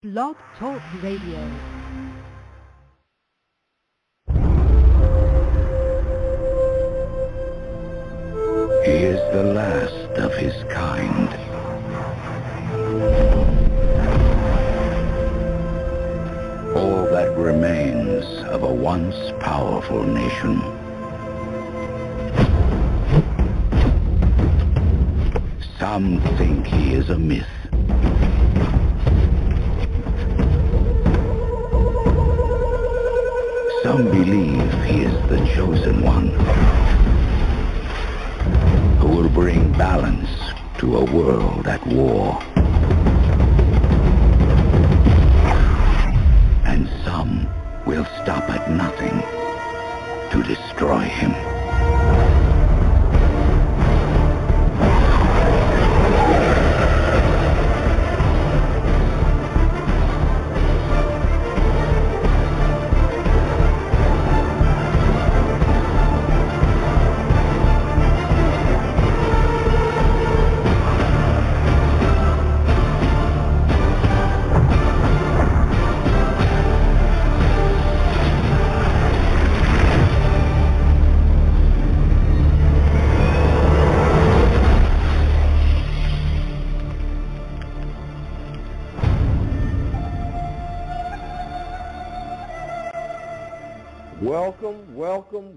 Blog Talk Radio. He is the last of his kind. All that remains of a once powerful nation. Some think he is a myth. Some believe he is the chosen one, who will bring balance to a world at war. And some will stop at nothing to destroy him.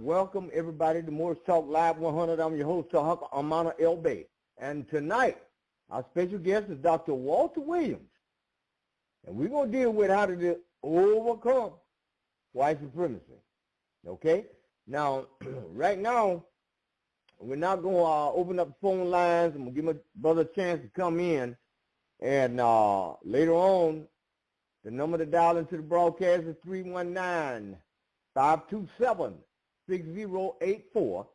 Welcome everybody to Morris Talk Live 100. I'm your host, Tarhaka Amana El Bay. And tonight, our special guest is Dr. Walter Williams. And we're going to deal with how to overcome white supremacy. Okay? Now, right now, we're not going to open up the phone lines. I'm going to give my brother a chance to come in. And later on, the number to dial into the broadcast is 319-527-6084.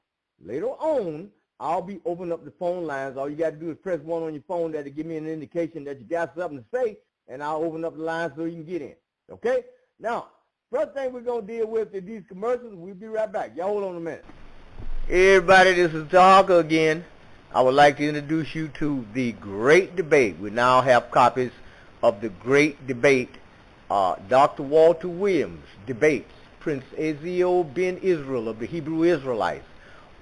Later on, I'll be opening up the phone lines. All you got to do is press 1 on your phone. That'll give me an indication that you got something to say, and I'll open up the lines so you can get in. Okay? Now, first thing we're going to deal with is these commercials. We'll be right back. Y'all hold on a minute. Hey, everybody, this is Tarhaka again. I would like to introduce you to the Great Debate. We now have copies of the Great Debate. Dr. Walter Williams debates Prince Ezekiel ben Israel of the Hebrew Israelites.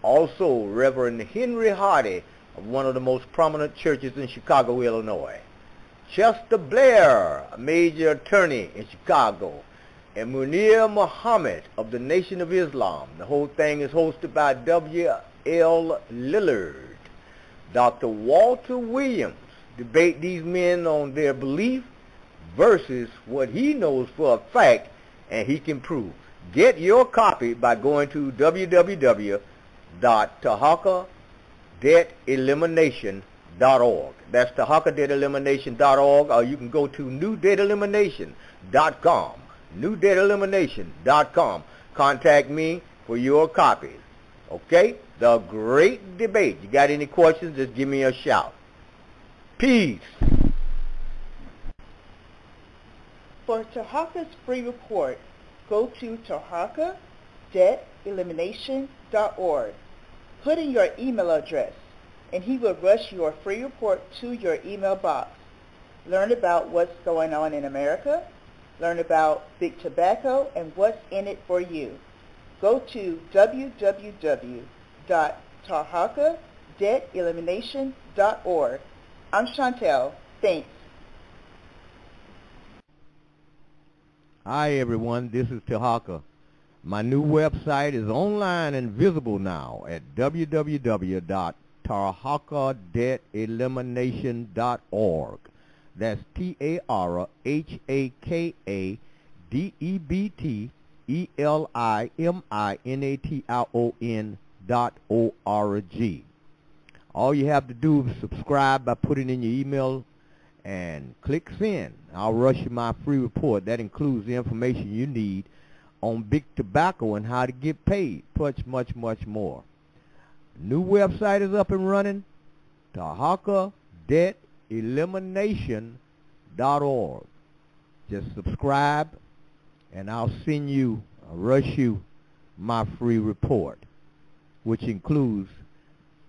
Also, Reverend Henry Hardy of one of the most prominent churches in Chicago, Illinois. Chester Blair, a major attorney in Chicago. And Munir Muhammad of the Nation of Islam. The whole thing is hosted by W.L. Lillard. Dr. Walter Williams debate these men on their belief versus what he knows for a fact and he can prove. Get your copy by going to www.tarhakadebtelimination.org. That's tarhakadebtelimination.org, or you can go to newdataelimination.com. newdataelimination.com. Contact me for your copies. Okay? The Great Debate. You got any questions, just give me a shout. Peace. For Tarhaka's free report, go to tarhakadebtelimination.org. Put in your email address, and he will rush your free report to your email box. Learn about what's going on in America. Learn about big tobacco and what's in it for you. Go to www.tarhakadebtelimination.org. I'm Chantel. Thanks. Hi everyone, this is Tarhaka. My new website is online and visible now at www.tarhakadebtelimination.org. That's TARHAKADEBTELIMINATION.org. All you have to do is subscribe by putting in your email and click send. I'll rush you my free report. That includes the information you need on big tobacco and how to get paid. Much more. New website is up and running. TarhakaDebtElimination.org. Just subscribe and I'll send you, rush you my free report, which includes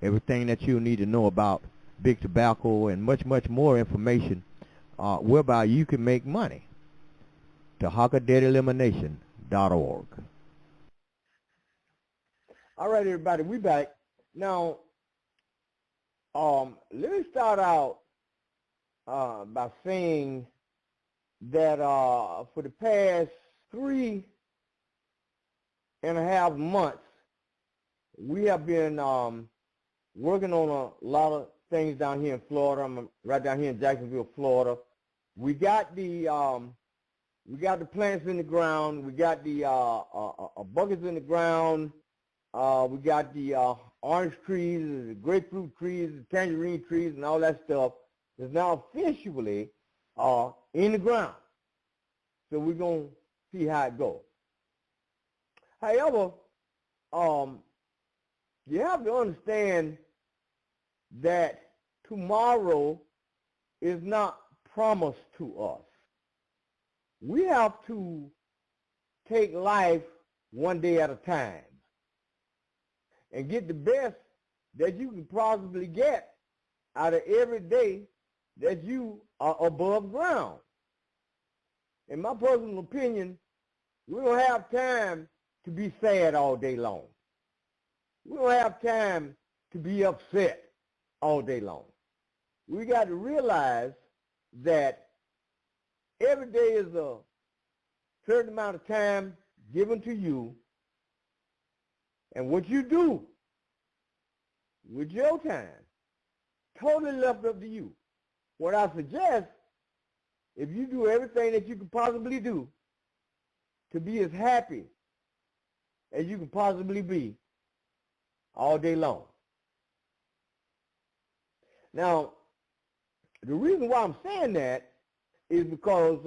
everything that you'll need to know about big tobacco and much, much more information whereby you can make money. TarhakaDebtElimination.org. All right, everybody, we back. Now, let me start out by saying that for the past 3.5 months, we have been working on a lot of things down here in Florida. I'm right down here in Jacksonville, Florida. We got the plants in the ground. We got the buckets in the ground. We got the orange trees, the grapefruit trees, the tangerine trees, and all that stuff is now officially in the ground. So we're going to see how it goes. However, you have to understand that tomorrow is not promised to us. We have to take life one day at a time and get the best that you can possibly get out of every day that you are above ground. In my personal opinion, we don't have time to be sad all day long. We don't have time to be upset all day long. We got to realize that every day is a certain amount of time given to you, and what you do with your time, totally left up to you. What I suggest, if you do everything that you can possibly do to be as happy as you can possibly be all day long. Now, the reason why I'm saying that is because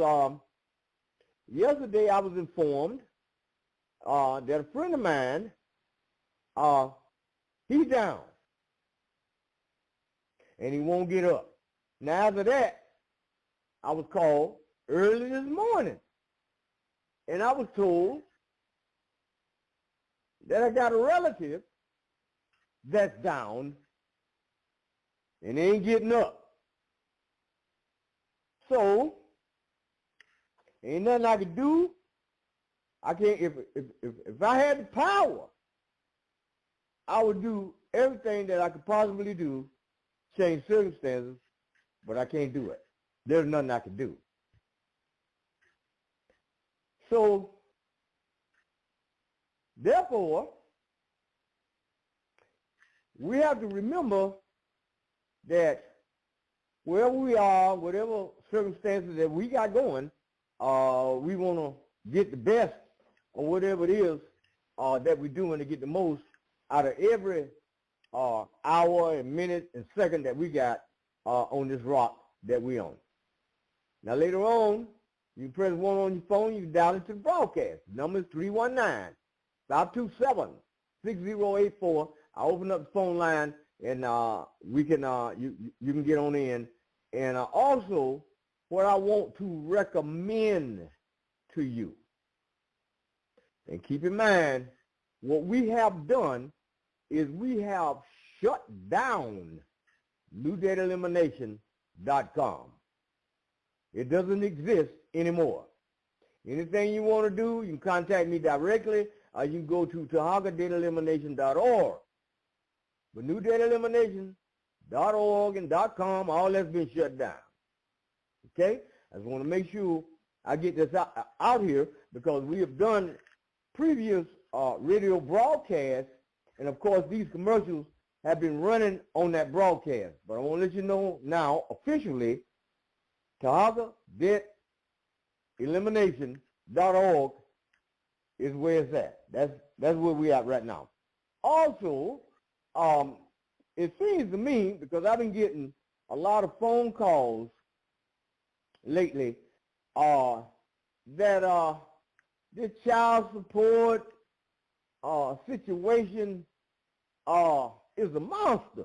yesterday I was informed that a friend of mine, he's down and he won't get up. Now after that, I was called early this morning and I was told that I got a relative that's down and ain't getting up. So, ain't nothing I can do. I can't, if I had the power, I would do everything that I could possibly do, change circumstances, but I can't do it. There's nothing I can do. So, therefore, we have to remember that wherever we are, whatever circumstances that we got going, we want to get the best or whatever it is that we're doing to get the most out of every hour and minute and second that we got on this rock that we own. Now later on, you press 1 on your phone, you can dial into the broadcast. The number is 319-527-6084. I open up the phone line and we can you can get on in. And also, what I want to recommend to you, and keep in mind, what we have done is we have shut down NewDataElimination.com. It doesn't exist anymore. Anything you want to do, you can contact me directly, or you can go to TarhakaDebtElimination.org. But NewDataElimination.org and .com, all that's been shut down. Okay? I just want to make sure I get this out here because we have done previous radio broadcasts, and of course these commercials have been running on that broadcast. But I want to let you know now, officially, TarhakaDebtElimination.org is where it's at. That's where we're at right now. Also, it seems to me, because I've been getting a lot of phone calls lately, that this child support situation is a monster.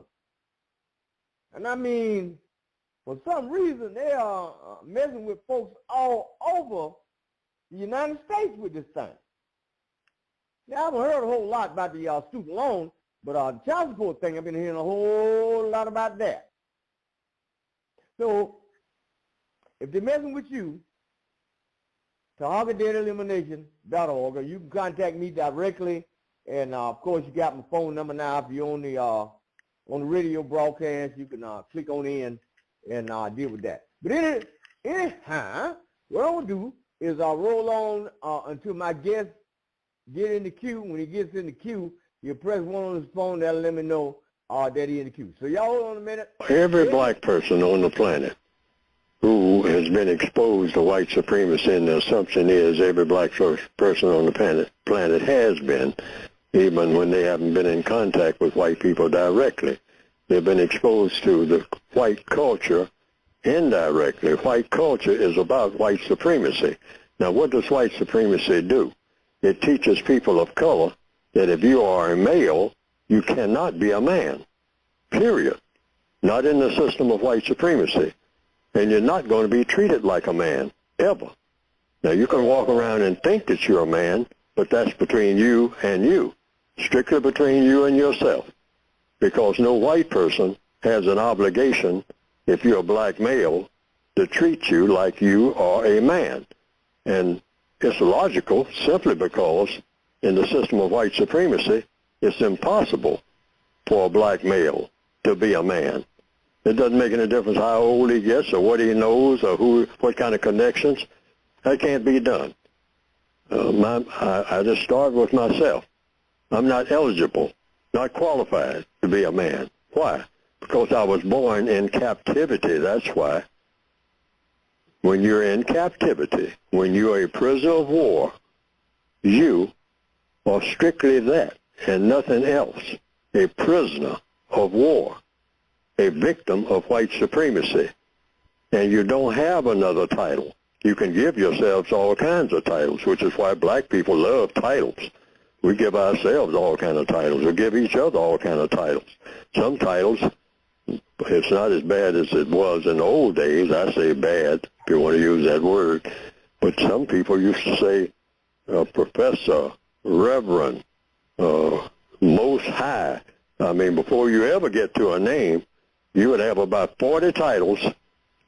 And I mean, for some reason, they are messing with folks all over the United States with this thing. Now, I haven't heard a whole lot about the student loan, but the child support thing, I've been hearing a whole lot about that. So, if they're messing with you, TarhakaDeadElimination.org, or you can contact me directly, and of course you got my phone number now. If you're on the radio broadcast, you can click on in and deal with that. But anyhow, what I'm gonna do is I'll roll on until my guest get in the queue. When he gets in the queue, you press 1 on his phone. That'll let me know that he's in the queue. So y'all hold on a minute. Every black person on the planet who has been exposed to white supremacy, and the assumption is every black person on the planet has been, even when they haven't been in contact with white people directly. They've been exposed to the white culture indirectly. White culture is about white supremacy. Now, what does white supremacy do? It teaches people of color that if you are a male, you cannot be a man, period. Not in the system of white supremacy. And you're not going to be treated like a man, ever. Now, you can walk around and think that you're a man, but that's between you and you, strictly between you and yourself, because no white person has an obligation, if you're a black male, to treat you like you are a man. And it's logical simply because in the system of white supremacy, it's impossible for a black male to be a man. It doesn't make any difference how old he gets or what he knows or what kind of connections. That can't be done. I just start with myself. I'm not eligible, not qualified to be a man. Why? Because I was born in captivity, that's why. When you're in captivity, when you're a prisoner of war, you are strictly that and nothing else, a prisoner of war, a victim of white supremacy. And you don't have another title. You can give yourselves all kinds of titles, which is why black people love titles. We give ourselves all kinds of titles. We give each other all kinds of titles. Some titles, it's not as bad as it was in the old days. I say bad, if you want to use that word. But some people used to say professor, reverend, most high. I mean, before you ever get to a name, you would have about 40 titles.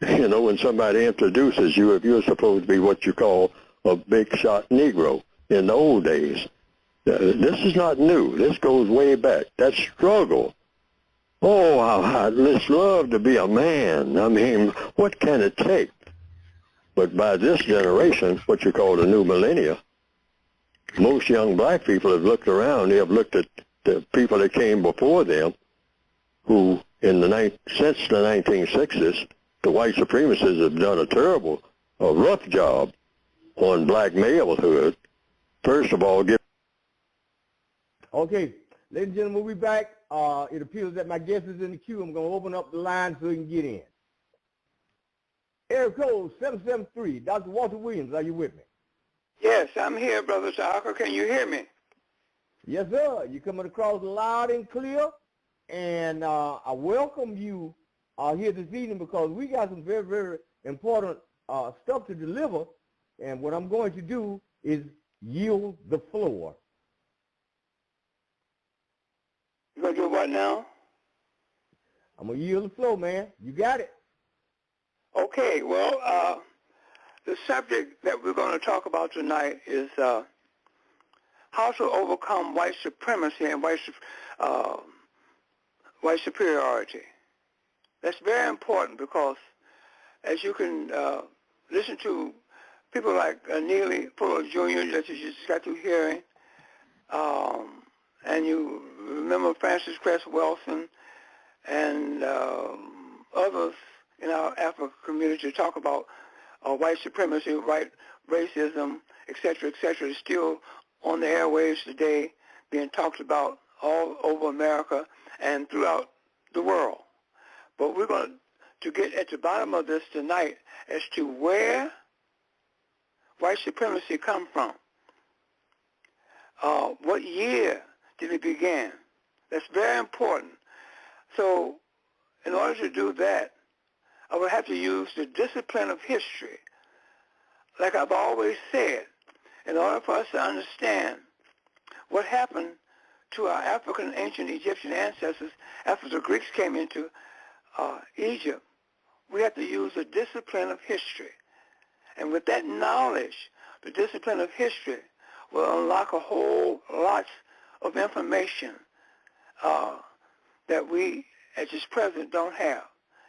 You know, when somebody introduces you, if you're supposed to be what you call a big shot Negro in the old days. This is not new. This goes way back. That struggle. Oh, I'd just love to be a man. I mean, what can it take? But by this generation, what you call the new millennia, most young black people have looked around. They have looked at the people that came before them who, since the 1960s, the white supremacists have done a rough job on black malehood. First of all, Okay, ladies and gentlemen, we'll be back. It appears that my guest is in the queue. I'm going to open up the line so he can get in. Area code 773. Dr. Walter Williams, are you with me? Yes, I'm here, Brother Tarhaka. Can you hear me? Yes, sir. You're coming across loud and clear. And I welcome you here this evening because we got some very, very important stuff to deliver. And what I'm going to do is yield the floor. You going to do what now? I'm going to yield the floor, man. You got it. Okay, well, the subject that we're going to talk about tonight is how to overcome white supremacy and white superiority. That's very important because as you can listen to people like Neely Fuller Jr. that you just got through hearing, and you remember Francis Cress Wilson and others in our African community talk about white supremacy, white racism, et cetera, is still on the airwaves today, being talked about all over America and throughout the world. But we're going to get at the bottom of this tonight as to where white supremacy come from. What year did it begin? That's very important. So in order to do that, I would have to use the discipline of history. Like I've always said, in order for us to understand what happened to our African ancient Egyptian ancestors after the Greeks came into Egypt. We have to use the discipline of history. And with that knowledge, the discipline of history will unlock a whole lot of information that we, at this present, don't have,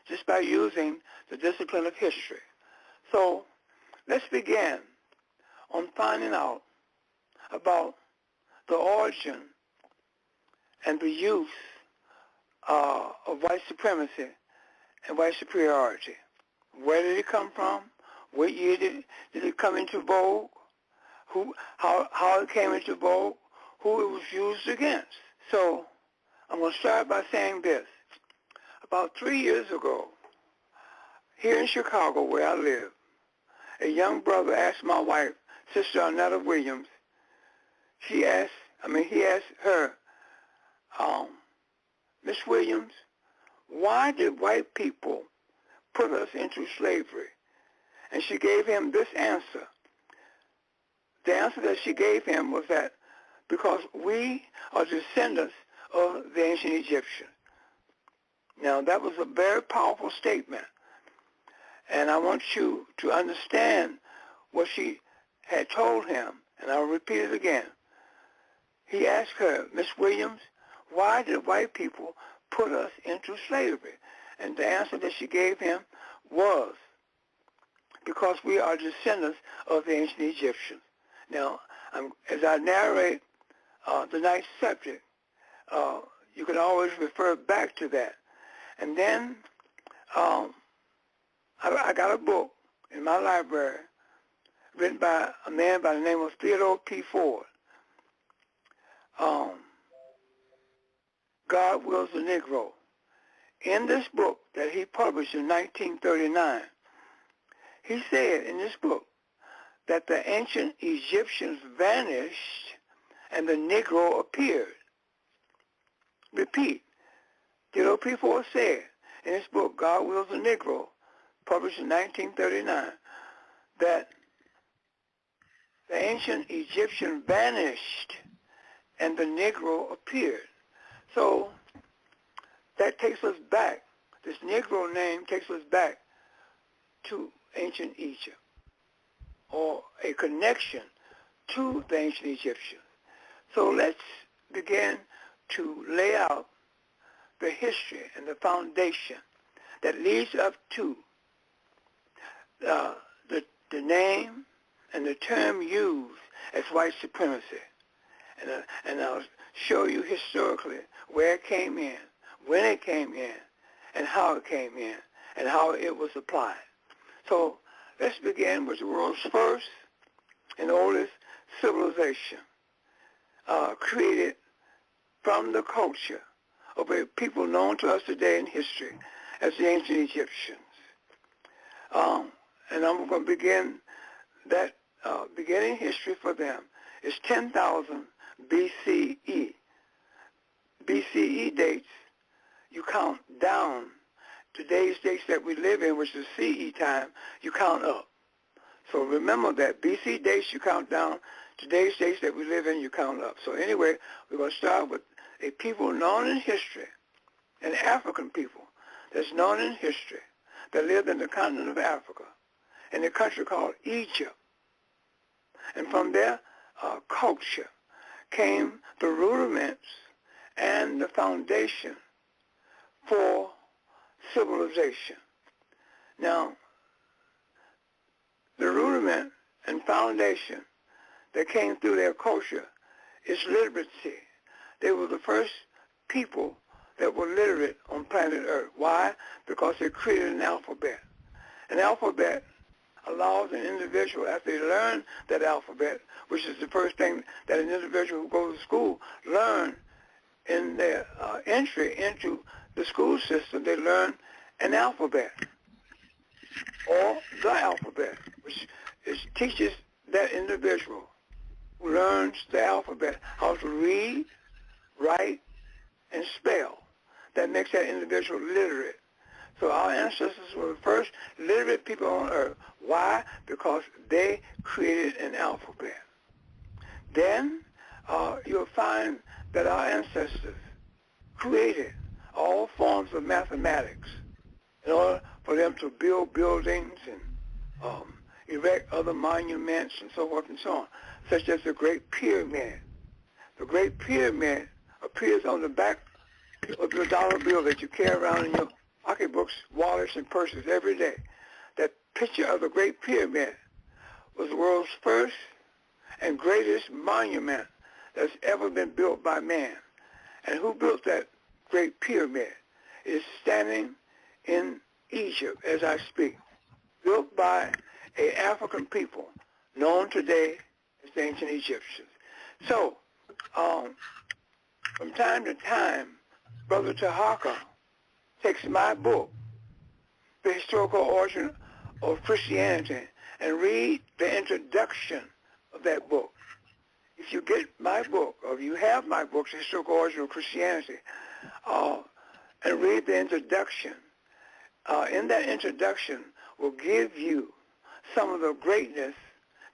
just by using the discipline of history. So let's begin on finding out about the origin and the use of white supremacy and white superiority. Where did it come from? What year did it come into vogue? How it came into vogue? Who it was used against? So I'm going to start by saying this. About 3 years ago, here in Chicago where I live, a young brother asked my wife, Sister Arnetta Williams, he asked her, Miss Williams, why did white people put us into slavery? And she gave him this answer. The answer that she gave him was that because we are descendants of the ancient Egyptians. Now, that was a very powerful statement. And I want you to understand what she had told him, and I'll repeat it again. He asked her, Miss Williams, why did white people put us into slavery? And the answer that she gave him was, because we are descendants of the ancient Egyptians. Now, as I narrate the night's subject, you can always refer back to that. And then I got a book in my library written by a man by the name of Theodore P. Ford. God Wills the Negro. In this book that he published in 1939, he said in this book that the ancient Egyptians vanished and the Negro appeared. Repeat. Theodore P. Ford said in his book, God Wills the Negro, published in 1939, that the ancient Egyptian vanished and the Negro appeared. So that takes us back. This Negro name takes us back to ancient Egypt, or a connection to the ancient Egyptians. So let's begin to lay out the history and the foundation that leads up to the name and the term used as white supremacy. And I'll show you historically where it came in, when it came in, and how it came in, and how it was applied. So let's begin with the world's first and oldest civilization, created from the culture of a people known to us today in history as the ancient Egyptians. And I'm going to begin that beginning history for them is 10,000 BCE. BCE dates, you count down. Today's dates that we live in, which is CE time, you count up. So remember that BC dates you count down. Today's dates that we live in, you count up. So anyway, we're going to start with a people known in history, an African people that's known in history, that lived in the continent of Africa, in a country called Egypt. And from their culture came the rudiments and the foundation for civilization. Now, the rudiment and foundation that came through their culture is literacy. They were the first people that were literate on planet Earth. Why? Because they created an alphabet. An alphabet allows an individual, after they learn that alphabet, which is the first thing that an individual who goes to school learn in their entry into the school system, they learn an alphabet, or the alphabet, which teaches that individual who learns the alphabet how to read, write, and spell. That makes that individual literate. So our ancestors were the first literate people on earth. Why? Because they created an alphabet. Then you'll find that our ancestors created all forms of mathematics in order for them to build buildings and erect other monuments and so forth and so on, such as the Great Pyramid. The Great Pyramid appears on the back of your dollar bill that you carry around in your pocketbooks, wallets, and purses every day. That picture of the Great Pyramid was the world's first and greatest monument that's ever been built by man. And who built that Great Pyramid? It is standing in Egypt as I speak, built by an African people known today as the ancient Egyptians. So, from time to time, Brother Tarhaka takes my book, The Historical Origin of Christianity, and read the introduction of that book. If you get my book, or if you have my book, The Historical Origin of Christianity, and read the introduction, in that introduction will give you some of the greatness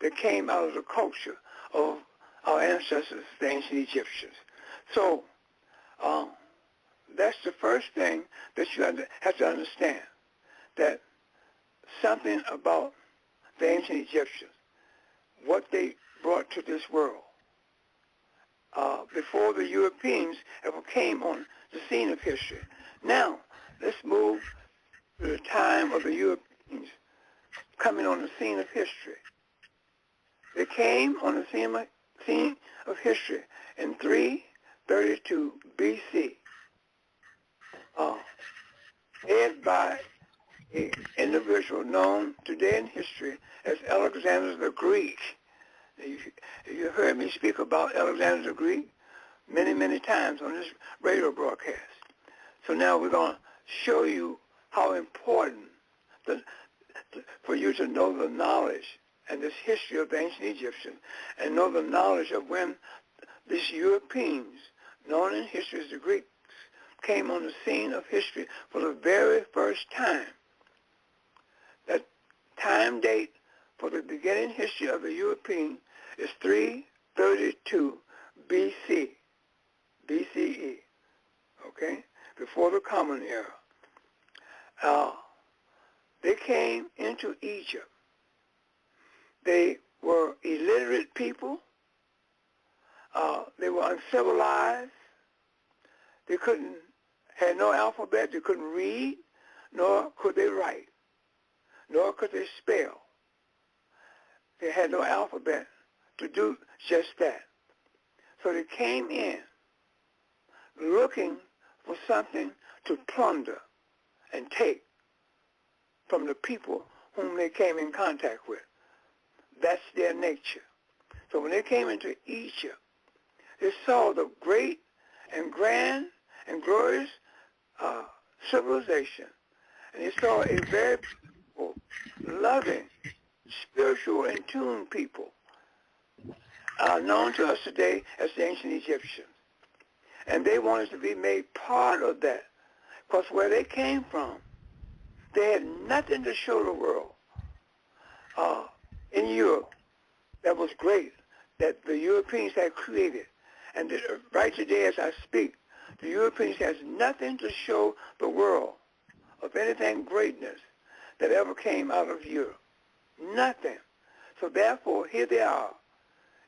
that came out of the culture of our ancestors, the ancient Egyptians. So that's the first thing that you have to understand, that something about the ancient Egyptians, what they brought to this world, before the Europeans ever came on the scene of history. Now, let's move to the time of the Europeans coming on the scene of history. They came on the scene of history in 332 BC, led by an individual known today in history as Alexander the Greek. You heard me speak about Alexander the Greek many, many times on this radio broadcast. So now we're going to show you how important for you to know the knowledge and this history of the ancient Egyptians, and know the knowledge of when these Europeans, known in history as the Greeks, came on the scene of history for the very first time. That time date for the beginning history of the European is 332 BC, BCE, okay, before the Common Era. They came into Egypt. They were illiterate people. They were uncivilized. They had no alphabet. They couldn't read, nor could they write, nor could they spell. They had no alphabet to do just that. So they came in looking for something to plunder and take from the people whom they came in contact with. That's their nature. So when they came into Egypt, they saw the great and grand and glorious civilization. And they saw a very peaceful, loving, spiritual, in tune people known to us today as the ancient Egyptians. And they wanted to be made part of that, because where they came from, they had nothing to show the world in Europe that was great, that the Europeans had created. And right today as I speak, the Europeans has nothing to show the world of anything greatness that ever came out of Europe. Nothing. So therefore, here they are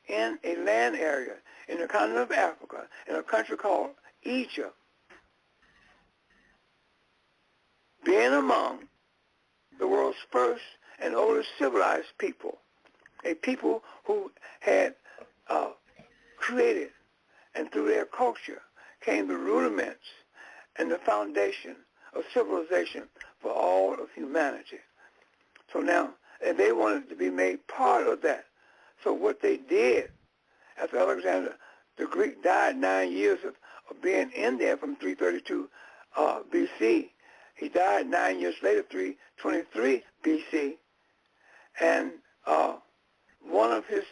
in a land area in the continent of Africa, in a country called Egypt, being among the world's first and oldest civilized people, a people who had created, and through their culture came the rudiments and the foundation of civilization for all of humanity. So now, and they wanted to be made part of that. So what they did, after Alexander the Greek died 9 years of being in there from 332 BC, he died 9 years later, 323 BC, and one of his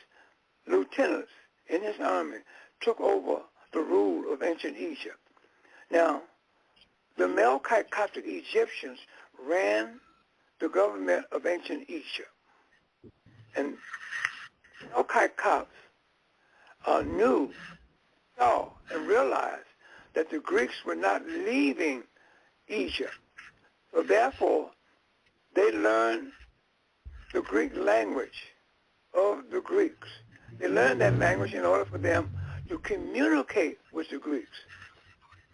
lieutenants in his army took over the rule of ancient Egypt. Now, the Melkite Coptic Egyptians ran the government of ancient Egypt. And Melkite Copts saw and realized that the Greeks were not leaving Egypt. So therefore, they learned the Greek language of the Greeks. They learned that language in order for them to communicate with the Greeks.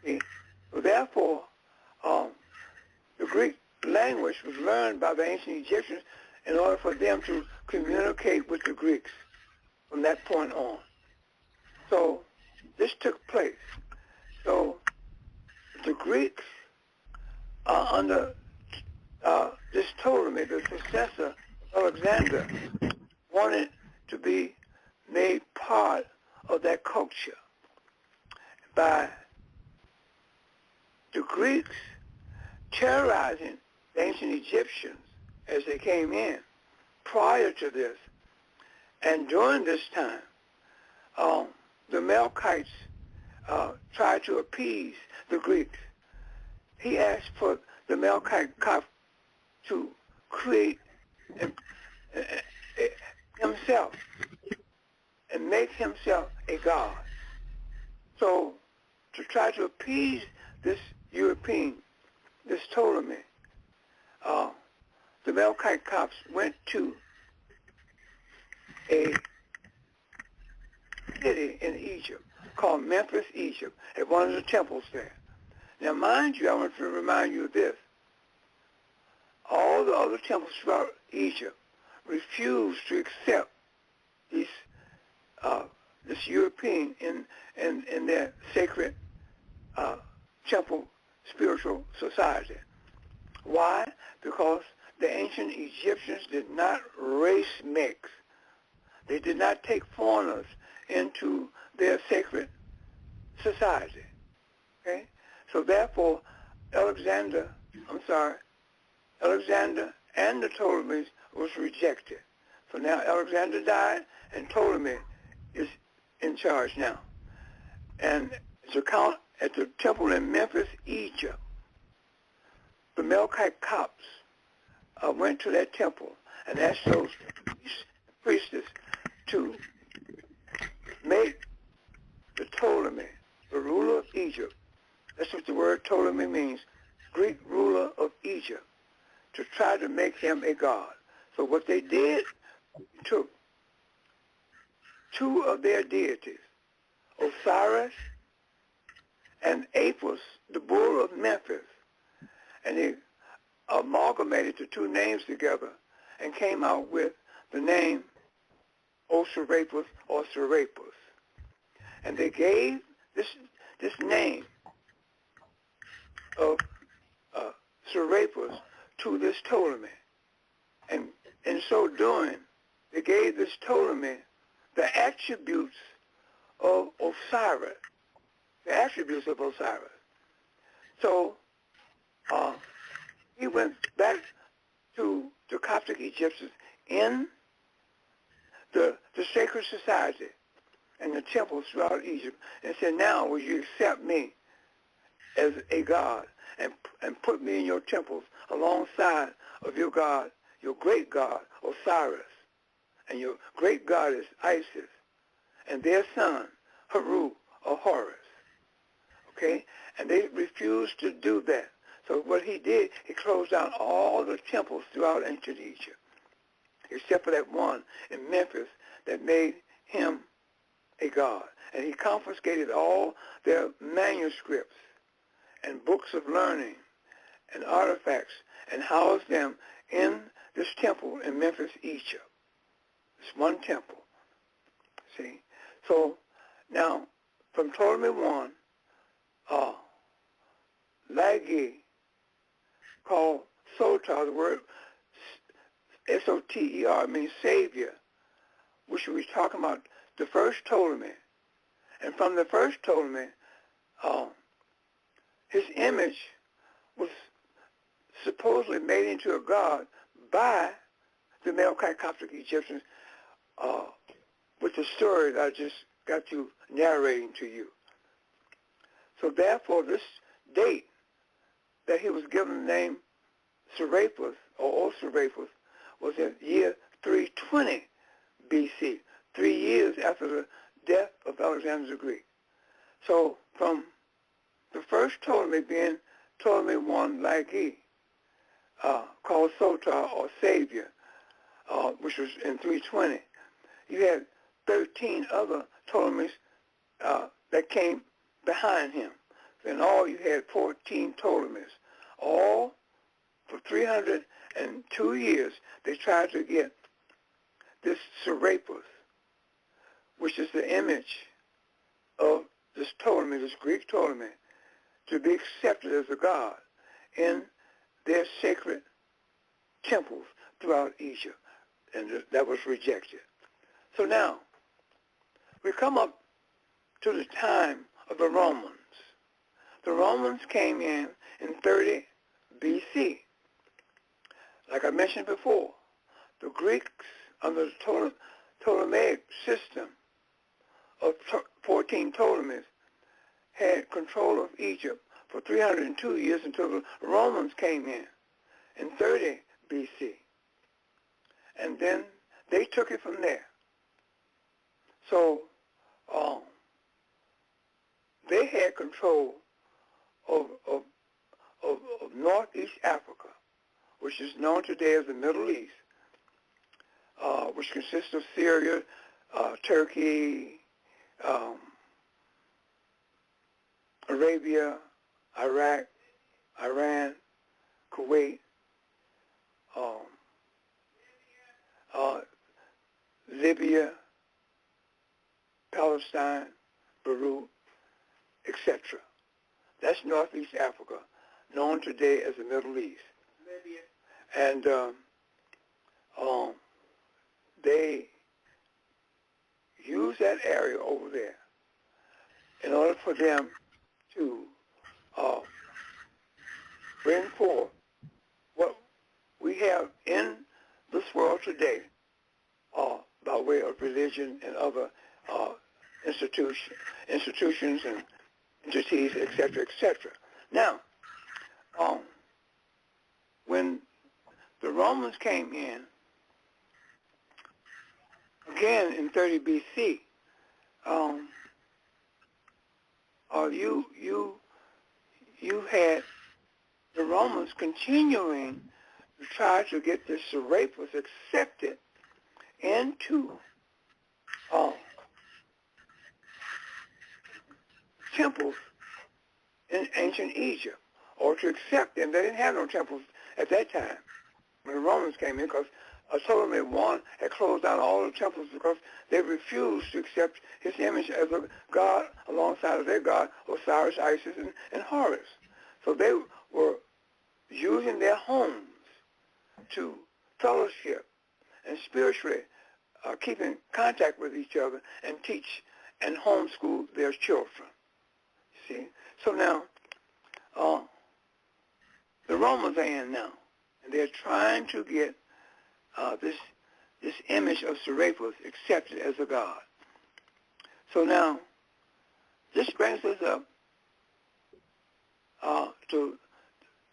See? So therefore, the Greek language was learned by the ancient Egyptians in order for them to communicate with the Greeks from that point on. So this took place. So the Greeks, under this Ptolemy, the successor of Alexander, wanted to be made part of that culture by the Greeks terrorizing the ancient Egyptians as they came in prior to this. And during this time, the Melkites tried to appease the Greeks. He asked for the Melkite to create himself and make himself a god. So to try to appease this European, this Ptolemy, the Melkite Copts went to a city in Egypt called Memphis, Egypt, at one of the temples there. Now, mind you, I want to remind you of this. All the other temples throughout Egypt refused to accept this European in their sacred temple spiritual society. Why? Because the ancient Egyptians did not race mix. They did not take foreigners into their sacred society. Okay? So therefore, Alexander and the Ptolemies was rejected. So now Alexander died and Ptolemy is in charge now. And it's account at the temple in Memphis, Egypt. The Melkite Copts went to that temple and asked those priestess to make the Ptolemy, the ruler of Egypt. That's what the word Ptolemy means, Greek ruler of Egypt, to try to make him a god. So what they did, took two of their deities, Osiris and Apis, the bull of Memphis, and they amalgamated the two names together and came out with the name Osiris or Serapis. And they gave this name of Serapis to this Ptolemy. And in so doing, they gave this Ptolemy the attributes of Osiris. The attributes of Osiris. So he went back to the Coptic Egyptians in the sacred society and the temples throughout Egypt and said, now will you accept me as a god and put me in your temples alongside of your god, your great god, Osiris, and your great goddess, Isis, and their son, Haru or Horus. Okay? And they refused to do that. So what he did, he closed down all the temples throughout ancient Egypt, except for that one in Memphis that made him a god. And he confiscated all their manuscripts and books of learning and artifacts and housed them in this temple in Memphis, Egypt. This one temple. See? So now, from Ptolemy I, Lagi, called Soter, the word S-O-T-E-R means Savior, which we was talking about the first Ptolemy. And from the first Ptolemy, his image was supposedly made into a god by the Melkite Coptic Egyptians with the story that I just got you narrating to you. So therefore, this date that he was given the name Serapis or Osiris was in year 320 BC, 3 years after death of Alexander the Greek. So from the first Ptolemy being Ptolemy I Lagi, called Sotar or Savior, which was in 320, you had 13 other Ptolemies that came behind him. In all, you had 14 Ptolemies. All for 302 years, they tried to get this Serapis, which is the image of this Ptolemy, this Greek Ptolemy, to be accepted as a god in their sacred temples throughout Egypt. And that was rejected. So now, we come up to the time of the Romans. The Romans came in 30 BC. Like I mentioned before, the Greeks under the Ptolemaic system of 14 Ptolemies had control of Egypt for 302 years until the Romans came in 30 BC. And then they took it from there. So they had control of Northeast Africa, which is known today as the Middle East, which consists of Syria, Turkey, Arabia, Iraq, Iran, Kuwait, Libya, Palestine, Beirut, etc. That's Northeast Africa, known today as the Middle East. Libya. And they use that area over there in order for them to bring forth what we have in this world today by way of religion and other institutions and entities, etc., etc. Now, when the Romans came in, again in 30 BC, you had the Romans continuing to try to get the Serapis accepted into temples in ancient Egypt, or to accept them. They didn't have no temples at that time when the Romans came in, because Ptolemy I had closed down all the temples because they refused to accept his image as a god alongside of their god Osiris, Isis, and Horus. So they were using their homes to fellowship and spiritually keep in contact with each other and teach and homeschool their children. See? So now, the Romans are in now, and they're trying to get this image of Serapis accepted as a god. So now, this brings us up to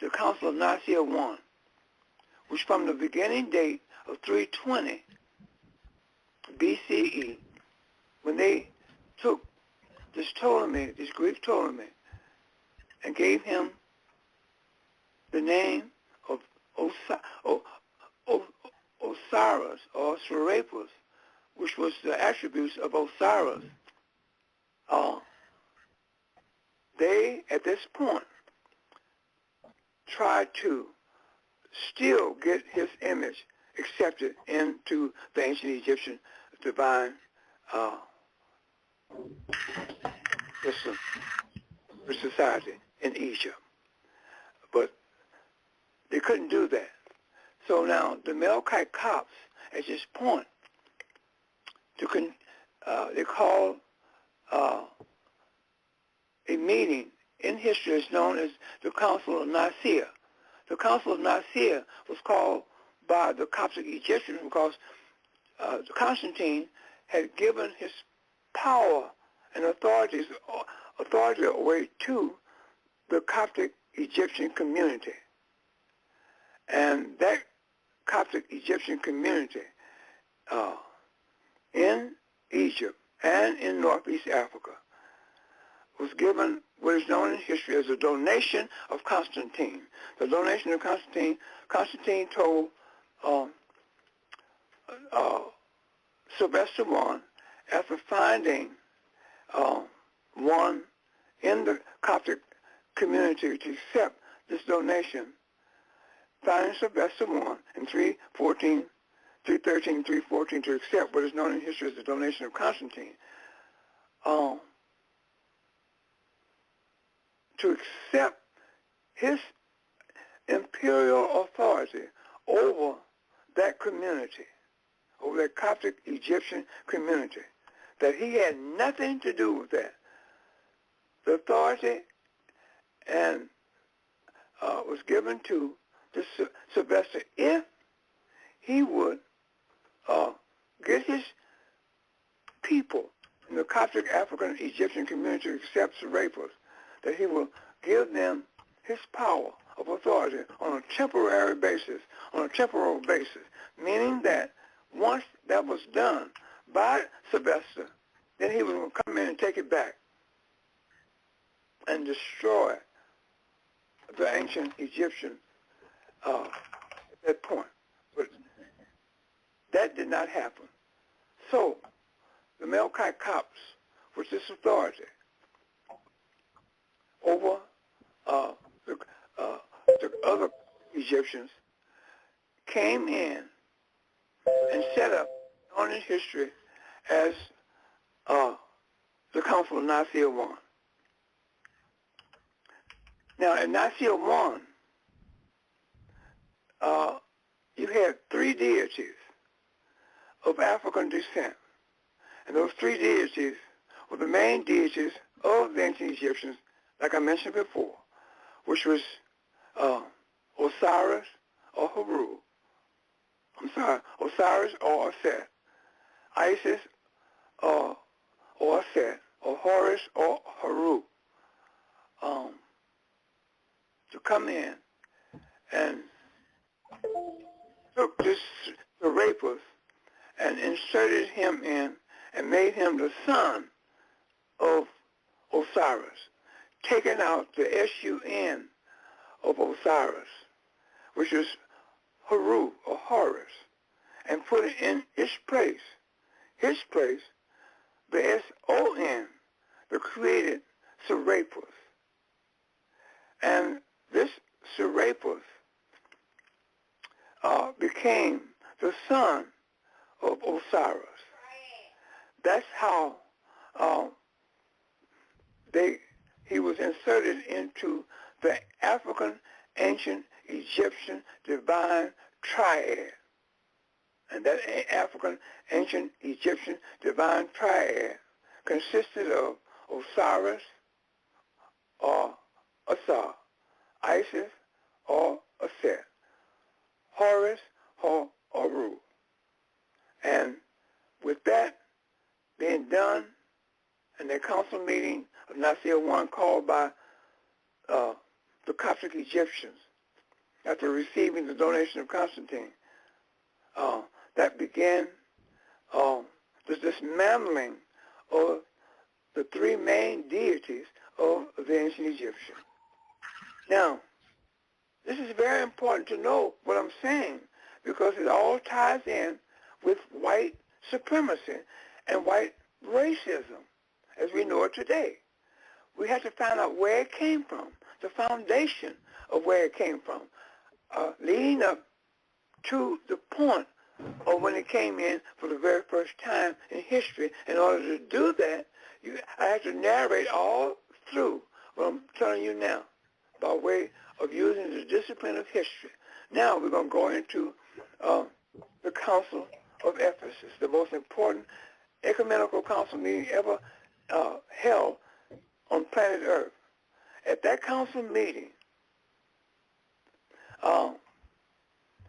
the Council of Nicaea I, which from the beginning date of 320 BCE, when they took this Ptolemy, this Greek Ptolemy, and gave him the name of Osiris or Serapis, which was the attributes of Osiris. They, at this point, tried to still get his image accepted into the ancient Egyptian divine system, society in Egypt. But they couldn't do that. So now the Melkite Copts at this point, they call a meeting in history is known as the Council of Nicaea. The Council of Nicaea was called by the Coptic Egyptians because Constantine had given his power and authority away to the Coptic Egyptian community. And that Coptic Egyptian community in Egypt and in Northeast Africa was given what is known in history as a donation of Constantine. The donation of Constantine, Constantine told Sylvester I, after finding one in the Coptic community to accept this donation, finding Sylvester I in 313, 314 to accept what is known in history as the donation of Constantine, to accept his imperial authority over that community, over that Coptic Egyptian community, that he had nothing to do with that. The authority and was given to this Sylvester if he would get his people in the Coptic African Egyptian community to accept Serapis, that he will give them his power of authority on a temporary basis, meaning that once that was done by Sylvester, then he would come in and take it back and destroy the ancient Egyptian at that point. But that did not happen. So the Melkite Copts, with this authority over the other Egyptians, came in and set up, known in history as the Council of Nicaea I. Now, in Nicaea I, you had three deities of African descent. And those three deities were the main deities of the ancient Egyptians, like I mentioned before, which was Osiris or Haru. Osiris or Set, Isis or Set, or Horus or Haru, to come in and took this Serapis and inserted him in and made him the son of Osiris, taking out the S-U-N of Osiris, which is Haru or Horus, and put it in his place, the S-O-N, the created Serapis. And this Serapis became the son of Osiris. That's how he was inserted into the African ancient Egyptian divine triad. And that African ancient Egyptian divine triad consisted of Osiris or Asar, Isis or Aset, Horus or Aru. And with that being done, and the council meeting of Nicaea I called by the Coptic Egyptians after receiving the donation of Constantine, that began the dismantling of the three main deities of the ancient Egyptians. Now, this is very important to know what I'm saying, because it all ties in with white supremacy and white racism as we know it today. We have to find out where it came from, the foundation of where it came from, leading up to the point of when it came in for the very first time in history. In order to do that, I have to narrate all through what I'm telling you now by way of using the discipline of history. Now we're going to go into the Council of Ephesus, the most important ecumenical council meeting ever held on planet Earth. At that council meeting,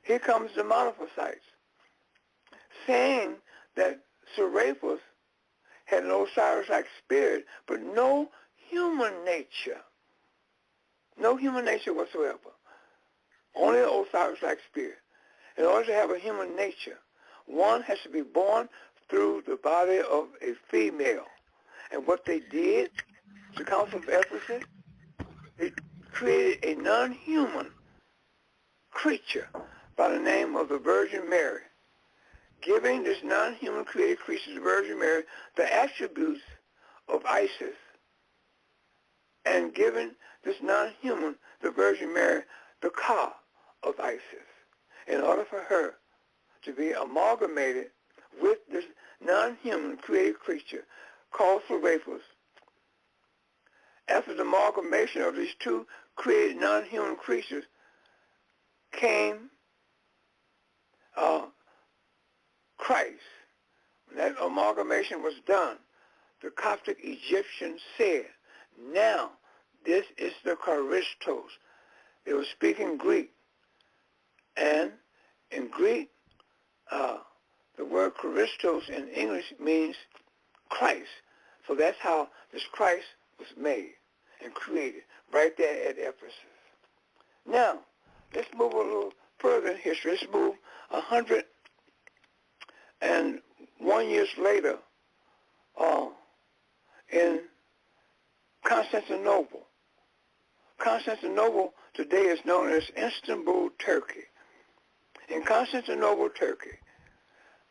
here comes the Monophysites saying that Serapis had an Osiris-like spirit, but no human nature. No human nature whatsoever. Only an Osiris-like spirit. In order to have a human nature, one has to be born through the body of a female. And what they did, the Council of Ephesus, they created a non-human creature by the name of the Virgin Mary, giving this non-human created creature, the Virgin Mary, the attributes of Isis, and giving this non-human, the Virgin Mary, the Ka of Isis, in order for her to be amalgamated with this non-human created creature called Supremacy. After the amalgamation of these two created non-human creatures came Christ. When that amalgamation was done, the Coptic Egyptians said, now this is the Christos. They were speaking Greek. And in Greek, the word Christos in English means Christ. So that's how this Christ was made and created right there at Ephesus. Now, let's move a little further in history. Let's move 101 years later in Constantinople. Constantinople today is known as Istanbul, Turkey. In Constantinople, Turkey,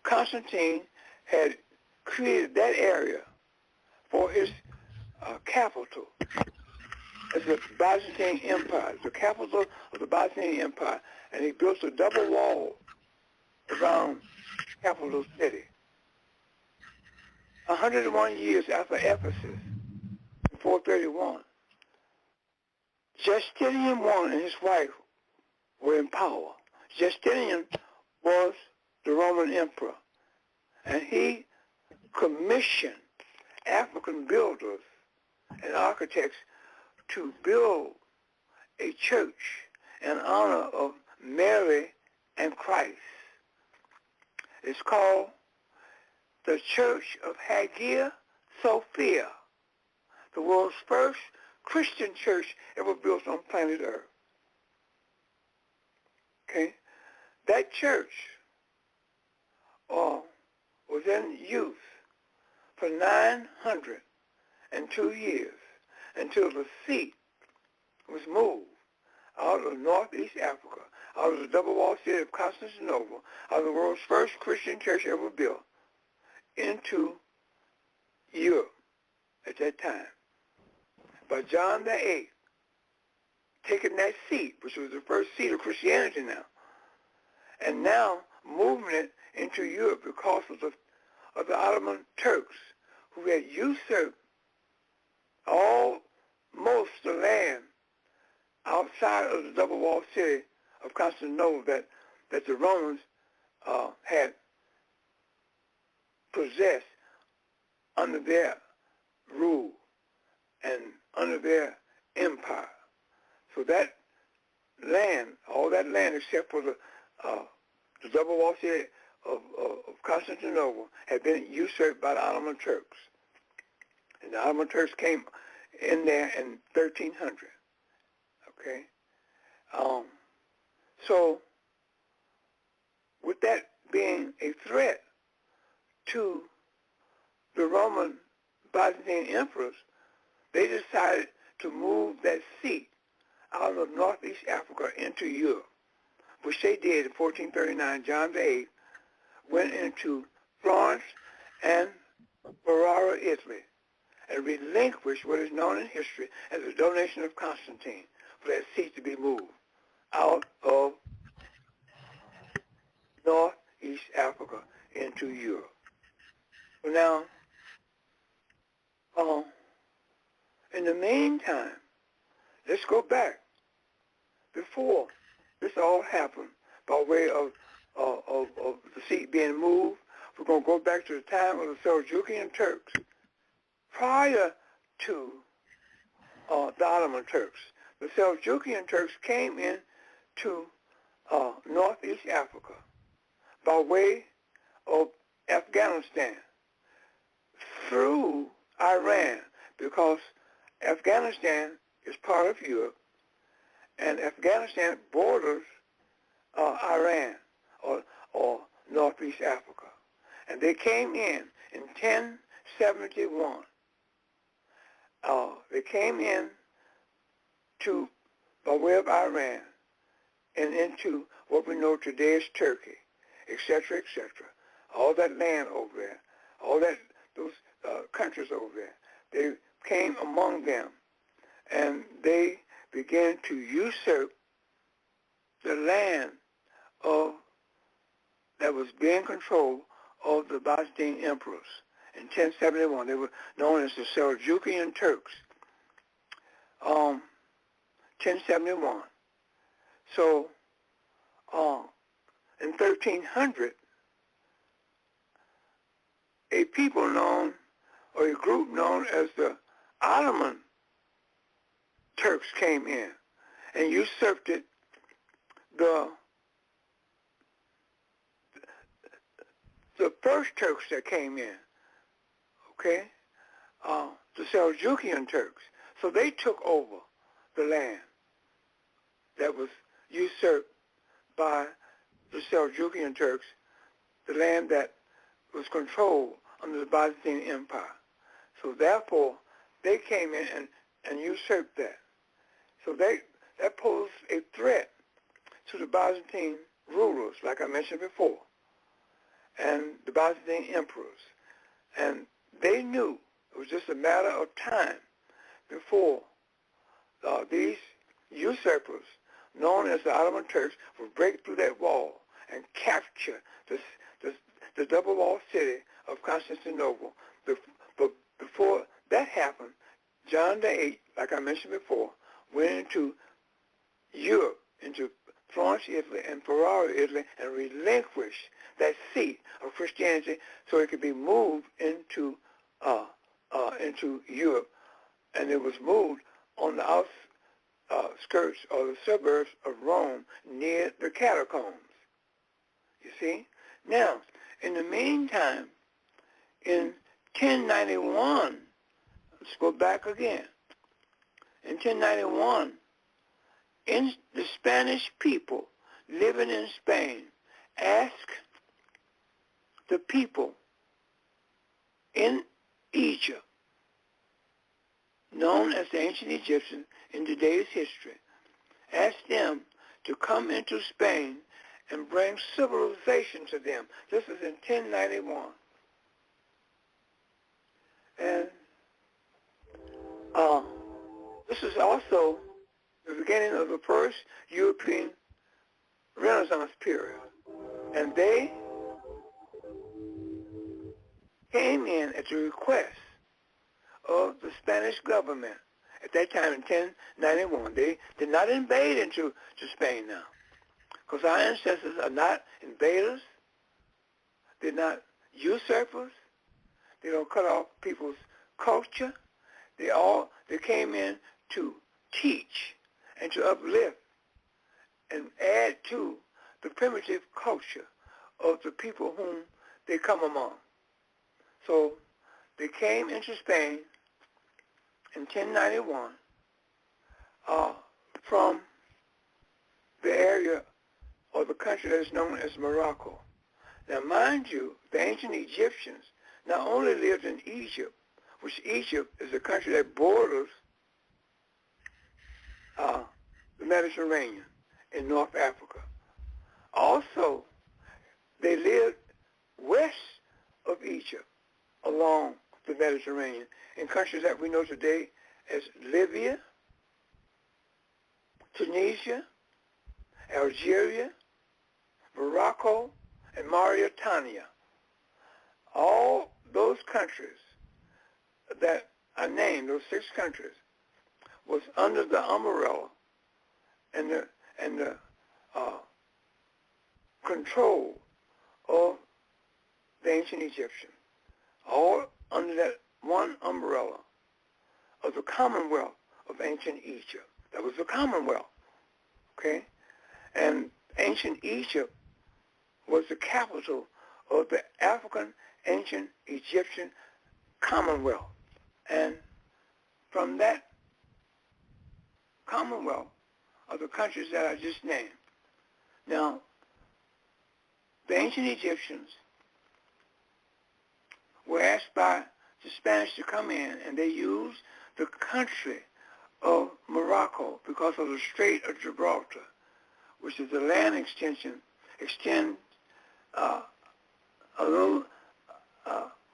Constantine had created that area for his capital as the Byzantine Empire, the capital of the Byzantine Empire, and he built a double wall around the capital city. 101 years after Ephesus, in 431, Justinian I and his wife were in power. Justinian was the Roman emperor, and he commissioned African builders and architects to build a church in honor of Mary and Christ. It's called the Church of Hagia Sophia, the world's first Christian church ever built on planet Earth. Okay? That church was in use for 902 years until the seat was moved out of northeast Africa, out of the double-walled city of Constantinople, out of the world's first Christian church ever built, into Europe at that time. By John the VIII, taking that seat, which was the first seat of Christianity now, and now moving it into Europe because of the Ottoman Turks, who had usurped most the land outside of the double-walled city of Constantinople that the Romans had possessed under their rule and under their empire. So that land, all that land except for the double-walled city of Constantinople, had been usurped by the Ottoman Turks. And the Ottoman Turks came in there in 1300. Okay? So, with that being a threat to the Roman Byzantine emperors, they decided to move that seat out of northeast Africa into Europe, which they did in 1439. John VIII went into Florence and Ferrara, Italy, and relinquished what is known in history as the donation of Constantine for that seat to be moved out of northeast Africa into Europe. So now, in the meantime, let's go back. Before this all happened, by way of the seat being moved, we're going to go back to the time of the Seljukian Turks. Prior to the Ottoman Turks, the Seljukian Turks came in to northeast Africa by way of Afghanistan through Iran, because Afghanistan is part of Europe, and Afghanistan borders Iran or northeast Africa. And they came in 1071. They came in by way of Iran and into what we know today as Turkey, etc., etc. All that land over there, those countries over there, they came among them, and they began to usurp the land that was being controlled of the Byzantine emperors. In 1071, they were known as the Seljukian Turks. 1071. So, in 1300, a people known, or a group known as the Ottoman Turks came in and usurped the first Turks that came in, okay, the Seljukian Turks. So they took over the land that was usurped by the Seljukian Turks, the land that was controlled under the Byzantine Empire. So therefore, they came in and usurped that. So that posed a threat to the Byzantine rulers, like I mentioned before, and the Byzantine emperors. And they knew it was just a matter of time before these usurpers, known as the Ottoman Turks, would break through that wall and capture the double-walled city of Constantinople. But before that happened, John VIII, like I mentioned before, went into Europe, into Florence, Italy, and Ferrara, Italy, and relinquished that seat of Christianity so it could be moved into Europe, and it was moved on the outskirts or the suburbs of Rome near the catacombs. You see? Now, in the meantime, in 1091, let's go back again. In 1091, in the Spanish people living in Spain asked the people in Egypt, known as the ancient Egyptians in today's history, asked them to come into Spain and bring civilization to them. This is in 1091. And this is also the beginning of the first European Renaissance period. And they came in at the request of the Spanish government at that time in 1091. They did not invade into Spain now, because our ancestors are not invaders. They're not usurpers. They don't cut off people's culture. They came in to teach and to uplift and add to the primitive culture of the people whom they come among. So they came into Spain in 1091 from the area or the country that is known as Morocco. Now, mind you, the ancient Egyptians not only lived in Egypt, which Egypt is a country that borders the Mediterranean in North Africa. Also, they lived west of Egypt along the Mediterranean in countries that we know today as Libya, Tunisia, Algeria, Morocco, and Mauritania. All those countries that are named, those 6 countries, was under the umbrella and the control of the ancient Egyptians, all under that one umbrella of the Commonwealth of ancient Egypt. That was the Commonwealth, okay? And ancient Egypt was the capital of the African ancient Egyptian Commonwealth. And from that Commonwealth are the countries that I just named. Now, the ancient Egyptians were asked by the Spanish to come in, and they used the country of Morocco because of the Strait of Gibraltar, which is the land extend a little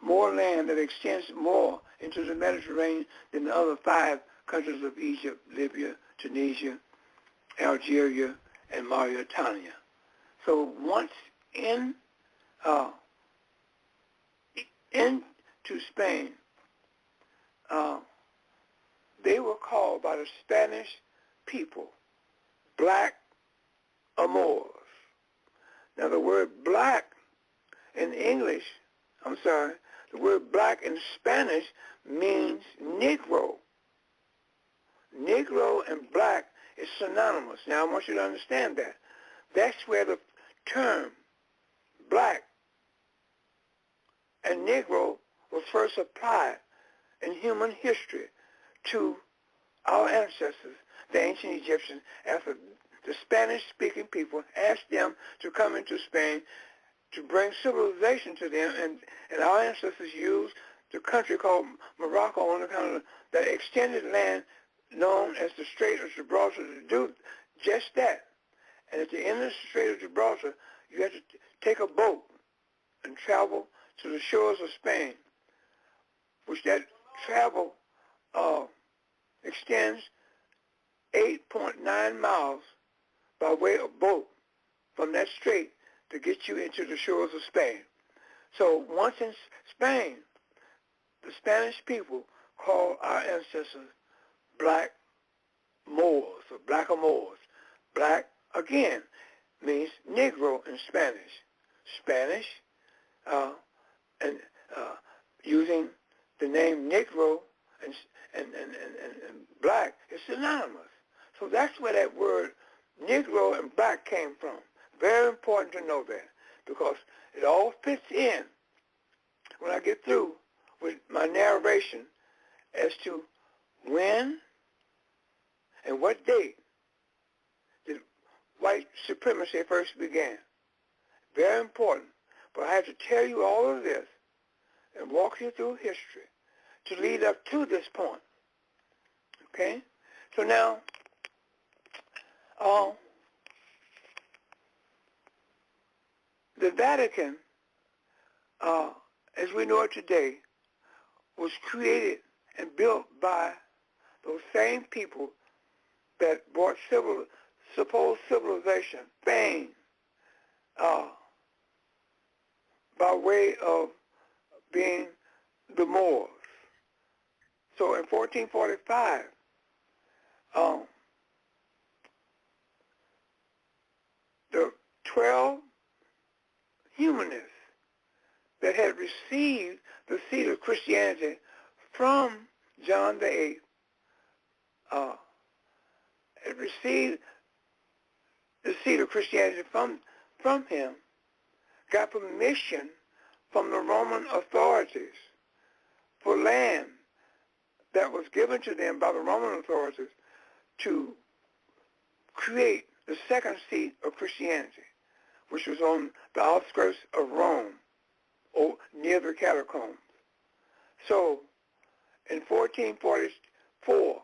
more land that extends more into the Mediterranean than the other 5 countries of Egypt, Libya, Tunisia, Algeria, and Mauritania. So once into Spain, they were called by the Spanish people black Moors. Now the word black in English, the word black in Spanish means Negro. Negro and black is synonymous. Now I want you to understand that. That's where the term black and Negro was first applied in human history to our ancestors, the ancient Egyptians, after the Spanish-speaking people asked them to come into Spain to bring civilization to them, and our ancestors used the country called Morocco on account of that extended land known as the Strait of Gibraltar to do just that. And at the end of the Strait of Gibraltar, you had to take a boat and travel to the shores of Spain, which that travel extends 8.9 miles by way of boat from that strait to get you into the shores of Spain. So once in Spain, the Spanish people called our ancestors black Moors or blackamoors. Black, again, means Negro in Spanish. Spanish, and using the name Negro and black is synonymous. So that's where that word Negro and black came from. Very important to know that, because it all fits in when I get through with my narration as to when and what date did white supremacy first began. Very important. But I have to tell you all of this and walk you through history to lead up to this point. Okay? So now, the Vatican, as we know it today, was created and built by those same people that brought supposed civilization, Spain, by way of being the Moors. So in 1445, the 12 humanists that had received the seed of Christianity from John the VIII, had received the seed of Christianity from him, got permission from the Roman authorities for land that was given to them by the Roman authorities to create the second seat of Christianity, which was on the outskirts of Rome, or near the catacombs. So, in 1444,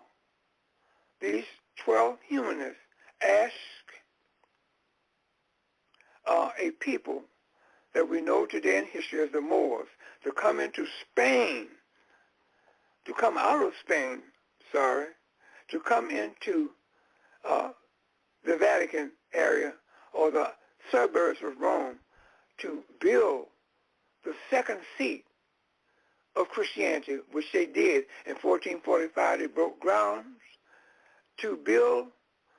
these 12 humanists asked a people that we know today in history as the Moors to come into Spain, to come out of Spain, to come into the Vatican area or the suburbs of Rome to build the second seat of Christianity, which they did in 1445. They broke grounds to build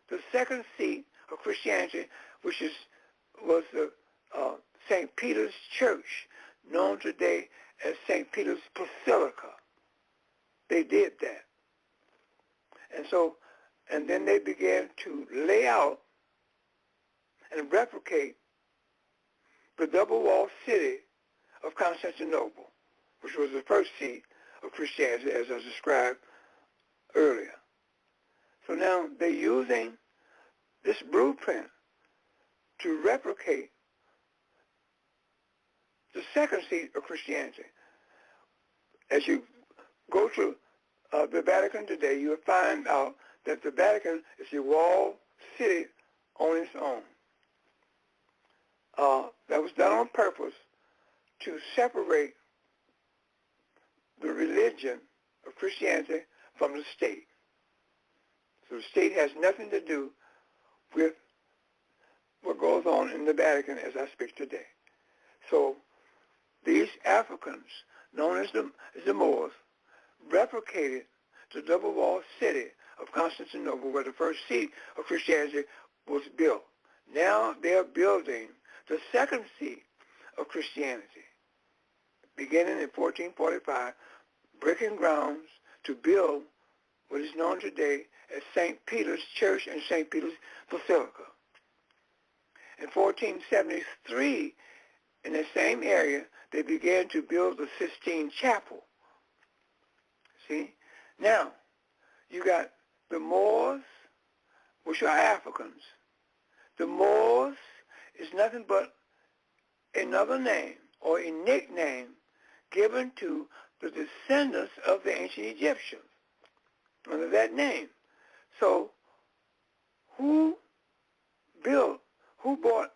the second seat of Christianity, which was the St. Peter's Church, known today as St. Peter's Basilica. They did that. And then they began to lay out and replicate the double-walled city of Constantinople, which was the first seat of Christianity, as I described earlier. So now they're using this blueprint to replicate the second seat of Christianity. as you go to the Vatican today, you'll find out that the Vatican is a walled city on its own. That was done on purpose to separate the religion of Christianity from the state. So the state has nothing to do with what goes on in the Vatican as I speak today. So these Africans, known as the Moors, replicated the double-walled city of Constantinople, where the first seat of Christianity was built. Now they're building the second seat of Christianity, beginning in 1445, breaking grounds to build what is known today as St. Peter's Church and St. Peter's Basilica. In 1473, in the same area, they began to build the Sistine Chapel. See? Now, you got the Moors, which are Africans. The Moors is nothing but another name or a nickname given to the descendants of the ancient Egyptians under that name. So, who brought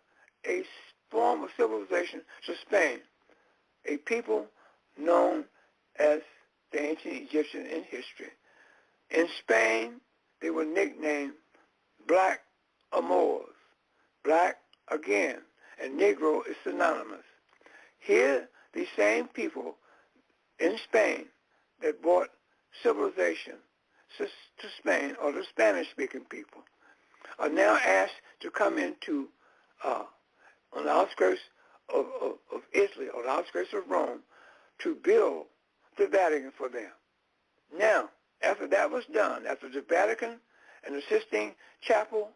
a form of civilization to Spain? A people known as the ancient Egyptians in history. In Spain, they were nicknamed Black or Moors. Black, again, and Negro is synonymous. Here, these same people in Spain that brought civilization to Spain, or the Spanish-speaking people, are now asked to come into, on the outskirts of Italy, or the outskirts of Rome, to build the Vatican for them. Now, after that was done, after the Vatican and the Sistine Chapel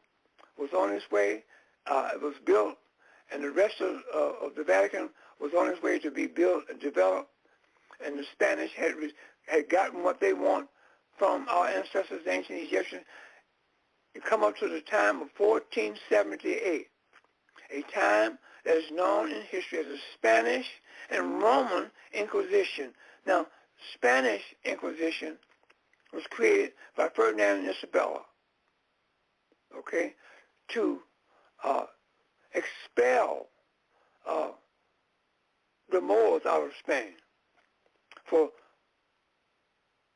was on its way, it was built, and the rest of the Vatican was on its way to be built and developed, and the Spanish had gotten what they want from our ancestors, the ancient Egyptians. You come up to the time of 1478, a time that is known in history as the Spanish and Roman Inquisition. Now, Spanish Inquisition was created by Ferdinand and Isabella, okay, to expel the Moors out of Spain for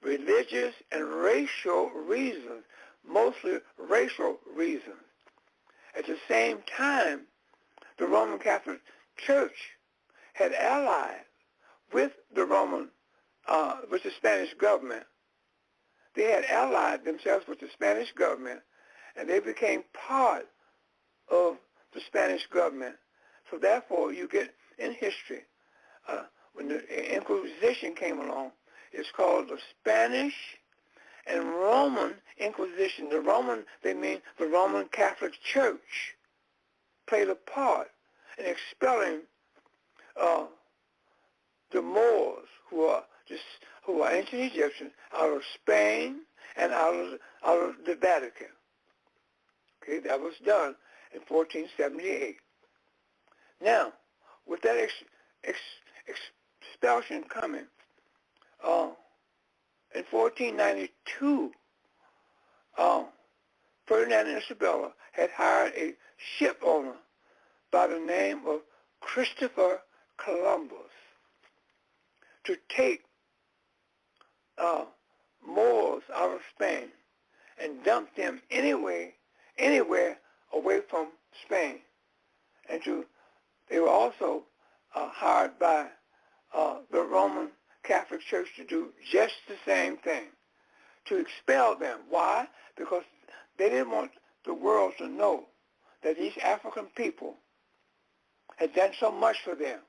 religious and racial reasons, mostly racial reasons. At the same time, the Roman Catholic Church had allied with the with the Spanish government. They had allied themselves with the Spanish government, and they became part of the Spanish government. So therefore, you get in history, when the Inquisition came along, it's called the Spanish and Roman Inquisition. The Roman, they mean the Roman Catholic Church, played a part in expelling the Moors, who are ancient Egyptians, out of Spain and out of the Vatican. Okay, that was done in 1478. Now, with that expulsion coming, in 1492, Ferdinand and Isabella had hired a ship owner by the name of Christopher Columbus to take Moors out of Spain and dump them anywhere away from Spain. And they were also hired by the Roman Catholic Church to do just the same thing, to expel them. Why? Because they didn't want the world to know that these African people had done so much for them,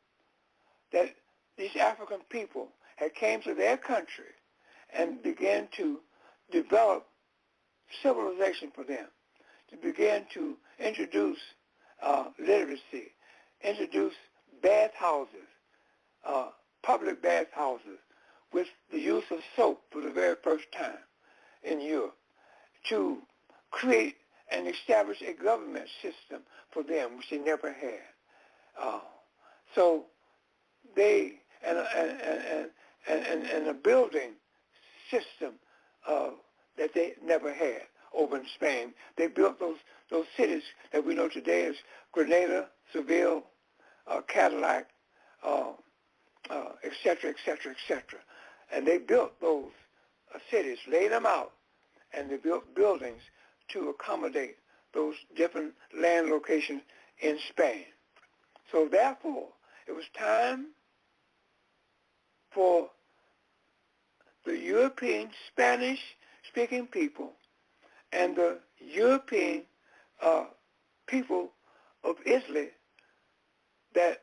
that these African people had came to their country and began to develop civilization for them, to begin to introduce literacy, introduce bathhouses, public bathhouses with the use of soap for the very first time in Europe, to create and establish a government system for them, which they never had. So they, and and a building system that they never had over in Spain. They built those cities that we know today as Grenada, Seville, Cadillac, et cetera, et cetera, et cetera. And they built those cities, laid them out, and they built buildings to accommodate those different land locations in Spain. So therefore, it was time for the European Spanish-speaking people and the European people of Italy that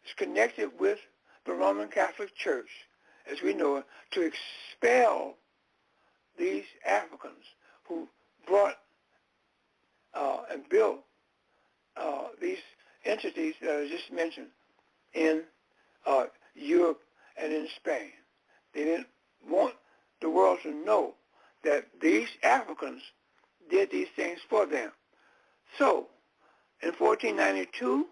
is connected with the Roman Catholic Church, as we know it, to expel these Africans who brought and built these entities that I just mentioned in Europe and in Spain. They didn't want the world to know that these Africans did these things for them. So, in 1492,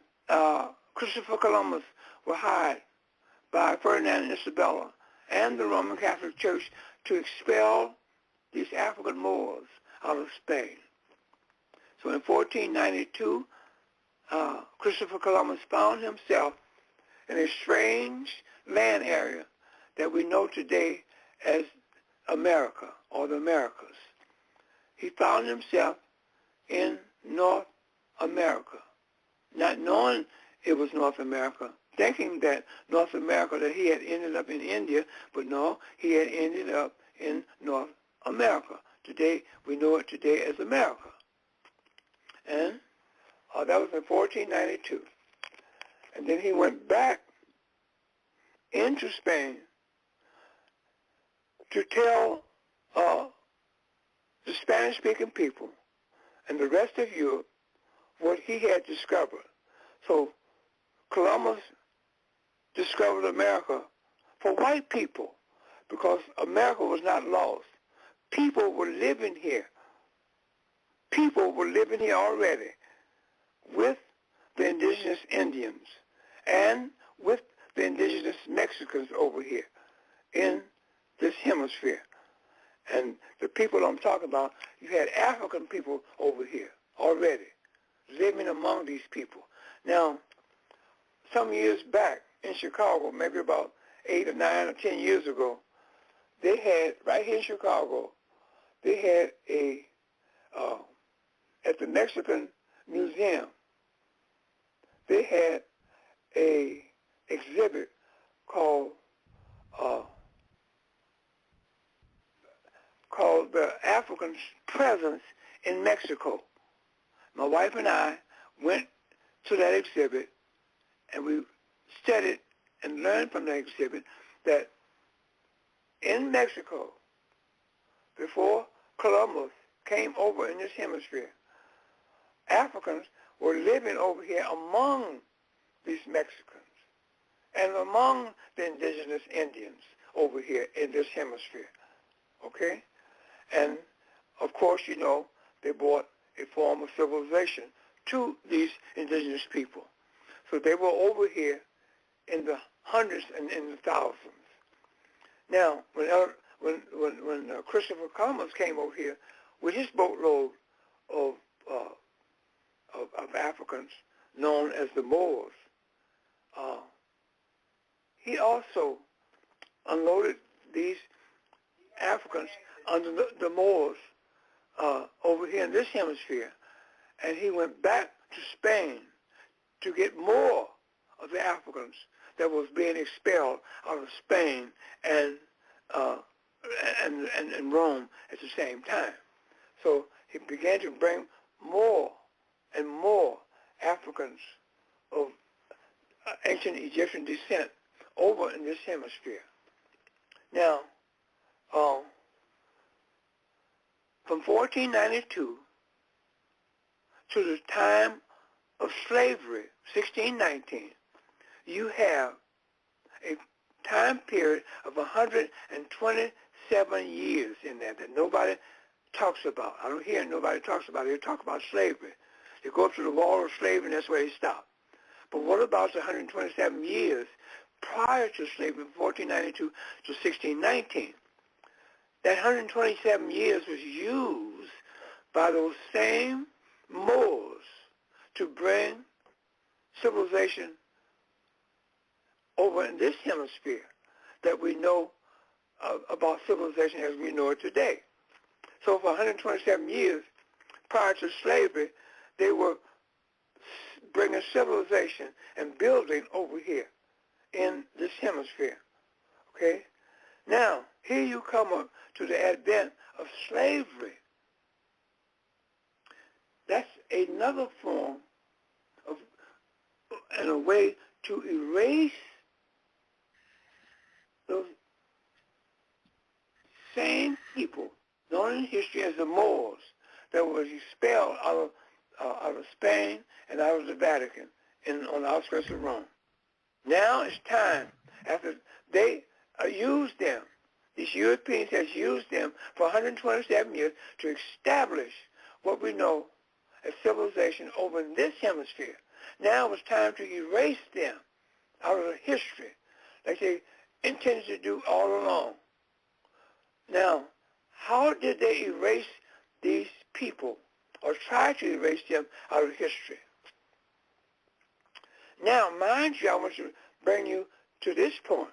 Christopher Columbus was hired by Ferdinand and Isabella and the Roman Catholic Church to expel these African Moors out of Spain. So in 1492, Christopher Columbus found himself in a strange land area that we know today as America or the Americas. He found himself in North America, not knowing it was North America, thinking that North America, that he had ended up in India, but no, he had ended up in North America. Today, we know it today as America. And that was in 1492. And then he went back into Spain to tell the Spanish-speaking people and the rest of Europe what he had discovered. So Columbus discovered America for white people because America was not lost. People were living here. People were living here already with the indigenous Indians and with the indigenous Mexicans over here in this hemisphere. And the people I'm talking about, you had African people over here already living among these people. Now, some years back in Chicago, maybe about 8 or 9 or 10 years ago, they had, right here in Chicago, they had at the Mexican Museum, they had a exhibit called the African Presence in Mexico. My wife and I went to that exhibit, and we studied and learned from that exhibit that in Mexico, before Columbus came over in this hemisphere, Africans were living over here among these Mexicans and among the indigenous Indians over here in this hemisphere, okay? And, of course, you know, they brought a form of civilization to these indigenous people. So they were over here in the hundreds and in the thousands. Now, when Christopher Columbus came over here with his boatload of Africans known as the Moors, he also unloaded these Africans under the Moors over here in this hemisphere, and he went back to Spain to get more of the Africans that was being expelled out of Spain and Rome at the same time. So he began to bring more and more Africans of ancient Egyptian descent over in this hemisphere. Now, from 1492 to the time of slavery, 1619, you have a time period of 127 years in there that nobody talks about. I don't hear nobody talks about it. They talk about slavery. They go up to the wall of slavery, and that's where they stop. But what about the 127 years prior to slavery, 1492 to 1619. That 127 years was used by those same Moors to bring civilization over in this hemisphere that we know about civilization as we know it today. So for 127 years prior to slavery, they were bringing civilization and building over here in this hemisphere. Okay? Now, here you come up to the advent of slavery. That's another form of, and a way to erase those same people known in history as the Moors that was expelled out of Spain and out of the Vatican on the outskirts of Rome. Now it's time, after they used them, these Europeans has used them for 127 years to establish what we know as civilization over in this hemisphere. Now it's time to erase them out of history, like they intended to do all along. Now, how did they erase these people or try to erase them out of history? Now, mind you, I want to bring you to this point.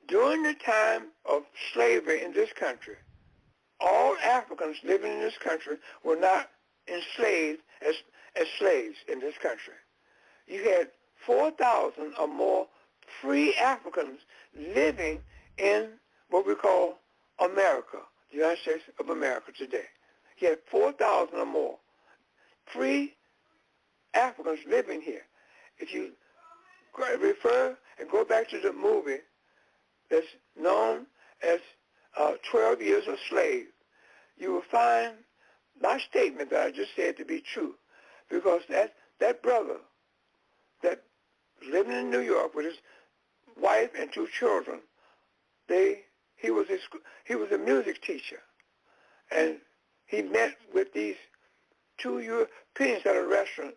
During the time of slavery in this country, all Africans living in this country were not enslaved as slaves in this country. You had 4,000 or more free Africans living in what we call America, the United States of America today. You had 4,000 or more free Africans living here. If you refer and go back to the movie that's known as 12 Years a Slave, you will find my statement that I just said to be true, because that brother that was living in New York with his wife and 2 children, he was a music teacher, and he met with these 2 Europeans at a restaurant,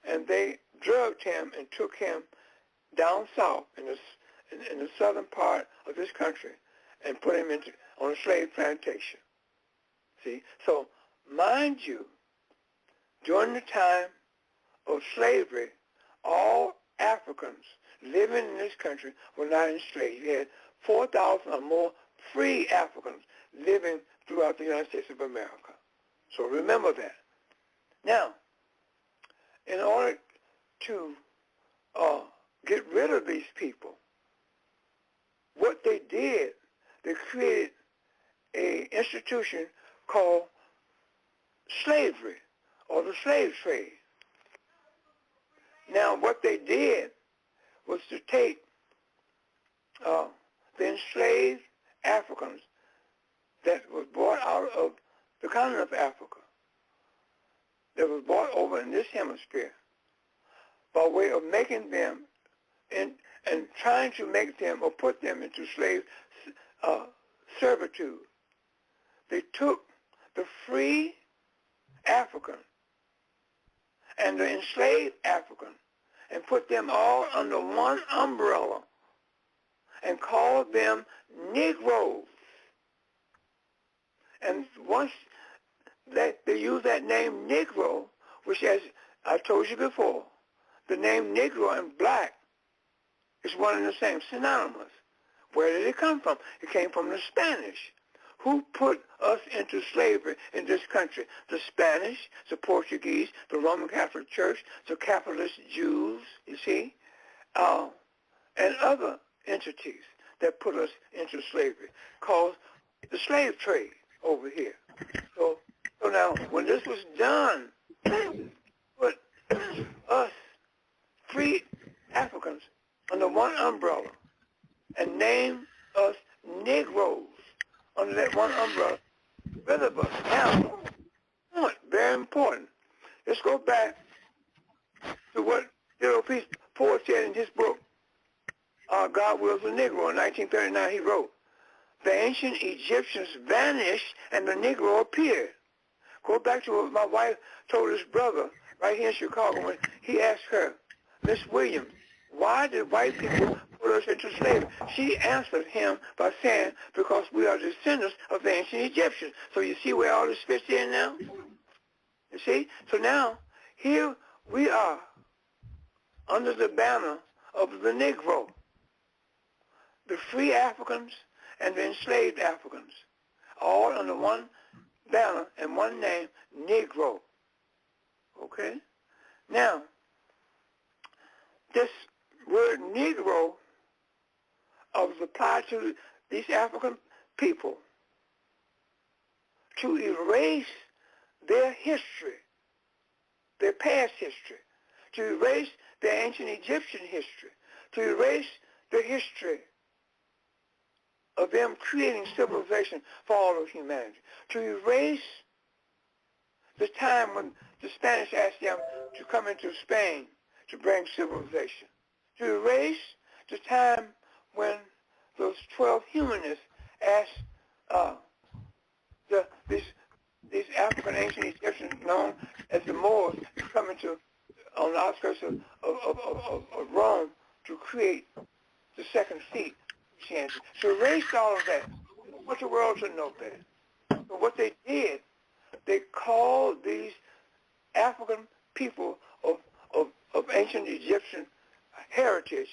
and they drugged him and took him down south in the southern part of this country and put him on a slave plantation. See? So, mind you, during the time of slavery, all Africans living in this country were not enslaved. You had 4,000 or more free Africans living throughout the United States of America. So remember that. Now, in order to get rid of these people, what they did, they created an institution called slavery, or the slave trade. Now, what they did was to take the enslaved Africans that was brought out of the continent of Africa, that was brought over in this hemisphere, by way of making them and trying to make them or put them into slave servitude. They took the free African and the enslaved African and put them all under one umbrella and called them Negroes. And once they used that name Negro, which, as I told you before, the name Negro and black is one and the same, synonymous. Where did it come from? It came from the Spanish. Who put us into slavery in this country? The Spanish, the Portuguese, the Roman Catholic Church, the capitalist Jews, you see, and other entities that put us into slavery, called the slave trade over here. So now, when this was done, put us free Africans under one umbrella and named us Negroes under that one umbrella, rid of us. Now, very important. Let's go back to what Little Peace Ford said in his book, God Wills a Negro. In 1939, he wrote, "The ancient Egyptians vanished and the Negro appeared." Go back to what my wife told his brother right here in Chicago when he asked her, Miss Williams, why did white people put us into slavery? She answered him by saying, because we are descendants of the ancient Egyptians. So you see where all this fits in now? You see? So now, here we are under the banner of the Negro, the free Africans and the enslaved Africans, all under one banner and one name, Negro. Okay? Now, this word Negro was applied to these African people to erase their history, their past history, to erase their ancient Egyptian history, to erase the history of them creating civilization for all of humanity, to erase the time when the Spanish asked them to come into Spain to bring civilization, to erase the time when those 12 humanists asked these African ancient Egyptians known as the Moors to come into on the outskirts of Rome to create the second seat. To erase all of that, what the world should know that. So what they did, they called these African people of ancient Egyptian heritage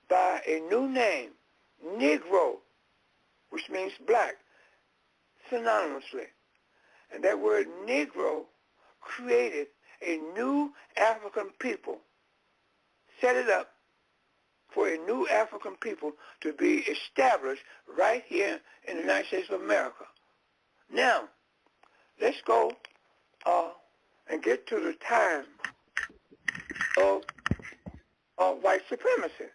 by a new name, Negro, which means black, synonymously. And that word Negro created a new African people, set it up for a new African people to be established right here in the United States of America. Now, let's go and get to the time of white supremacy.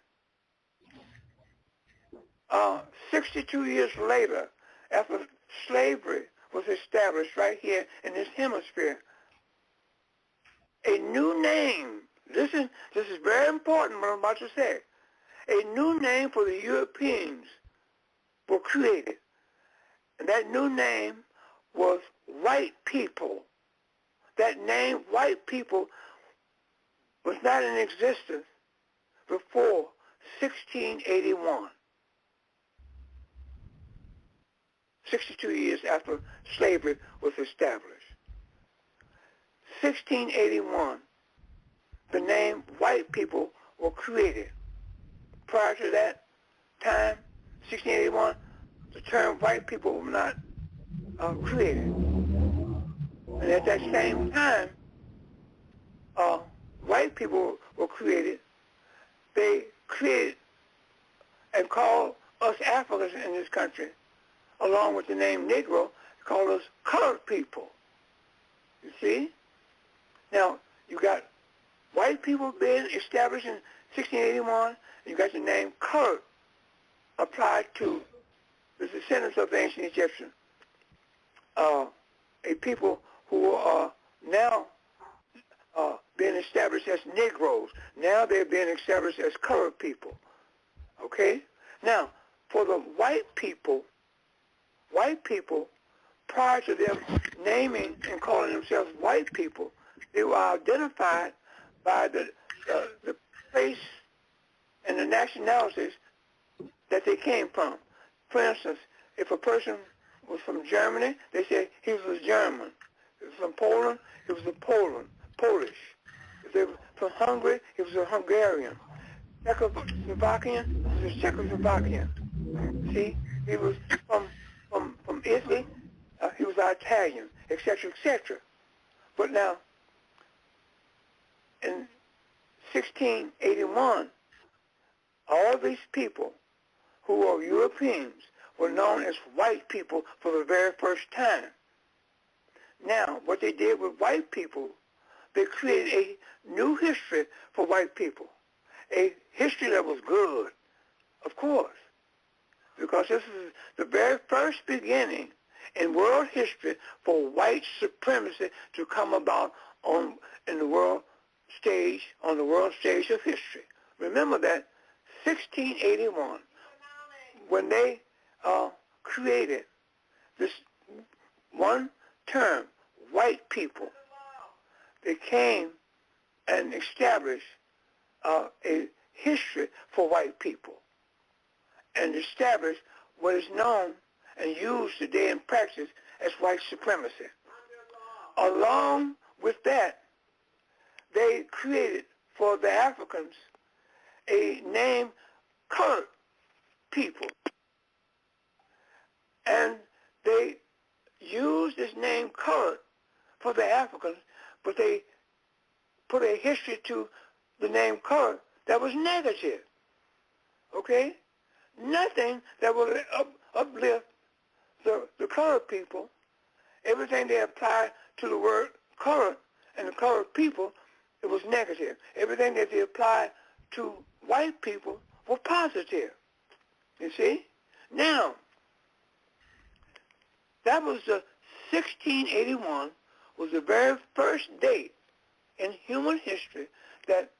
62 years later, after slavery was established right here in this hemisphere, a new name, listen, this is very important what I'm about to say, a new name for the Europeans were created. And that new name was white people. That name, white people, was not in existence before 1681. 62 years after slavery was established. 1681, the name white people were created. Prior to that time, 1681, the term white people were not created. And at that same time, white people were created. They created and called us Africans in this country, along with the name Negro, called us colored people. You see? Now, you got white people being established in 1681, and you got the name colored applied to the descendants of the ancient Egyptians, a people who are now being established as Negroes. Now they're being established as colored people. Okay? Now, for the white people, prior to them naming and calling themselves white people, they were identified by the place and the nationalities that they came from. For instance, if a person was from Germany, they say he was a German. If he was from Poland, he was a Polish. If they were from Hungary, he was a Hungarian. Czechoslovakian, he was a Czechoslovakian. See, he was from Italy, he was Italian, etc., etc. But now, in 1681, all these people who are Europeans were known as white people for the very first time. Now, what they did with white people, they created a new history for white people, a history that was good, of course, because this is the very first beginning in world history for white supremacy to come about on the world stage of history. Remember that 1681, when they created this one term, white people, they came and established a history for white people and establish what is known and used today in practice as white supremacy. Along with that, they created for the Africans a name, colored people. And they used this name, colored, for the Africans, but they put a history to the name colored that was negative. Okay? Nothing that would uplift the colored people. Everything they applied to the word colored and the colored people, it was negative. Everything that they applied to white people was positive. You see? Now, that was the 1681 was the very first date in human history that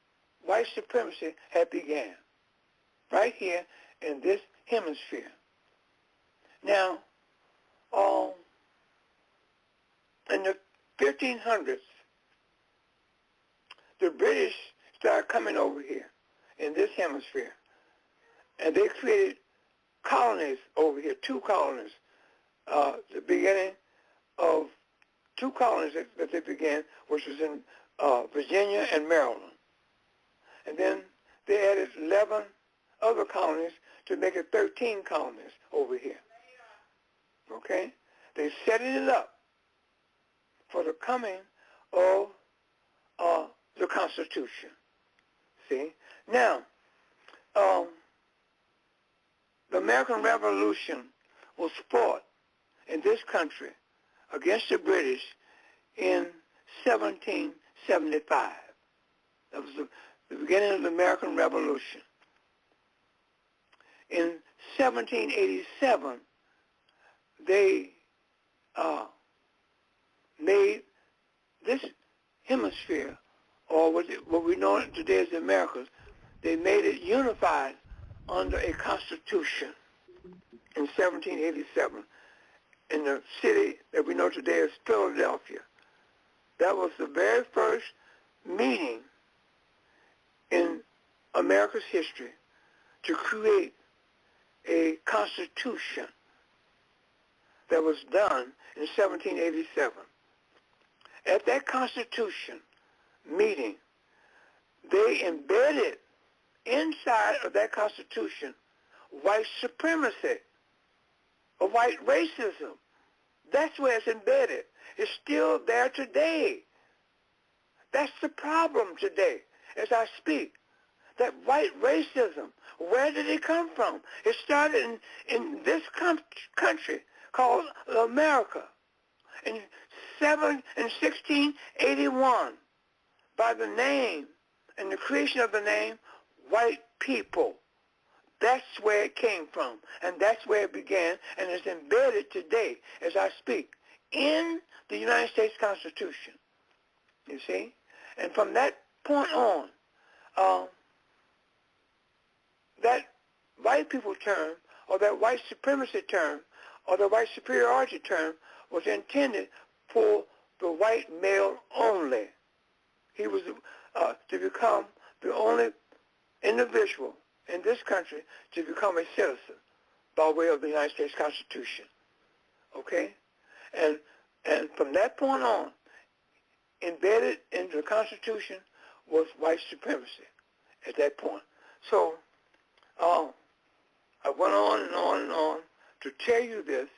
white supremacy had began, right here in this hemisphere. Now, in the 1500s, the British started coming over here in this hemisphere, and they created colonies over here, 2 colonies, the beginning of 2 colonies that they began, which was in Virginia and Maryland. And then they added 11 other colonies to make it 13 colonies over here. Okay? They set it up for the coming of the Constitution. See? Now, the American Revolution was fought in this country against the British in 1775. That was the beginning of the American Revolution. In 1787, they made this hemisphere, or what we know today as the Americas, they made it unified under a constitution in 1787 in the city that we know today as Philadelphia. That was the very first meeting in America's history to create a constitution that was done in 1787. At that constitution meeting, they embedded inside of that constitution white supremacy, or white racism. That's where it's embedded. It's still there today. That's the problem today as I speak. That white racism, where did it come from? It started in this country called America in 1681 by the name and the creation of the name white people. That's where it came from, and that's where it began, and it's embedded today as I speak in the United States Constitution. You see? And from that point on, that white people term, or that white supremacy term, or the white superiority term was intended for the white male only. He was to become the only individual in this country to become a citizen by way of the United States Constitution. Okay? And from that point on, embedded into the Constitution was white supremacy at that point. So I went on and on and on to tell you this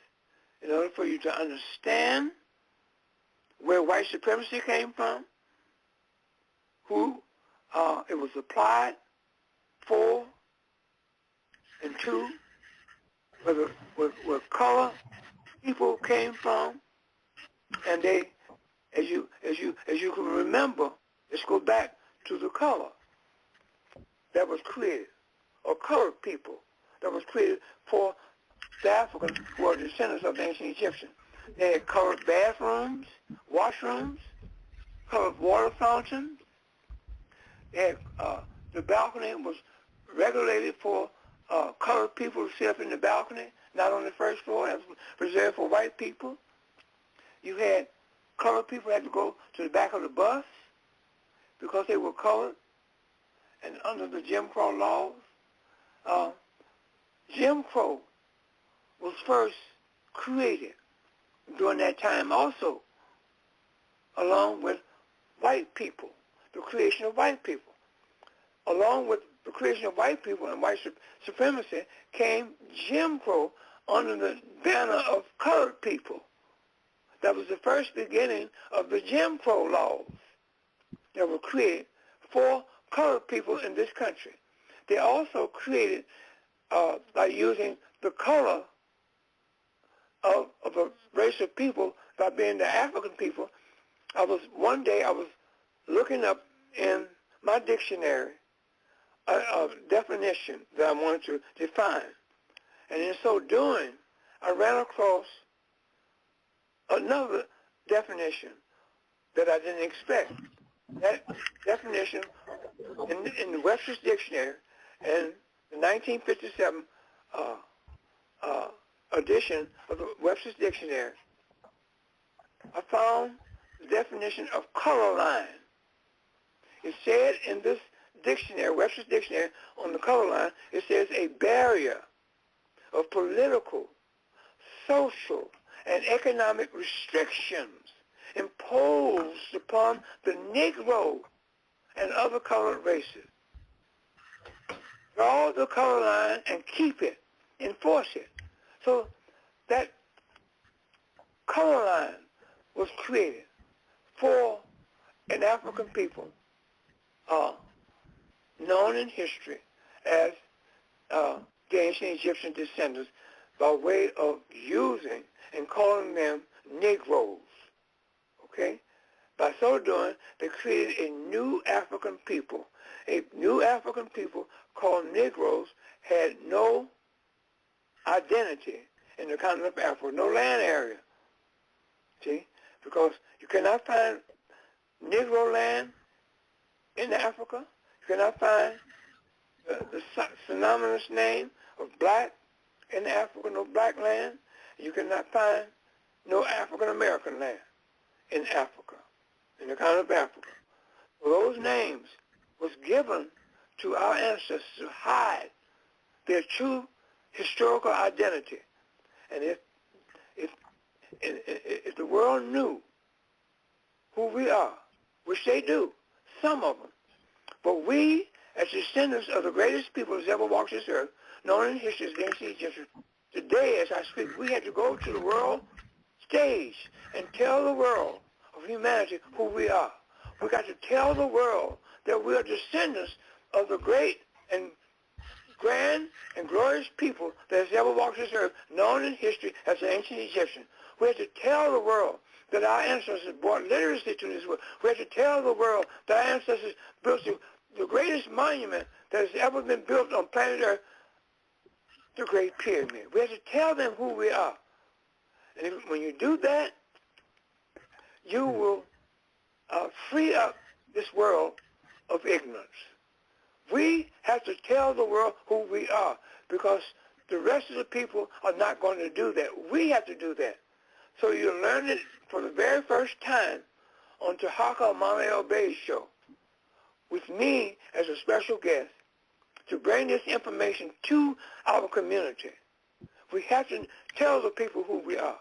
in order for you to understand where white supremacy came from, who it was applied for, and 2, where color people came from, and they, as you can remember, let's go back to the color that was created, or colored people that was created for the Africans who are descendants of the ancient Egyptians. They had colored bathrooms, washrooms, colored water fountains. They had, the balcony was regulated for colored people to sit up in the balcony, not on the first floor. It was reserved for white people. You had colored people had to go to the back of the bus because they were colored. and under the Jim Crow laws, Jim Crow was first created during that time also, along with white people, the creation of white people. Along with the creation of white people and white supremacy came Jim Crow under the banner of colored people. That was the first beginning of the Jim Crow laws that were created for colored people in this country. They also created, by using the color of a race of people, by being the African people. One day I was looking up in my dictionary a definition that I wanted to define. And in so doing, I ran across another definition that I didn't expect. That definition in the Webster's Dictionary in the 1957 edition of the Webster's Dictionary, I found the definition of color line. It said in this dictionary, Webster's Dictionary, on the color line, it says a barrier of political, social, and economic restrictions imposed upon the Negro and other colored races. Draw the color line and keep it, enforce it. So that color line was created for an African people known in history as the ancient Egyptian descendants, by way of using and calling them Negroes. Okay? By so doing, they created a new African people. A new African people called Negroes had no identity in the continent of Africa, no land area. See? Because you cannot find Negro land in Africa. You cannot find the synonymous name of black in Africa, no black land. You cannot find no African American land in Africa, in the continent of Africa. So those names was given to our ancestors to hide their true historical identity. And if the world knew who we are, which they do, some of them, but we, as descendants of the greatest people that's ever walked this earth, known in history as the ancient Egyptians, today, as I speak, we had to go to the world stage and tell the world of humanity who we are. We got to tell the world that we are descendants of the great and grand and glorious people that has ever walked this earth, known in history as the ancient Egyptians. We have to tell the world that our ancestors brought literacy to this world. We have to tell the world that our ancestors built the greatest monument that has ever been built on planet Earth, the Great Pyramid. We have to tell them who we are. And when you do that, you will free up this world of ignorance. We have to tell the world who we are, because the rest of the people are not going to do that. We have to do that. So you learn it for the very first time on Tarhaka Bay's show, with me as a special guest, to bring this information to our community. We have to tell the people who we are.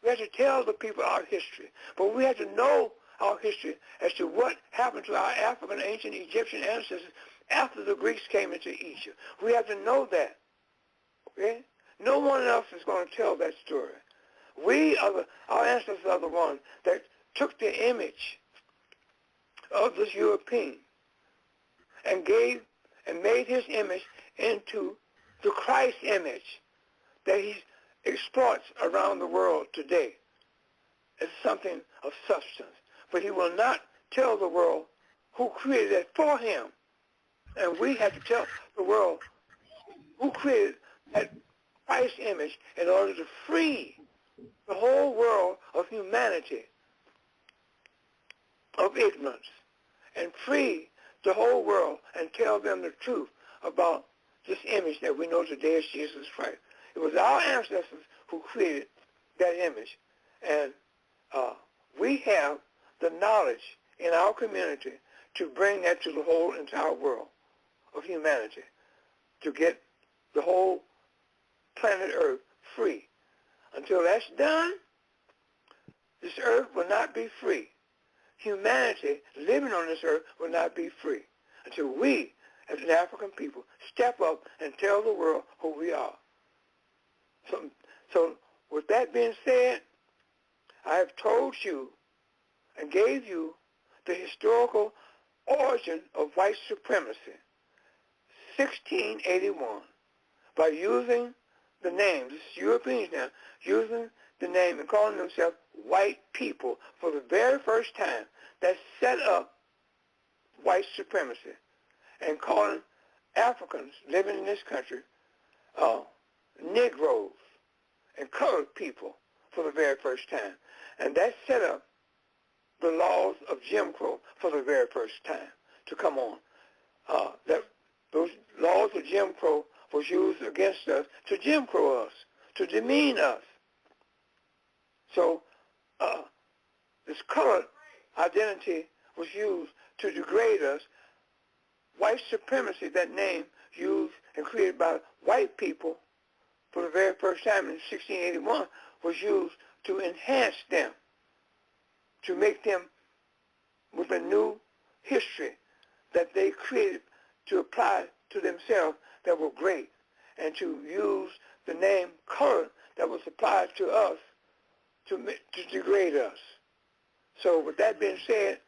We have to tell the people our history. But we have to know our history as to what happened to our African ancient Egyptian ancestors after the Greeks came into Egypt. We have to know that. Okay? No one else is going to tell that story. Our ancestors are the ones that took the image of this European and made his image into the Christ image that he exploits around the world today. It's something of substance. But he will not tell the world who created it for him. And we have to tell the world who created that Christ image in order to free the whole world of humanity of ignorance, and free the whole world and tell them the truth about this image that we know today is Jesus Christ. It was our ancestors who created that image, and we have the knowledge in our community to bring that to the whole entire world. of humanity to get the whole planet Earth free. Until that's done, this earth will not be free. Humanity living on this earth will not be free until we, as an African people, step up and tell the world who we are. So with that being said, I have told you and gave you the historical origin of white supremacy, 1681, by using the name, this is Europeans now, using the name and calling themselves white people for the very first time. That set up white supremacy and calling Africans living in this country Negroes and colored people for the very first time. And that set up the laws of Jim Crow for the very first time to come on. Those laws of Jim Crow was used against us to Jim Crow us, to demean us. So this colored identity was used to degrade us. White supremacy, that name used and created by white people for the very first time in 1681, was used to enhance them, to make them with a new history that they created to apply to themselves that were great, and to use the name color that was applied to us to degrade us. So with that being said,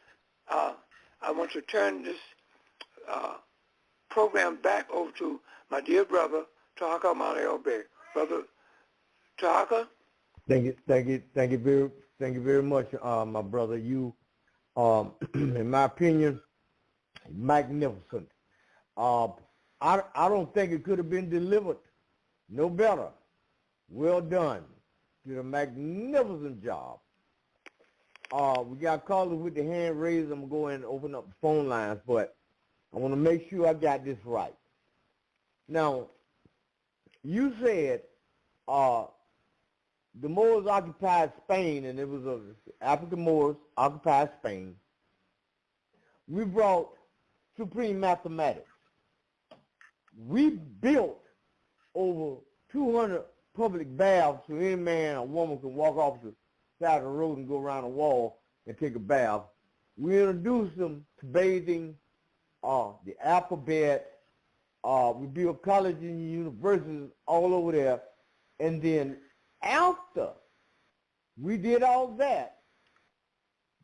I want to turn this program back over to my dear brother, Tarhaka Male Bay. Brother Tarhaka? Thank you very much, my brother. You, in my opinion, magnificent. I don't think it could have been delivered no better. Well done. Did a magnificent job. We got callers with the hand raised. I'm going to go and open up the phone lines, but I want to make sure I got this right. Now, you said the Moors occupied Spain, and it was African Moors occupied Spain. We brought supreme mathematics. We built over 200 public baths so any man or woman can walk off the side of the road and go around a wall and take a bath. We introduced them to bathing, the alphabet. We built colleges and universities all over there. And then after we did all that,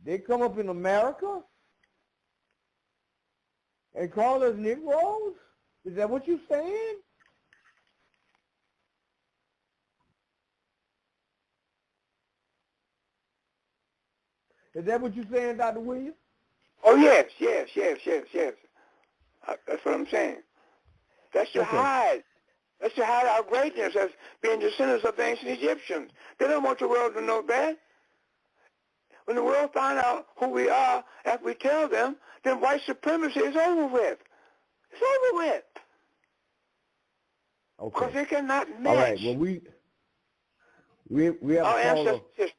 they come up in America and call us Negroes? Is that what you're saying? Is that what you're saying, Dr. Williams? Oh, yes. That's what I'm saying. That's to hide. That's to hide our greatness as being descendants of the ancient Egyptians. They don't want the world to know that. When the world finds out who we are after we tell them, then white supremacy is over with. It's over with. Okay. Because they cannot match. All right. Well, we have our a caller. ancestors.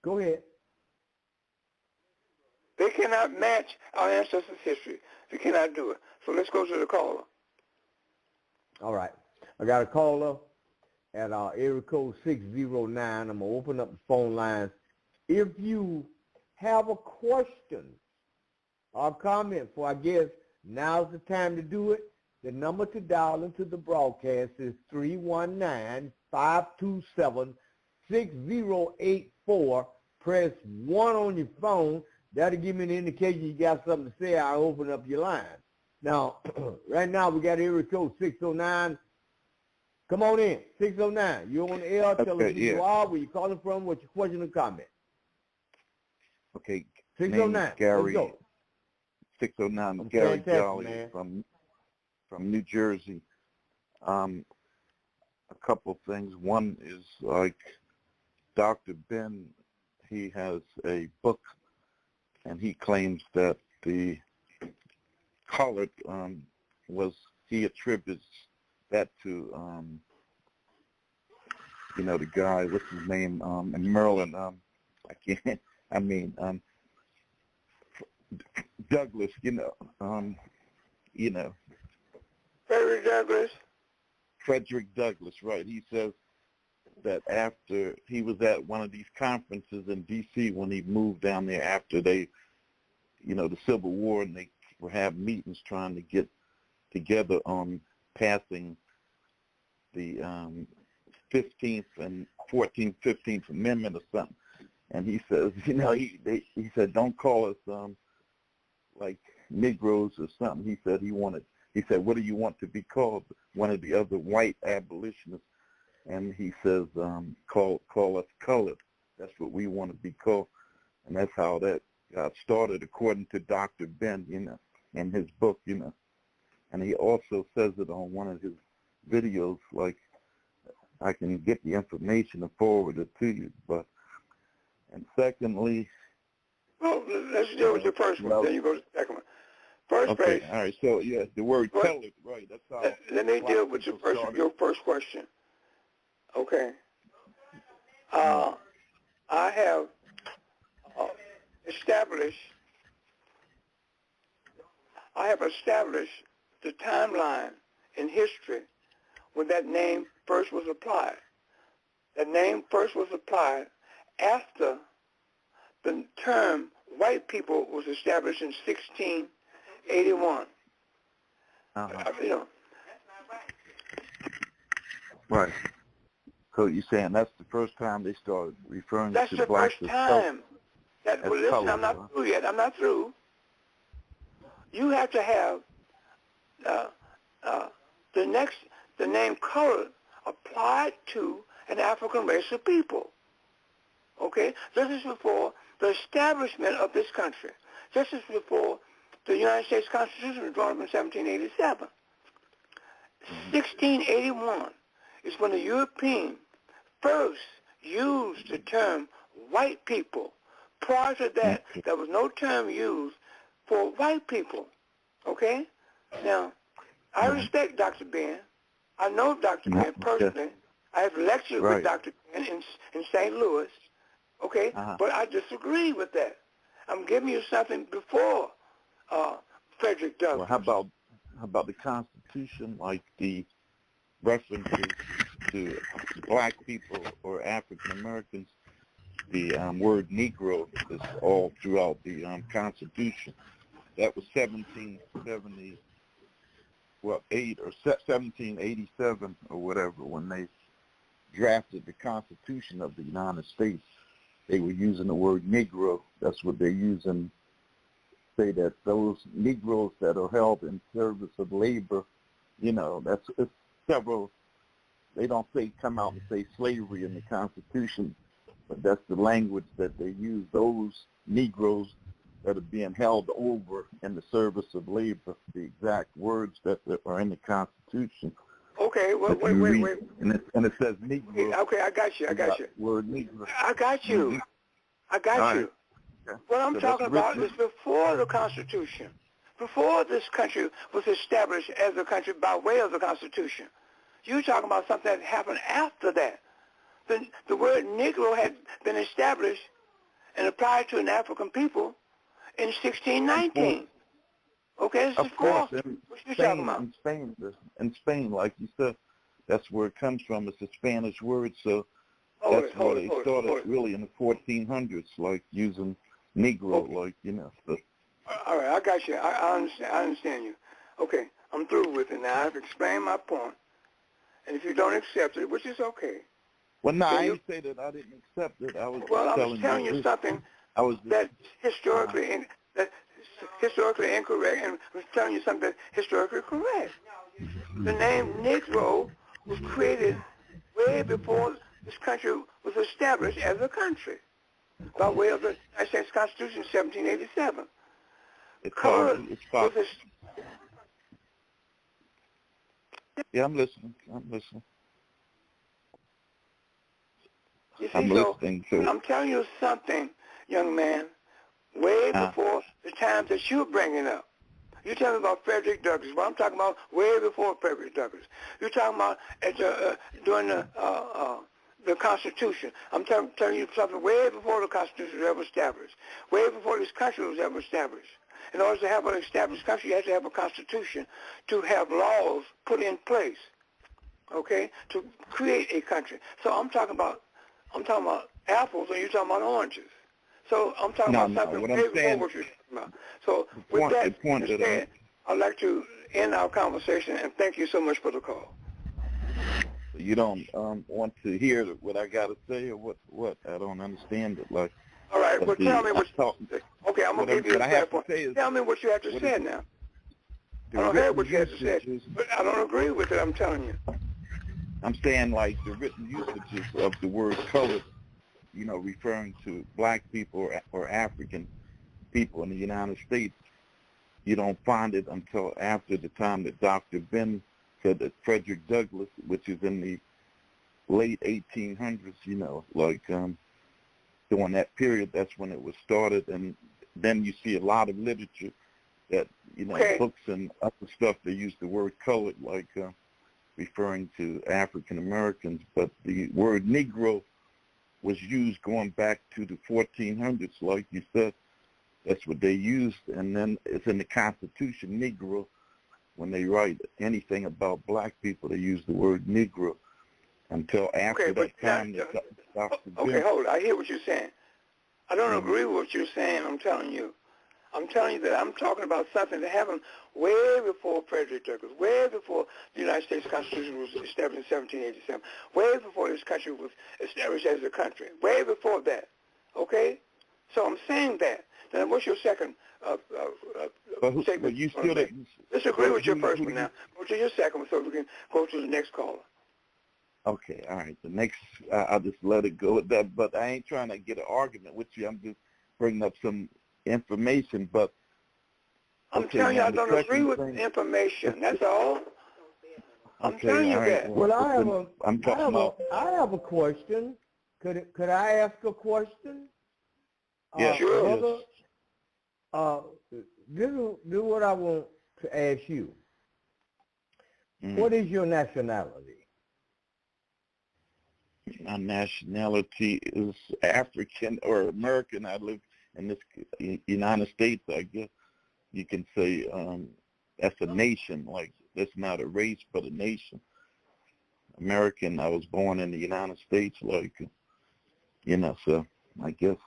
Go ahead. They cannot match our ancestors' history. They cannot do it. So let's go to the caller. All right. I got a caller at area code 609. I'm going to open up the phone lines. If you have a question or comment for our guest, now's the time to do it. The number to dial into the broadcast is 319-527-6084. Press 1 on your phone. That'll give me an indication you got something to say. I'll open up your line. Now, right now we got area code 609. Come on in, 609. You're on the air. Tell us who you are, where you're calling from, what's your question or comment. Okay. 609. Gary. Let's go. 609. Gary Jolly man. from New Jersey. A couple things. One is like Dr. Ben, he has a book, and he claims that the colored he attributes that to the guy, what's his name, in Maryland, Douglas, you know. Frederick Douglass? Frederick Douglass, right. He says that after he was at one of these conferences in D.C. when he moved down there after they, you know, the Civil War, and they were having meetings trying to get together on passing the 15th and 14th, 15th Amendment or something. And he says, you know, he said, don't call us like Negroes or something. He said he said, what do you want to be called? One of the other white abolitionists. And he says, call us colored. That's what we want to be called. And that's how that got started, according to Dr. Ben, you know, in his book, you know. And he also says it on one of his videos, like, I can get the information and forward it to you. But, and secondly... Well, let's deal with your first one, then you go to the second one. First base. All right, so, yeah, the word colored, right, that's how... Let me deal with your first question. Okay. I have established the timeline in history when that name first was applied. That name first was applied after the term white people was established in 1681. You know. Right. So you're saying that's the first time they started referring to blacks as color? That's the first time. Listen, I'm not through yet. I'm not through. You have to have the name colored applied to an African race of people. Okay? This is before the establishment of this country. This is before the United States Constitution was drawn up in 1787. 1681 is when the European first used the term white people. Prior to that, there was no term used for white people. Okay? Now, I respect Dr. Ben. I know Dr. Ben personally. I have lectured with Dr. Ben in St. Louis. Okay? But I disagree with that. I'm giving you something before Frederick Douglass. Well, how about the Constitution, like the references to black people or African Americans? The word Negro is all throughout the Constitution. That was 1770, 1787 or whatever, when they drafted the Constitution of the United States. They were using the word Negro. That's what they're using. Say that those Negroes that are held in service of labor, you know, it's several. They don't say come out and say slavery in the Constitution, but that's the language that they use. Those Negroes that are being held over in the service of labor, the exact words that are in the Constitution. Okay, well, wait. And it says Negro. Okay, I got you. Word Negro. I got you. Mm-hmm. I got you. Right. Okay. What I'm talking about is before the Constitution, before this country was established as a country by way of the Constitution. You're talking about something that happened after that. The word Negro had been established and applied to an African people in 1619. Okay, this is before. What you talking about? In Spain, like you said, that's where it comes from. It's a Spanish word, so that's where they started really in the 1400s, like using Negro, like, you know. So. All right, I got you. I understand you. Okay, I'm through with it now. I've explained my point. And if you don't accept it, which is okay. Well, no, I didn't say that I didn't accept it. I was telling you something that's historically incorrect, and I was telling you something that's historically correct. The name Negro was created way before this country was established as a country by way of the United States Constitution, 1787. Yeah, I'm listening. You see, I'm telling you something, young man, way before the times that you're bringing up. You're talking about Frederick Douglass. Well, I'm talking about way before Frederick Douglass. You're talking about during the Constitution. I'm telling you something way before the Constitution was ever established, way before this country was ever established. In order to have an established country, you have to have a Constitution to have laws put in place, okay, to create a country. So I'm talking about apples, and you're talking about oranges. So I'm talking about something way before what you're talking about. So with that said, I'd like to end our conversation, and thank you so much for the call. You don't want to hear what I got to say, or what? I don't understand it. Like, all right, well, tell me what you say. Okay, I'm going to give you a standpoint. Tell me what you have to say now. I don't hear what you have to say, but I don't agree with it, I'm telling you. I'm saying, like, the written usages of the word colored, you know, referring to black people or African people in the United States, you don't find it until after the time that Dr. Ben said that Frederick Douglass, which is in the late 1800s, you know, like during that period, that's when it was started. And then you see a lot of literature that, you know, books and other stuff, they use the word colored, like referring to African Americans. But the word Negro was used going back to the 1400s, like you said. That's what they used. And then it's in the Constitution, Negro. When they write anything about black people, they use the word Negro until after that time. Okay, hold it. I hear what you're saying. I don't agree with what you're saying, I'm telling you. I'm telling you that I'm talking about something that happened way before Frederick Douglass, way before the United States Constitution was established in 1787, way before this country was established as a country, way before that, okay? So I'm saying that. Then what's your second statement? But you still didn't. Let's agree with your first one now. Go to your second one so we can go to the next caller. Okay, all right. The next, I'll just let it go with that. But I ain't trying to get an argument with you. I'm just bringing up some information. But I'm telling you, I don't agree with the information. That's all. I'm telling you that. Well, I have a question. Could I ask a question? Yeah, sure. Brother, this is what I want to ask you. Mm-hmm. What is your nationality? My nationality is African or American. I live in this United States, I guess you can say. That's a nation. Like, that's not a race, but a nation. American. I was born in the United States, like, you know, so I guess,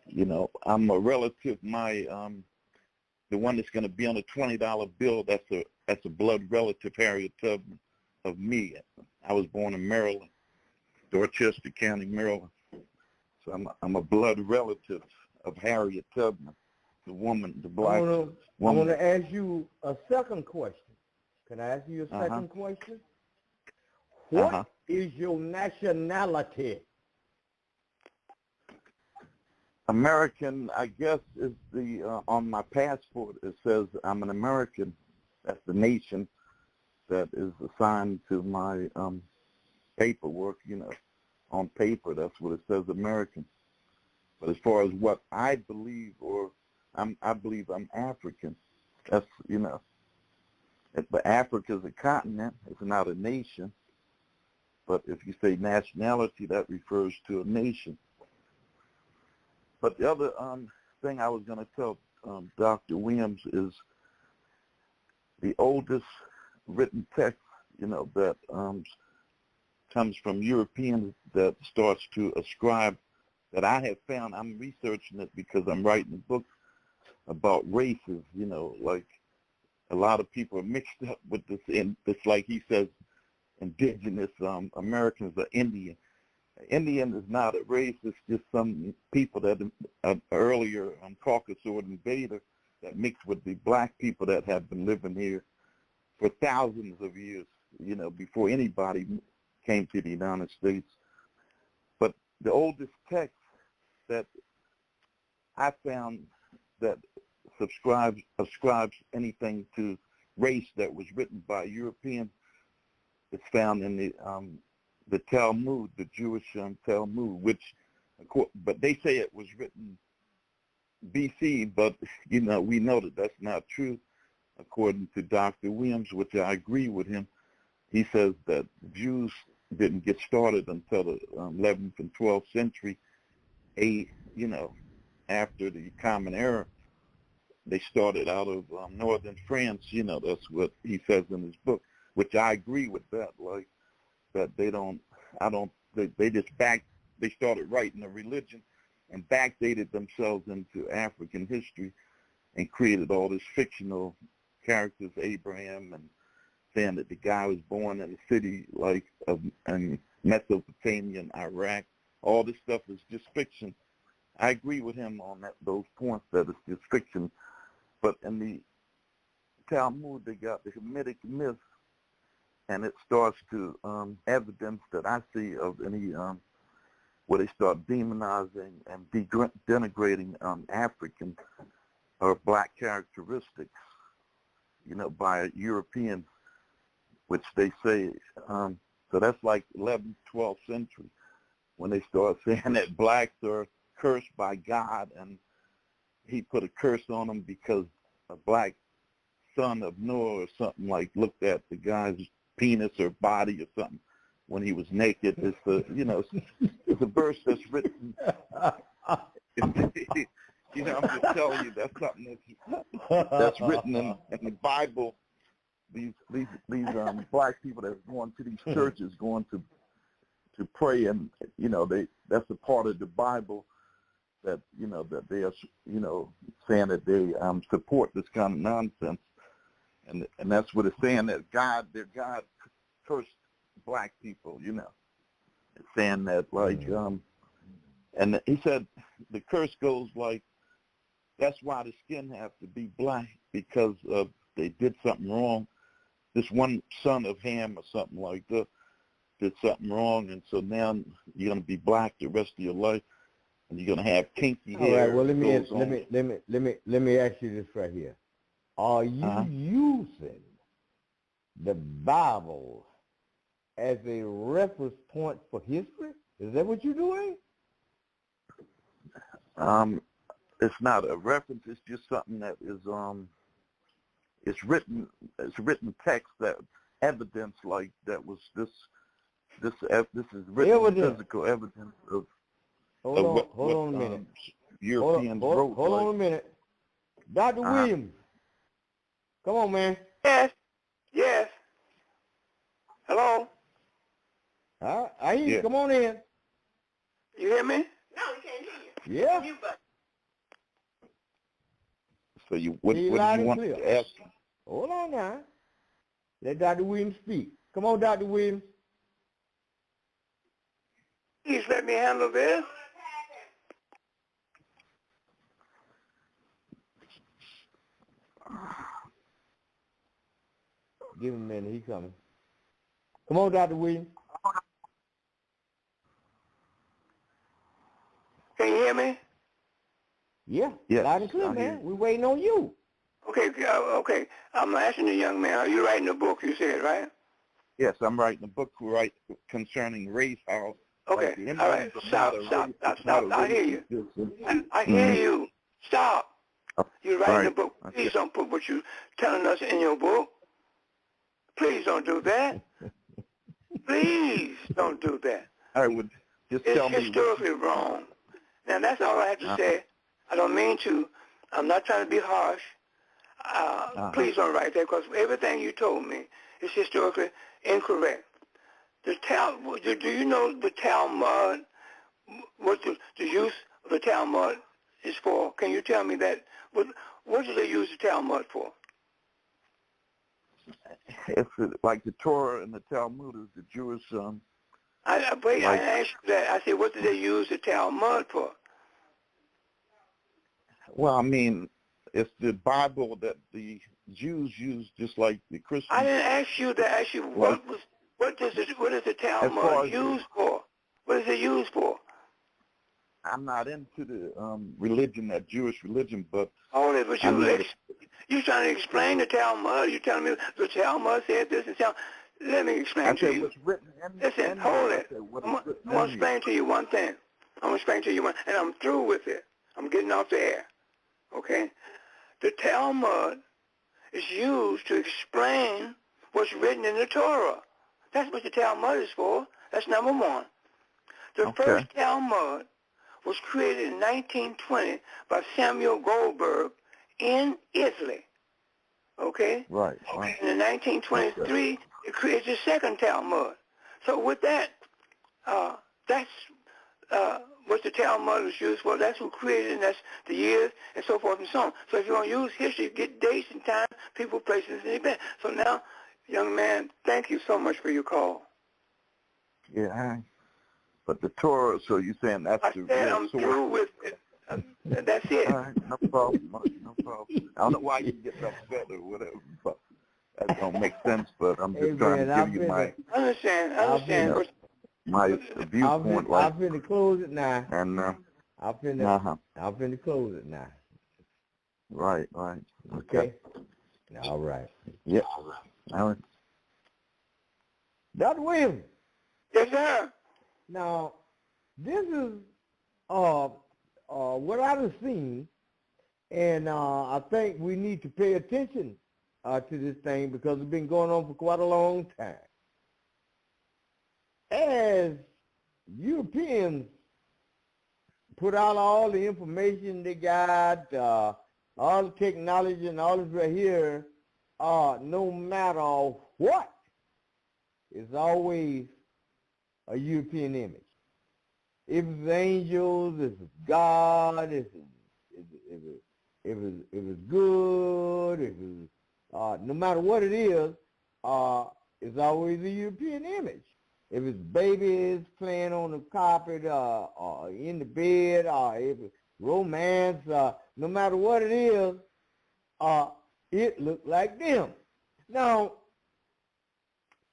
you know, I'm a relative. My the one that's going to be on a $20 bill, that's a blood relative, Harriet Tubman, of me. I was born in Maryland, Dorchester County, Maryland. So I'm a blood relative of Harriet Tubman, the woman, the black woman. I want to ask you a second question. Can I ask you a second question? What is your nationality? American, I guess, is the on my passport. It says I'm an American. That's the nation that is assigned to my paperwork. You know, on paper, that's what it says, American. But as far as what I believe, I believe I'm African. That's, you know, but Africa is a continent. It's not a nation. But if you say nationality, that refers to a nation. But the other thing I was going to tell Dr. Williams is the oldest written text, you know, that comes from Europeans that starts to ascribe, that I have found. I'm researching it because I'm writing a book about races, you know, like a lot of people are mixed up with this, and it's like he says, indigenous Americans are Indian. Indian is not a race. It's just some people that earlier Caucasoid invader that mixed with the black people that have been living here for thousands of years, you know, before anybody came to the United States. But the oldest text that I found that ascribes anything to race that was written by Europeans is found in the Talmud, the Jewish Talmud, which, but they say it was written BC, but, you know, we know that that's not true. According to Dr. Williams, which I agree with him, he says that Jews didn't get started until the 11th and 12th century. After the Common Era, they started out of northern France. That's what he says in his book, which I agree with that. Like that, they started writing a religion and backdated themselves into African history and created all this fictional characters, Abraham, and saying that the guy was born in a city like in Mesopotamia and Iraq. All this stuff is just fiction. I agree with him on those points that it's just fiction. But in the Talmud, they got the Hamitic myth, and it starts to evidence that I see of any where they start demonizing and denigrating African or black characteristics, by Europeans, which they say, so that's like 11th, 12th century, when they start saying that blacks are cursed by God, and he put a curse on them because a black son of Noah or something like looked at the guy's penis or body or something when he was naked. It's it's a verse that's written. I'm just telling you, that's something that's written in the Bible. These black people that's going to these churches, going to pray, and that's a part of the Bible that that they are saying that they support this kind of nonsense, and that's what it's saying, that their God cursed black people. It's saying that and he said the curse goes like, that's why the skin have to be black, because they did something wrong. This one son of Ham or something like that did something wrong, and so now you're gonna be black the rest of your life, and you're gonna have kinky hair. All right. Well, let me ask you this right here. Are you using the Bible as a reference point for history? Is that what you're doing? It's not a reference. It's just something that is it's written text, that evidence, like that was this is written evidence. Physical evidence of Hold on a minute. Europeans wrote. Hold on a minute. Dr. Williams, come on, man. Yes. Hello? I hear you. Come on in. You hear me? No, we can't hear you. Yeah. So what do you want to ask? Hold on now. Let Dr. Williams speak. Come on, Dr. Williams. Please let me handle this. Give him a minute. He's coming. Come on, Dr. Williams. Can you hear me? Yeah. Yes. Loud and clear, man. We're waiting on you. Okay. I'm asking the young man, are you writing a book, you said, right? Yes, I'm writing a book concerning race. How Okay. All right. Stop. I hear you. I hear you. Stop. You're writing a book. Please don't put what you're telling us in your book. Please don't do that. Please don't do that. I would just tell me. It's historically wrong. Now, that's all I have to say. I don't mean to. I'm not trying to be harsh. Please don't write that, because everything you told me is historically incorrect. Do you know the Talmud, what the use of the Talmud is for? Can you tell me that? What do they use the Talmud for? It's like the Torah and the Talmud is the Jewish. I asked you that. I said, what do they use the Talmud for? Well, I mean, it's the Bible that the Jews use, just like the Christians. I didn't ask you to ask you what is the Talmud used for? What is it used for? I'm not into the religion, that Jewish religion, but but you trying to explain the Talmud? You telling me the Talmud said this and Talmud? Let me explain to you. Listen, hold it. I'm going to explain to you one thing. I'm going to explain to you one, and I'm through with it. I'm getting off the air. Okay? The Talmud is used to explain what's written in the Torah. That's what the Talmud is for. That's number one. The first Talmud was created in 1920 by Samuel Goldberg in Italy. Okay? Right. And in 1923, it created the second Talmud. So with that, that's what the Talmud was used for. That's who created it, and that's the years, and so forth and so on. So if you want to use history, get dates and time, people, places, and events. So now, young man, thank you so much for your call. Yeah. But the Torah, so you're saying that's the said real I'm source? through with it. That's it. All right, no problem. No problem. I don't know why you get upset or whatever, but that don't make sense. But I'm just trying to give you my my viewpoint. I'm finna close it now. And I'm finna close it now. Right. Okay. All right. Yep. All right. Dr. Williams. Yes, sir. Now, this is what I've seen, and I think we need to pay attention to this thing because it's been going on for quite a long time. As Europeans put out all the information they got, all the technology and all this right here, no matter what, it's always a European image. If it's angels, if it's God, if it's good, if it's no matter what it is, it's always a European image. If it's babies playing on the carpet, or in the bed, or if it's romance, no matter what it is, it looks like them. Now,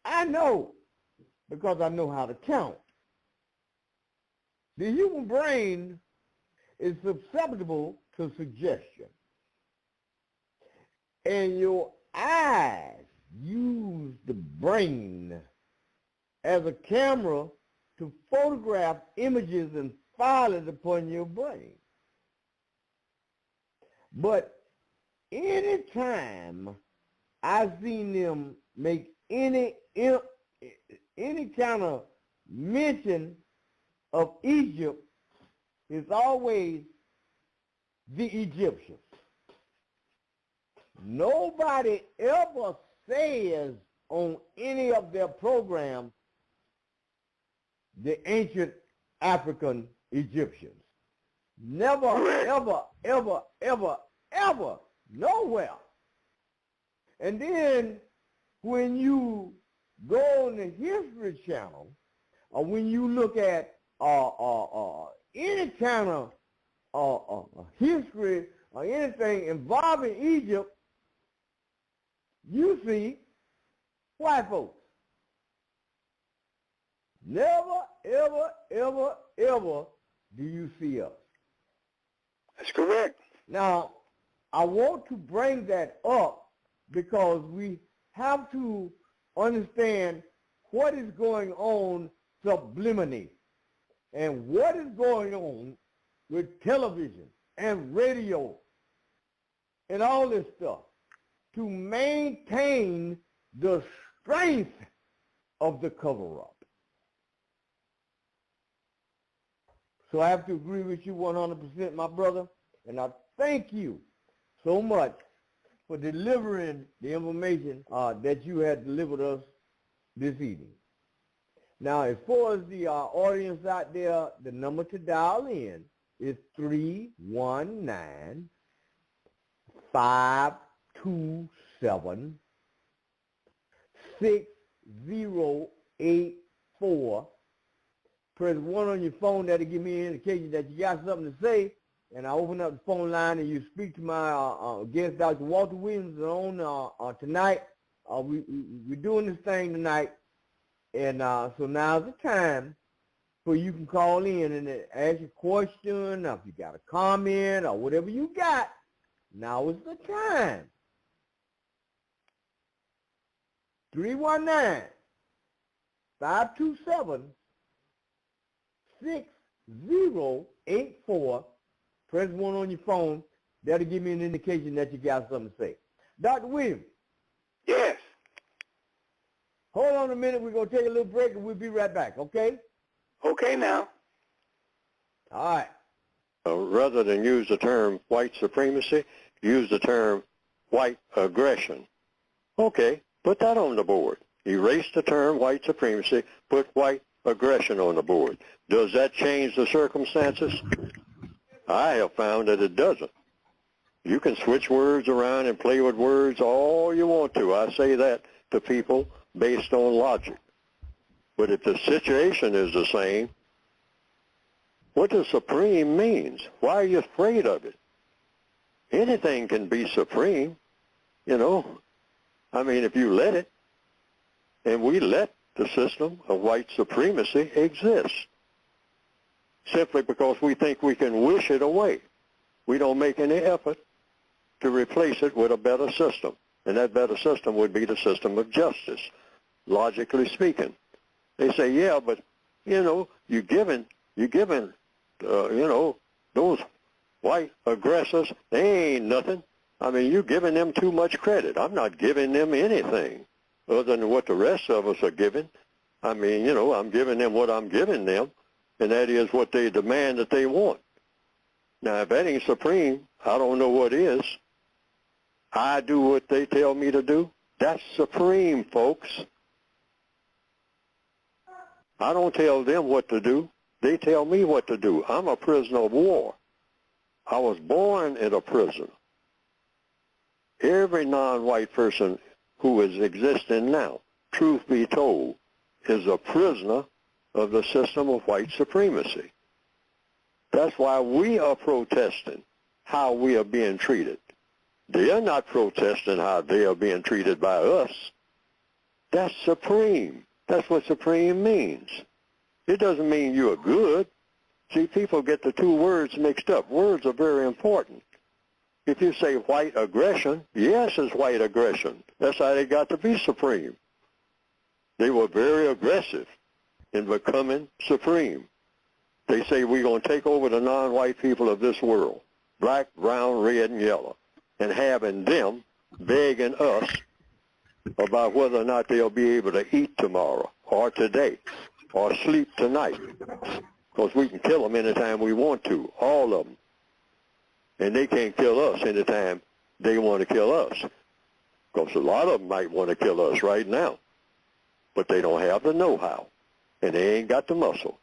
I know, because I know how to count, the human brain is susceptible to suggestion. And your eyes use the brain as a camera to photograph images and file it upon your brain. But any time I've seen them make any kind of mention of Egypt, it's always the Egyptians. Nobody ever says on any of their programs the ancient African Egyptians. Never, ever, ever, ever, ever, nowhere. And then when you go on the History Channel, or when you look at any kind of history or anything involving Egypt, you see white folks. Never, ever, ever, ever do you see us. That's correct. Now, I want to bring that up because we have to understand what is going on subliminally and what is going on with television and radio and all this stuff to maintain the strength of the cover-up. So I have to agree with you 100%, my brother, and I thank you so much for delivering the information that you had delivered us this evening. Now, as far as the audience out there, the number to dial in is 319-527-6084. Press 1 on your phone. That'll give me an indication that you got something to say. And I open up the phone line and you speak to my guest, Dr. Walter Williams, on tonight. We're doing this thing tonight. And so now's the time for you can call in and ask a question, or if you got a comment or whatever you got, now is the time. 319-527-6084. Press 1 on your phone. That'll give me an indication that you got something to say. Dr. Williams. Yes. Hold on on a minute. We're going to take a little break, and we'll be right back, okay? Okay now. All right. Rather than use the term white supremacy, use the term white aggression. Okay, put that on the board. Erase the term white supremacy, put white aggression on the board. Does that change the circumstances? I have found that it doesn't. You can switch words around and play with words all you want to. I say that to people based on logic. But if the situation is the same, what does supreme means? Why are you afraid of it? Anything can be supreme, you know. I mean, if you let it, and we let the system of white supremacy exist, simply because we think we can wish it away. We don't make any effort to replace it with a better system, and that better system would be the system of justice, logically speaking. They say, yeah, but, you know, you're giving, you know, those white aggressors, they ain't nothing. I mean, you're giving them too much credit. I'm not giving them anything other than what the rest of us are giving. I mean, you know, I'm giving them what I'm giving them, and that is what they demand that they want. Now, if that ain't supreme, I don't know what is. I do what they tell me to do. That's supreme, folks. I don't tell them what to do. They tell me what to do. I'm a prisoner of war. I was born in a prison. Every non-white person who is existing now, truth be told, is a prisoner of the system of white supremacy. That's why we are protesting how we are being treated. They are not protesting how they are being treated by us. That's supreme. That's what supreme means. It doesn't mean you're good. See, people get the two words mixed up. Words are very important. If you say white aggression, yes, it's white aggression. That's how they got to be supreme. They were very aggressive in becoming supreme. They say we're going to take over the non-white people of this world, black, brown, red, and yellow, and having them begging us about whether or not they'll be able to eat tomorrow or today or sleep tonight, because we can kill them anytime we want to, all of them. And they can't kill us anytime they want to kill us, because a lot of them might want to kill us right now, but they don't have the know-how, and they ain't got the muscle.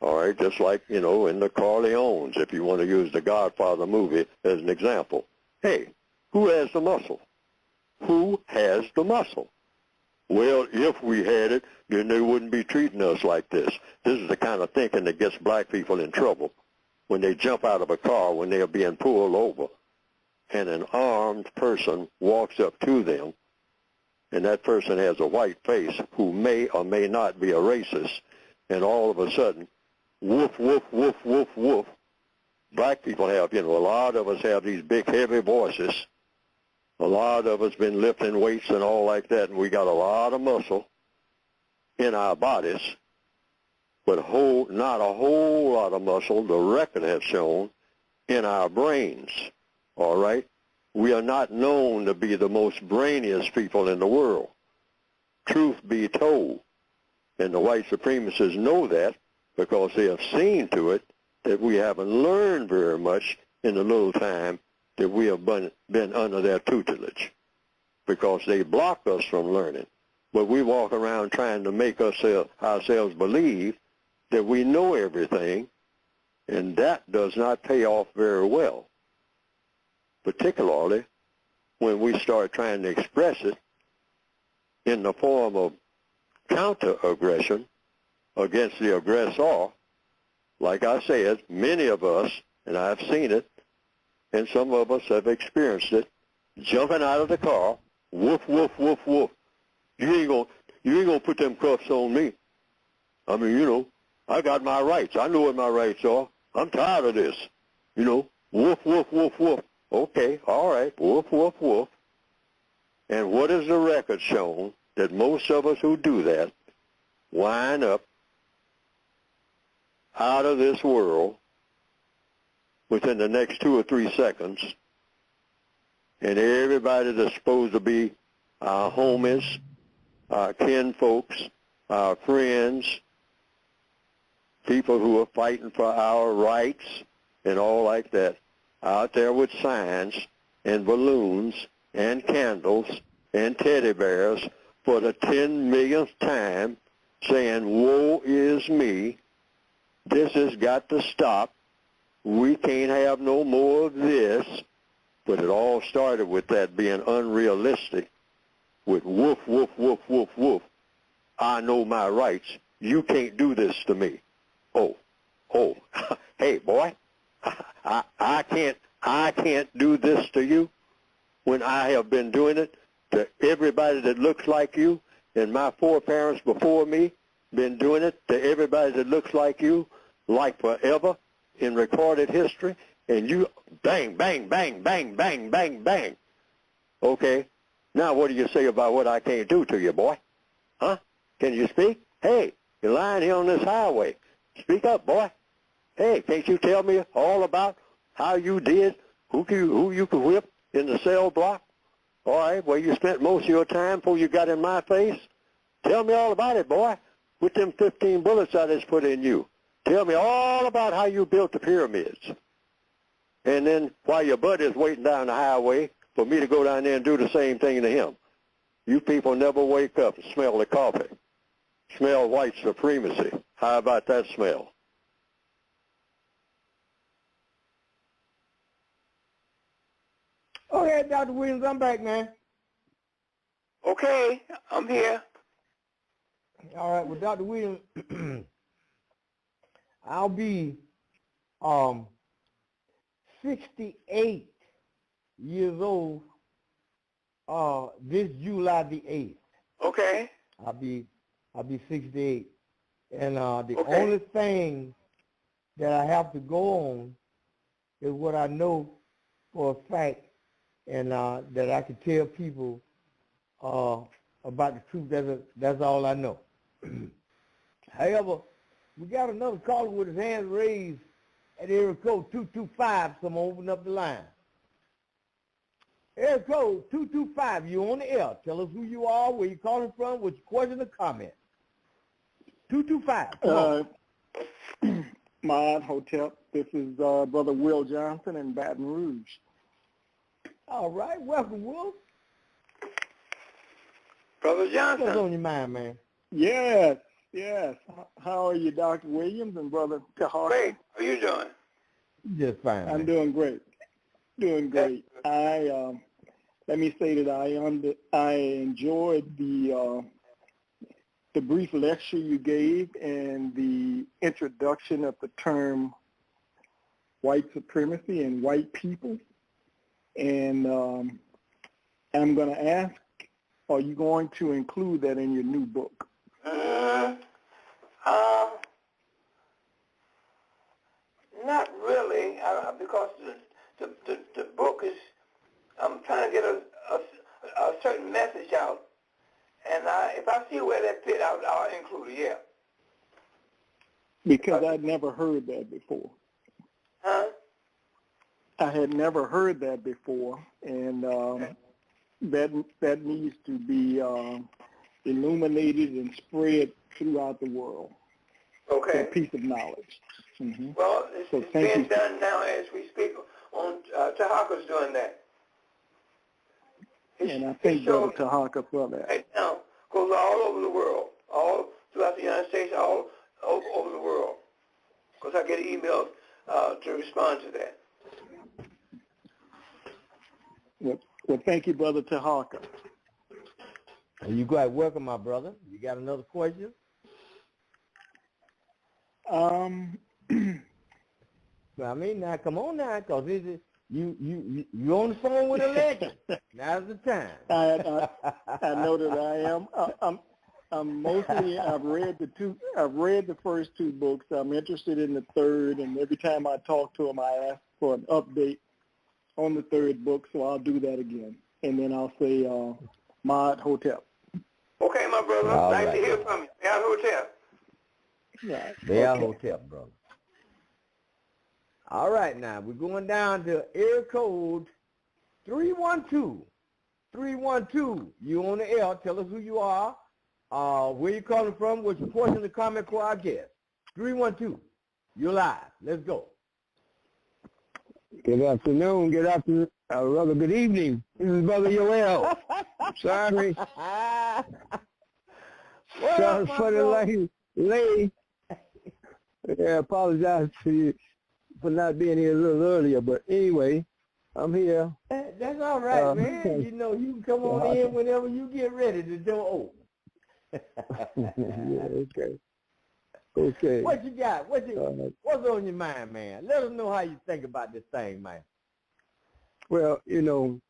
All right, just like, you know, in the Corleones, if you want to use the Godfather movie as an example. Hey, who has the muscle? Who has the muscle? Well, if we had it, then they wouldn't be treating us like this. This is the kind of thinking that gets black people in trouble when they jump out of a car when they are being pulled over, and an armed person walks up to them, and that person has a white face who may or may not be a racist, and all of a sudden, woof, woof, woof, woof, woof. Black people have, you know, a lot of us have these big, heavy voices. A lot of us been lifting weights and all like that, and we got a lot of muscle in our bodies, but not a whole lot of muscle, the record has shown, in our brains, all right? We are not known to be the most brainiest people in the world. Truth be told, and the white supremacists know that because they have seen to it that we haven't learned very much in the little time that we have been under their tutelage, because they block us from learning. But we walk around trying to make ourselves believe that we know everything, and that does not pay off very well, particularly when we start trying to express it in the form of counter-aggression against the aggressor. Like I said, many of us, and I've seen it, and some of us have experienced it, jumping out of the car, woof, woof, woof, woof. You ain't gonna put them cuffs on me. I mean, you know, I got my rights. I know what my rights are. I'm tired of this. You know, woof, woof, woof, woof. Okay, all right, woof, woof, woof. And what has the record shown? That most of us who do that wind up out of this world within the next 2 or 3 seconds, and everybody that's supposed to be our homies, our kin folks, our friends, people who are fighting for our rights and all like that, out there with signs and balloons and candles and teddy bears for the 10 millionth time saying, woe is me, this has got to stop, we can't have no more of this. But it all started with that being unrealistic, with woof, woof, woof, woof, woof. I know my rights. You can't do this to me. Oh, hey, boy, I can't do this to you when I have been doing it to everybody that looks like you, and my foreparents before me been doing it to everybody that looks like you, like forever in recorded history, and you bang, bang, bang, bang, bang, bang, bang. Okay, now what do you say about what I can't do to you, boy? Huh? Can you speak? Hey, you're lying here on this highway. Speak up, boy. Hey, can't you tell me all about how you did, who you could whip in the cell block? All right, where you spent most of your time before you got in my face? Tell me all about it, boy, with them 15 bullets I just put in you. Tell me all about how you built the pyramids. And then while your buddy's waiting down the highway for me to go down there and do the same thing to him. You people never wake up and smell the coffee. Smell white supremacy. How about that smell? Okay, Dr. Williams, I'm back, man. Okay, I'm here. All right, well, Dr. Williams, I'll be 68 years old this July the 8th. Okay. I'll be 68. And the Okay. only thing that I have to go on is what I know for a fact, and that I can tell people about the truth. That's all I know. However, we got another caller with his hands raised at area code 225, so I'm going to open up the line. Area code 225, you on the air. Tell us who you are, where you're calling from, what's your question or comment. 225, come on. Mod Hotep, this is Brother Will Johnson in Baton Rouge. All right, welcome, Will. Brother Johnson. What's on your mind, man? Yes. How are you, Dr. Williams and Brother Tarhaka? Great. How are you doing? Just fine, I'm man. doing great. Let me say that I enjoyed the brief lecture you gave and the introduction of the term white supremacy and white people. And I'm going to ask, are you going to include that in your new book? Not really, because the book is, I'm trying to get a certain message out, and if I see where that fit, I'll include it, yeah. Because I'd never heard that before. Huh? I had never heard that before, and that needs to be illuminated and spread throughout the world. Okay. A piece of knowledge. Mm-hmm. Well, it's being done now as we speak. On Tarhaka's doing that. And I thank Brother Tarhaka for that. Right now, goes all over the world, all throughout the United States, all over the world. Because I get emails to respond to that. Well, thank you, Brother Tarhaka. You quite welcome, my brother. You got another question? I mean, now come on now, cause you on the phone with a legend. Now's the time. I know that I am. I'm mostly. I've read the first two books. I'm interested in the third, and every time I talk to him, I ask for an update on the third book. So I'll do that again, and then I'll say Mod Hotep. Okay, my brother. All nice right. to hear from you. Mod Hotep. Yeah. They are Hotep, brother. All right, now we're going down to area code 312. 312. You on the air? Tell us who you are, Where you calling from? What's your portion of the comment for our guest? 312. You're live. Let's go. Good afternoon. Good afternoon. Rather, good evening. This is Brother Yoel. Sorry. Sorry for the late. Yeah, apologize to you for not being here a little earlier. But anyway, I'm here. That's all right, man. You know, you can come on in whenever you get ready. The door open. Yeah, okay. Okay. What you got? What's on your mind, man? Let us know how you think about this thing, man. Well, you know,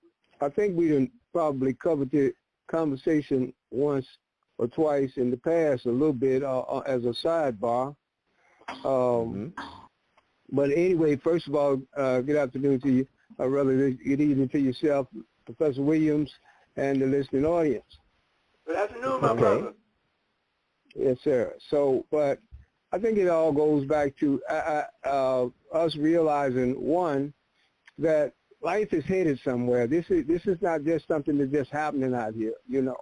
I think we done probably covered the conversation once or twice in the past a little bit as a sidebar. But anyway, first of all, good afternoon to you. Rather, good evening to yourself, Professor Williams, and the listening audience. Good afternoon, my brother. Yes, sir. So, but I think it all goes back to us realizing, one, that life is headed somewhere. This is not just something that's just happening out here, you know.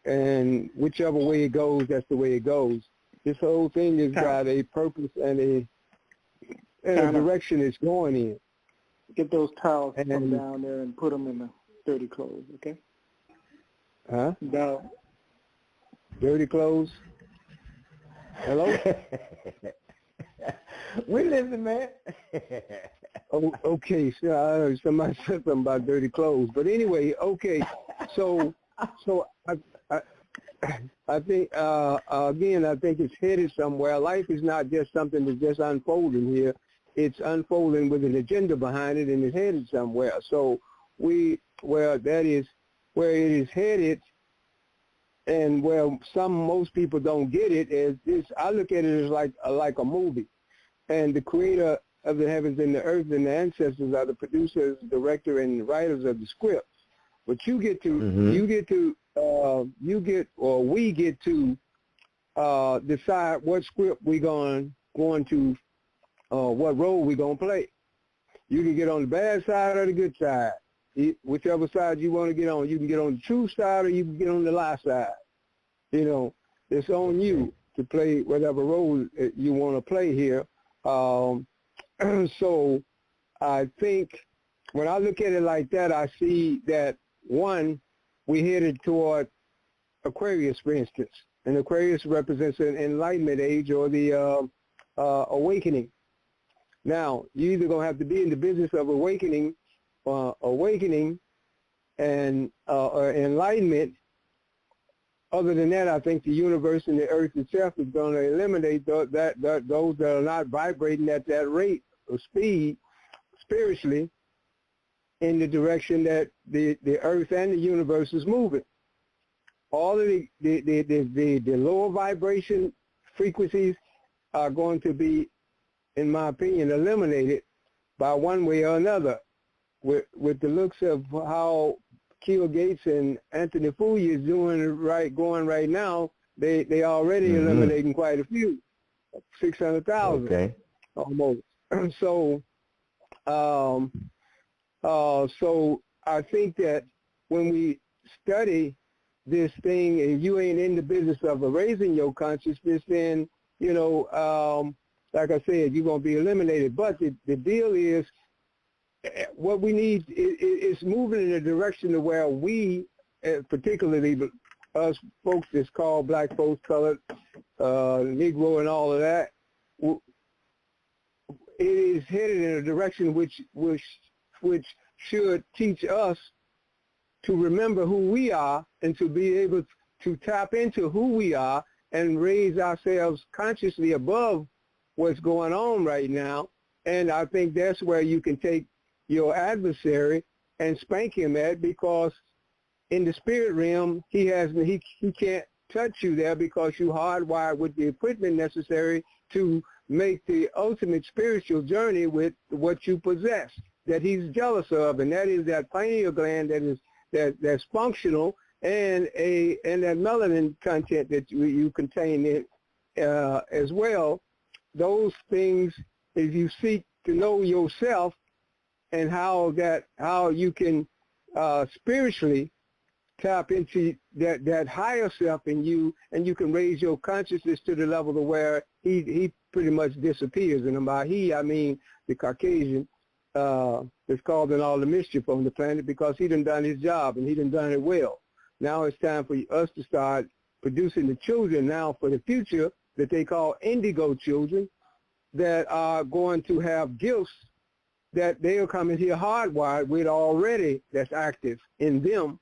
And whichever way it goes, that's the way it goes. This whole thing has got a purpose and a direction it's going in. Get those towels from down there and put them in the dirty clothes, okay? Huh? No. Dirty clothes? Hello? We listen, man. Oh, okay. So I heard somebody said something about dirty clothes. But anyway, okay. So I think, again, I think it's headed somewhere. Life is not just something that's just unfolding here. It's unfolding with an agenda behind it, and it's headed somewhere. So that is where it is headed, and where most people don't get it is this. I look at it as like a movie, and the creator of the heavens and the earth and the ancestors are the producers, director, and writers of the script. But we get to decide what script we're going to, what role we're going to play. You can get on the bad side or the good side. Whichever side you want to get on. You can get on the true side or you can get on the lie side. You know, it's on you to play whatever role you want to play here. So I think when I look at it like that, I see that, one, we headed toward Aquarius, for instance. And Aquarius represents an enlightenment age or the awakening. Now, you're either going to have to be in the business of awakening and enlightenment. Other than that, I think the universe and the earth itself is going to eliminate those that are not vibrating at that rate or speed spiritually in the direction that the earth and the universe is moving. All of the lower vibration frequencies are going to be, in my opinion, eliminated by one way or another. With the looks of how Keel Gates and Anthony Fouye is going right now, they already eliminating quite a few, 600,000 almost. So I think that when we study this thing and you ain't in the business of raising your consciousness, then, you know, like I said, you're going to be eliminated. But the deal is, what we need is moving in a direction to where we, particularly us folks that's called black folks, colored, Negro and all of that, it is headed in a direction which should teach us to remember who we are and to be able to tap into who we are and raise ourselves consciously above what's going on right now. And I think that's where you can take your adversary and spank him at, because in the spirit realm, he can't touch you there because you hardwired with the equipment necessary to make the ultimate spiritual journey with what you possess that he's jealous of, and that is that pineal gland that's functional and that melanin content that you contain in as well. Those things, if you seek to know yourself and how you can spiritually tap into that higher self in you, and you can raise your consciousness to the level to where he pretty much disappears. And by he, I mean the Caucasian that's causing all the mischief on the planet, because he done his job and he done it well. Now it's time for us to start producing the children now for the future that they call indigo children, that are going to have gifts that they'll come in here hardwired with already, that's active in them,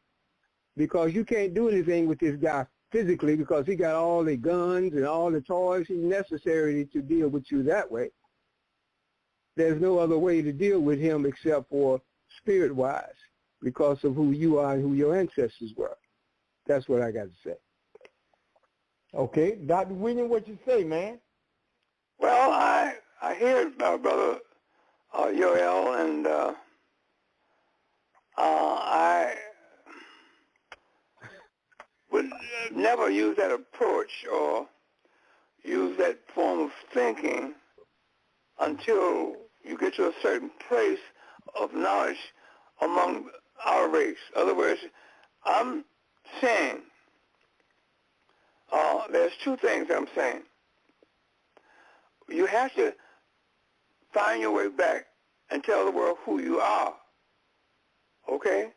because you can't do anything with this guy physically because he got all the guns and all the toys necessary to deal with you that way. There's no other way to deal with him except for spirit-wise, because of who you are and who your ancestors were. That's what I got to say. Okay, Dr. William, what you say, man? Well, I hear Brother Yoel, and I would never use that approach or use that form of thinking until you get to a certain place of knowledge among our race. In other words, I'm saying there's two things I'm saying. You have to find your way back and tell the world who you are. Okay?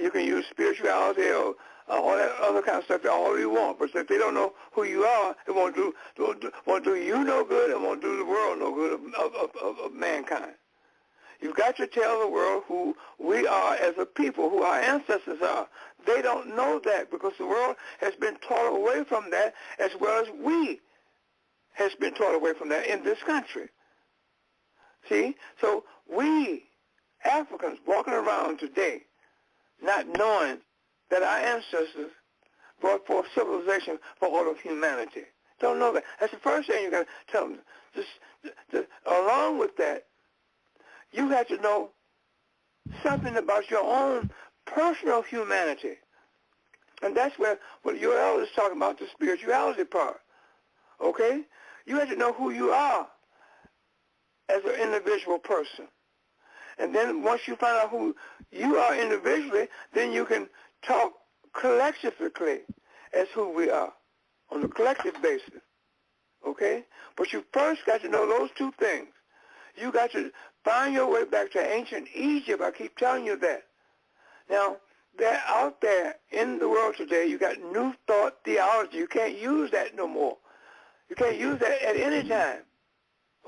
You can use spirituality or all that other kind of stuff all you want, but if they don't know who you are, it won't do you no good. It won't do the world no good of mankind. You've got to tell the world who we are as a people, who our ancestors are. They don't know that because the world has been taught away from that, as well as we has been taught away from that in this country. See? So we, Africans, walking around today, not knowing that our ancestors brought forth civilization for all of humanity. Don't know that. That's the first thing you got to tell them. Along with that, you have to know something about your own personal humanity. And that's what your elder is talking about, the spirituality part. Okay? You have to know who you are as an individual person. And then once you find out who you are individually, then you can talk collectively as who we are on a collective basis. Okay? But you first got to know those two things. You got to find your way back to ancient Egypt. I keep telling you that. Now, they're out there in the world today. You got new thought theology. You can't use that no more. You can't use that at any time.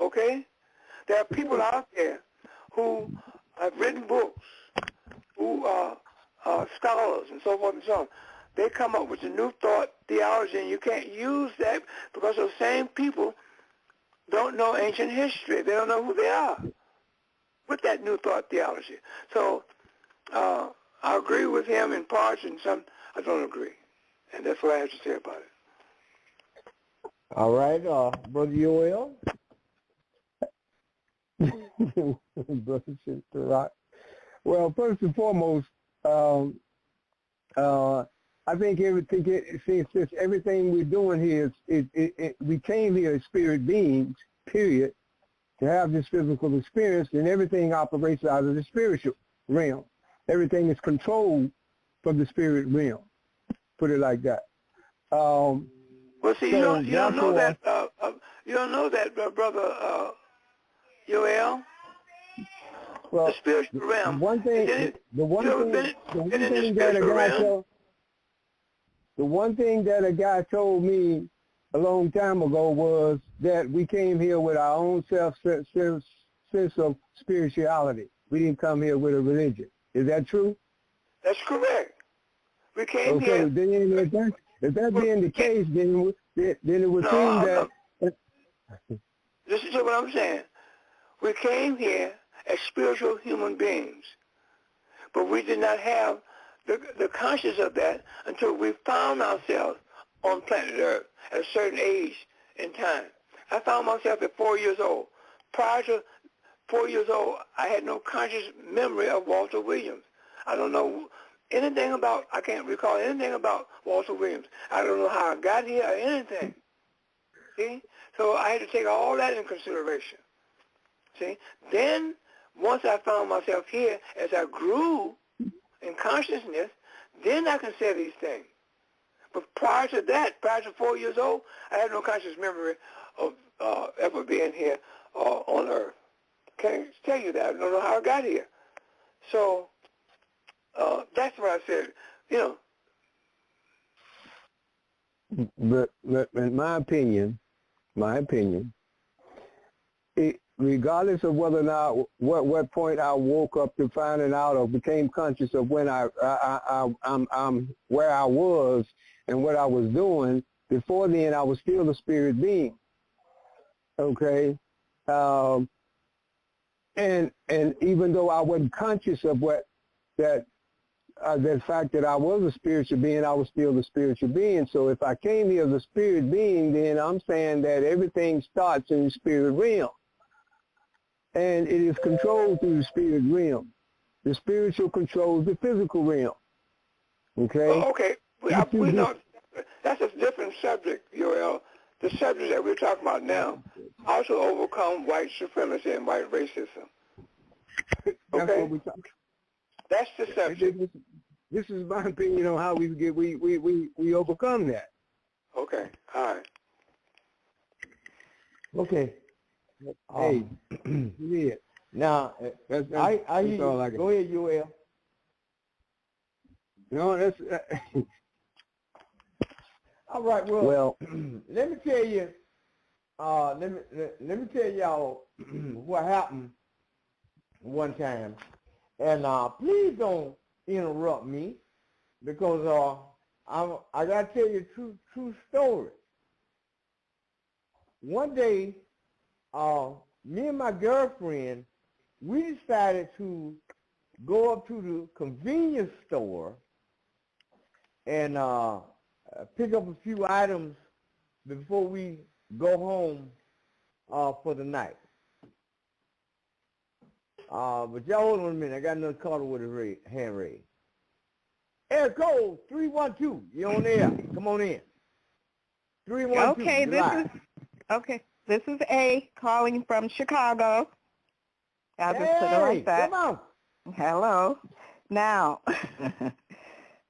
Okay? There are people out there who have written books, who are scholars and so forth and so on. They come up with the new thought theology, and you can't use that because those same people don't know ancient history. They don't know who they are with that new thought theology. So I agree with him in parts, and some I don't agree. And that's what I have to say about it. All right, Brother Yoel. Well, first and foremost, I think since everything we're doing here we came here as spirit beings, period, to have this physical experience, and everything operates out of the spiritual realm. Everything is controlled from the spirit realm. Put it like that. Well, see, you don't know that. You don't know that, Brother Yoel. Well, the spiritual realm. The one thing that a guy told me a long time ago was that we came here with our own sense of spirituality. We didn't come here with a religion. Is that true? That's correct. We came here. Okay, then if that being the case, then it would seem that. Listen to what I'm saying. We came here as spiritual human beings, but we did not have the consciousness of that until we found ourselves on planet Earth at a certain age in time. I found myself at 4 years old. Prior to 4 years old, I had no conscious memory of Walter Williams. I don't know anything about, I can't recall anything about Walter Williams. I don't know how I got here or anything. See? So I had to take all that in consideration. See? Then, once I found myself here, as I grew in consciousness, then I can say these things. But prior to that, prior to 4 years old, I had no conscious memory of ever being here on Earth. Can't tell you that. I don't know how I got here. So that's what I said. You know. But in my opinion, regardless of whether or not what point I woke up to finding out or became conscious of when I'm where I was and what I was doing, before then I was still a spirit being. Okay, and even though I wasn't conscious of that fact that I was a spiritual being, I was still a spiritual being. So if I came here as a spirit being, then I'm saying that everything starts in the spirit realm. And it is controlled through the spirit realm. The spiritual controls the physical realm. Okay? Okay. We know that's a different subject, Yoel. The subject that we're talking about now, how to overcome white supremacy and white racism. Okay? That's the subject. This is my opinion on how we overcome that. Okay. All right. Okay. Hey, yeah. Now, that's go ahead, Yoel. No, that's all right. Well, let me tell you. Let me tell y'all what happened one time, and please don't interrupt me because I gotta tell you a true story. One day, me and my girlfriend, we decided to go up to the convenience store and pick up a few items before we go home for the night. But y'all hold on a minute. I got another caller with a hand raised. Air code 312. You're on air. Come on in. 312. Okay, this is A calling from Chicago. I'll just put it like that. Come on. Hello. Now,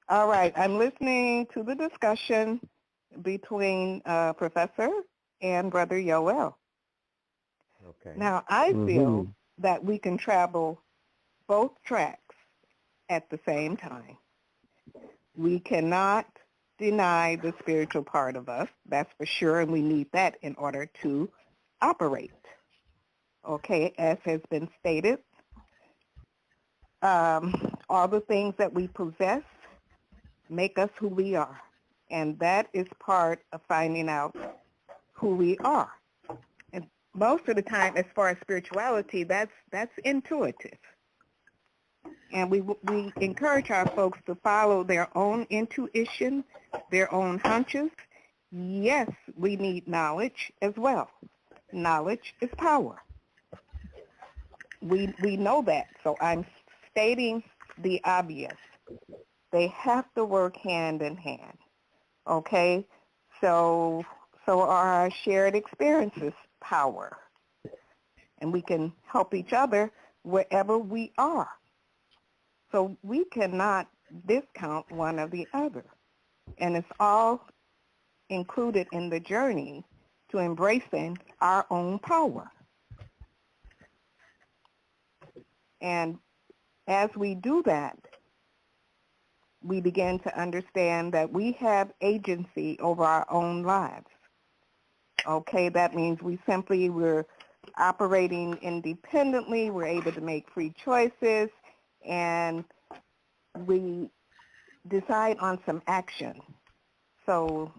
all right, I'm listening to the discussion between Professor and Brother Yoel. Okay. Now, I feel that we can travel both tracks at the same time. We cannot deny the spiritual part of us, that's for sure, and we need that in order to operate. Okay, as has been stated, all the things that we possess make us who we are, and that is part of finding out who we are. And most of the time, as far as spirituality, that's intuitive. And we encourage our folks to follow their own intuition, their own hunches. Yes, we need knowledge as well. Knowledge is power. We know that, so I'm stating the obvious. They have to work hand in hand, okay? So our shared experiences power, and we can help each other wherever we are. So we cannot discount one or the other, and it's all included in the journey to embracing our own power. And as we do that, we begin to understand that we have agency over our own lives. Okay, that means we're operating independently, we're able to make free choices, and we decide on some action. So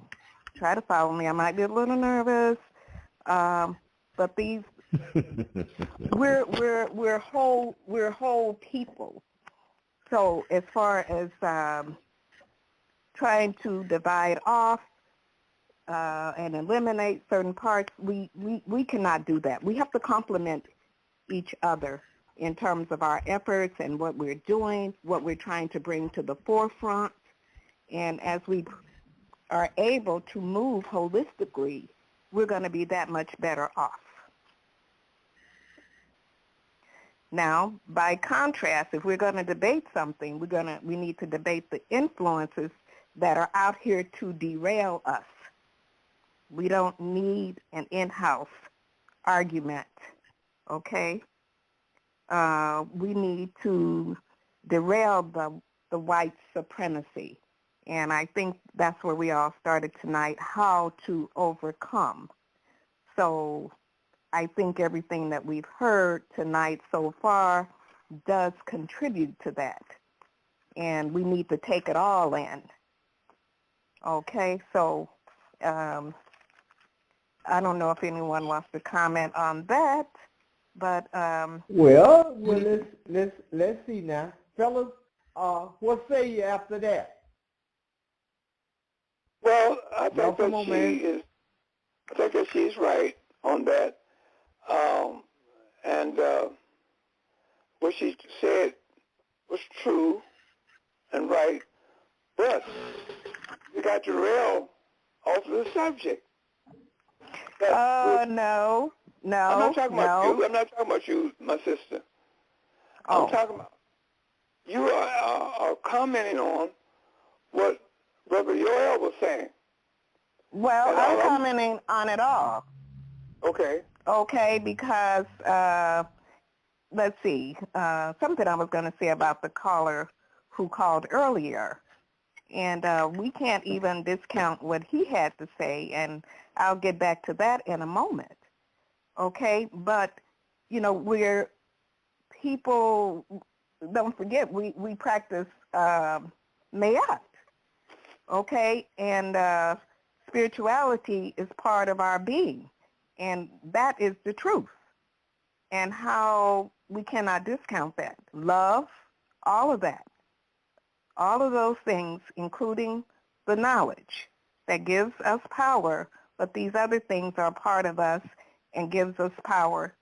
try to follow me. I might be a little nervous, but these we're whole people. So as far as trying to divide off and eliminate certain parts, we cannot do that. We have to complement each other in terms of our efforts and what we're doing, what we're trying to bring to the forefront. And as we are able to move holistically, we're going to be that much better off. Now, by contrast, if we're going to debate something, we need to debate the influences that are out here to derail us. We don't need an in-house argument, okay? We need to derail the white supremacy. And I think that's where we all started tonight, how to overcome. So I think everything that we've heard tonight so far does contribute to that. And we need to take it all in. Okay, so I don't know if anyone wants to comment on that, but well, let's see now, fellas. What say you after that? Well, I think that she's right on that, and what she said was true and right, but you got to rail off the subject. No. I'm not talking about you. I'm not talking about you, my sister. I'm talking about you are commenting on what Brother Yoel was saying. Well, I'm commenting on it all. Okay. Okay, because let's see, something I was going to say about the caller who called earlier. And we can't even discount what he had to say, and I'll get back to that in a moment. Okay, but, you know, we're people, don't forget, we practice mayat, okay, and spirituality is part of our being, and that is the truth, and how we cannot discount that. Love, all of that. All of those things, including the knowledge that gives us power, but these other things are part of us and give us power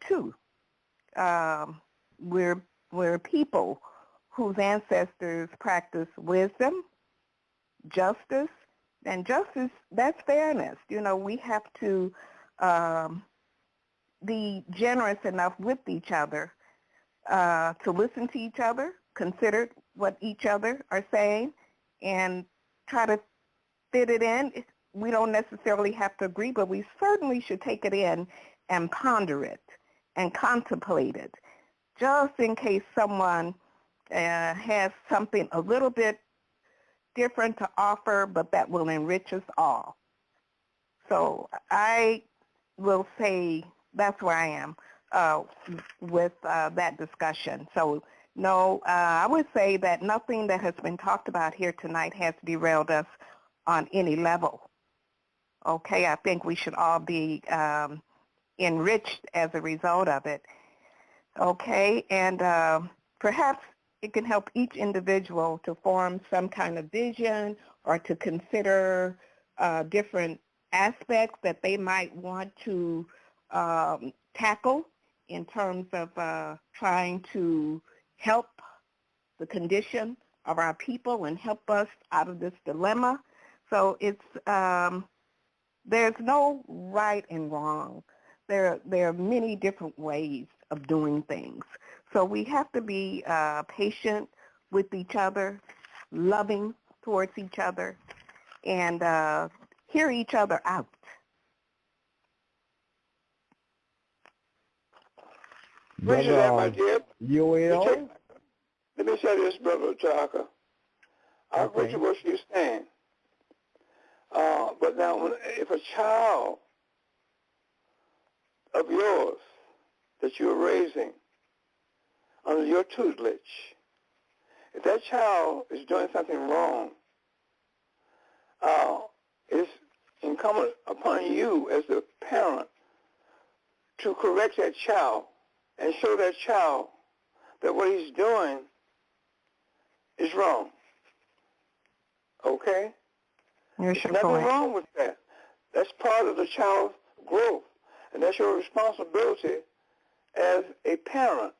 too. We're people whose ancestors practiced wisdom, justice, and justice, that's fairness. You know, we have to be generous enough with each other to listen to each other, consider what each other are saying, and try to fit it in. We don't necessarily have to agree, but we certainly should take it in and ponder it and contemplate it, just in case someone has something a little bit different to offer, but that will enrich us all. So I will say that's where I am with that discussion. So no, I would say that nothing that has been talked about here tonight has derailed us on any level. Okay, I think we should all be enriched as a result of it. Okay, and perhaps it can help each individual to form some kind of vision or to consider different aspects that they might want to tackle in terms of trying to help the condition of our people and help us out of this dilemma. So it's there's no right and wrong. There are many different ways of doing things. So we have to be patient with each other, loving towards each other, and hear each other out. Appreciate that, my dear. Yoel? Let me say this, Brother Tarhaka. I appreciate what you're saying. But now, if a child of yours that you're raising under your tutelage, if that child is doing something wrong, it's incumbent upon you as the parent to correct that child and show that child that what he's doing is wrong. Okay? There's nothing wrong with that. That's part of the child's growth, and that's your responsibility as a parent.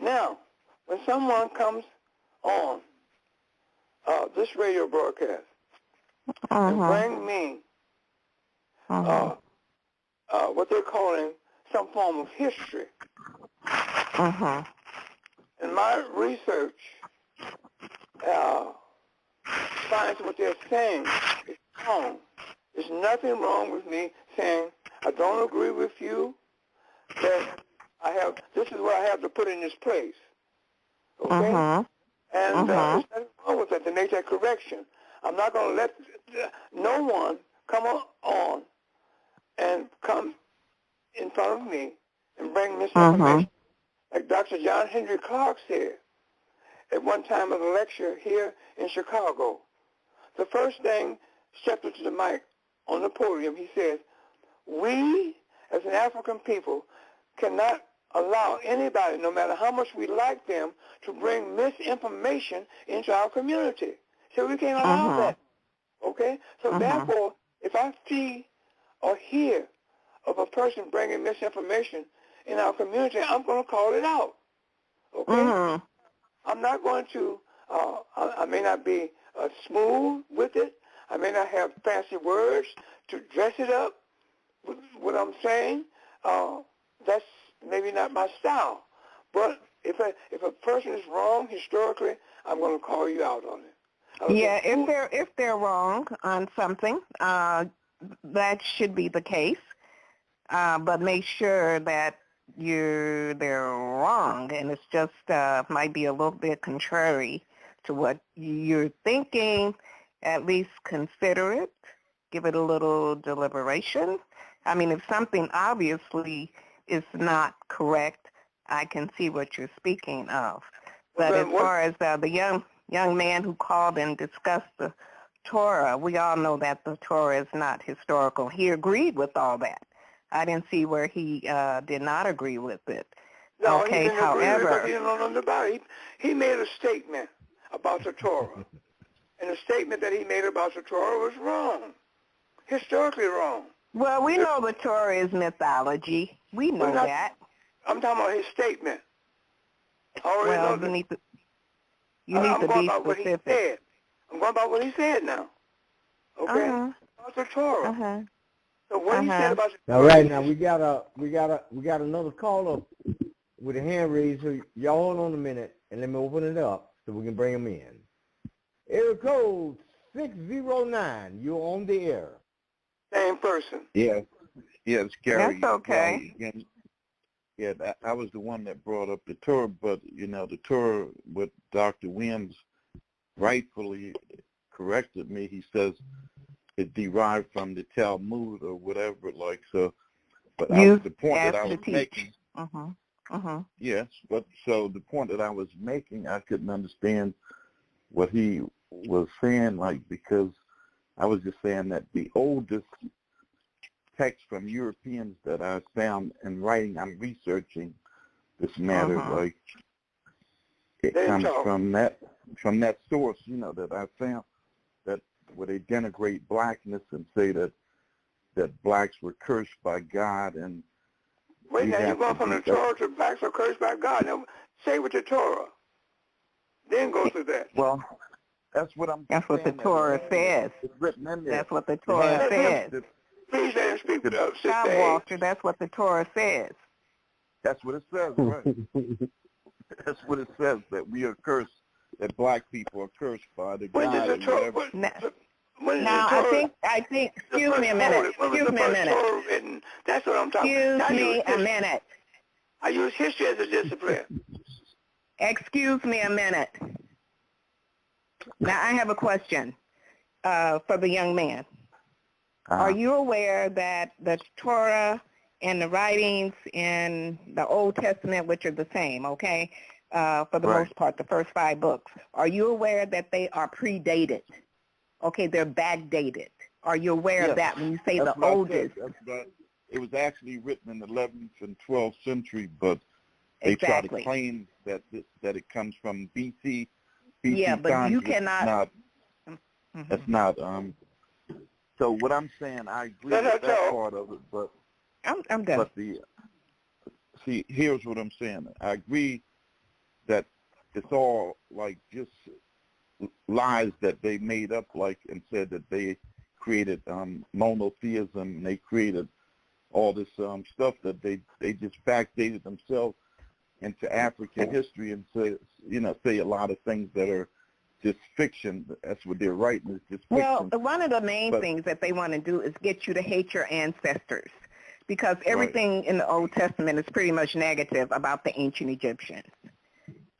Now, when someone comes on this radio broadcast and bring me what they're calling some form of history, And my research finds what they're saying is wrong. There's nothing wrong with me saying I don't agree with you, that this is what I have to put in this place. Okay? And there's nothing wrong with that to make that correction. I'm not going to let no one come on and come in front of me and bring misinformation. Like Dr. John Henry Clark said at one time of a lecture here in Chicago. The first thing, stepped into the mic on the podium, he says, we as an African people cannot allow anybody, no matter how much we like them, to bring misinformation into our community. So we can't allow that. Okay? So therefore, if I see or hear of a person bringing misinformation in our community, I'm going to call it out. Okay? I'm not going to, I may not be smooth with it. I may not have fancy words to dress it up with what I'm saying. That's maybe not my style. But if a person is wrong historically, I'm going to call you out on it. Yeah, if they're wrong on something, that should be the case. But make sure that they're wrong, and it's just might be a little bit contrary to what you're thinking. At least consider it. Give it a little deliberation. I mean, if something obviously is not correct, I can see what you're speaking of. But as far as the young man who called and discussed the Torah, we all know that the Torah is not historical. He agreed with all that. I didn't see where he did not agree with it. No, okay, he didn't however, agree with it. He didn't know nothing about it. He made a statement about the Torah. And the statement that he made about the Torah was wrong, historically wrong. Well, we know the Torah is mythology. We know that. I'm talking about his statement. Well, you need to be specific. I'm going about what he said now. Okay? About the Torah. So what he said about the All right, now we got another caller with a hand raised. So y'all hold on a minute and let me open it up so we can bring him in. Area code 609. You're on the air. Same person. Yeah, it's Gary. That's okay. I was the one that brought up the Torah, but the Torah, what Dr. Wims rightfully corrected me. He says it derived from the Talmud or whatever, like so. But the point that I was making. Yes, but so the point that I was making, I couldn't understand what he was saying, because I was just saying that the oldest text from Europeans that I found in writing, I'm researching this matter, it comes from that source, that I found, that where they denigrate blackness and say that blacks were cursed by God. And wait, now you're going from the Torah to blacks are cursed by God. Now say with the Torah, then go through that. Well, that's what I'm. That's what the Torah says. It's written in there. That's what the Torah says. Please let him speak. Stop, Walter. That's what the Torah says. That's what it says, right? That's what it says, that we are cursed, that black people are cursed by the God. Now, I think. Excuse me a minute. Excuse me a minute. That's what I'm talking about. Excuse me a minute. I use history as a discipline. Excuse me a minute. Now, I have a question for the young man. Are you aware that the Torah and the writings in the Old Testament, which are the same, okay, for the most part, the first 5 books, are you aware that they are predated? Okay, they're backdated. Are you aware of that when you say the oldest? It was actually written in the 11th and 12th century, but they try to claim that it comes from BC. Yeah, but times, you cannot. That's not. So what I'm saying, I agree with that part of it, but I'm done. But here's what I'm saying. I agree that it's all just lies that they made up, and said that they created monotheism, and they created all this stuff that they just backdated themselves into African history and say, say a lot of things that are just fiction. That's what they're writing, is just fiction. Well, one of the main things that they want to do is get you to hate your ancestors, because everything in the Old Testament is pretty much negative about the ancient Egyptians.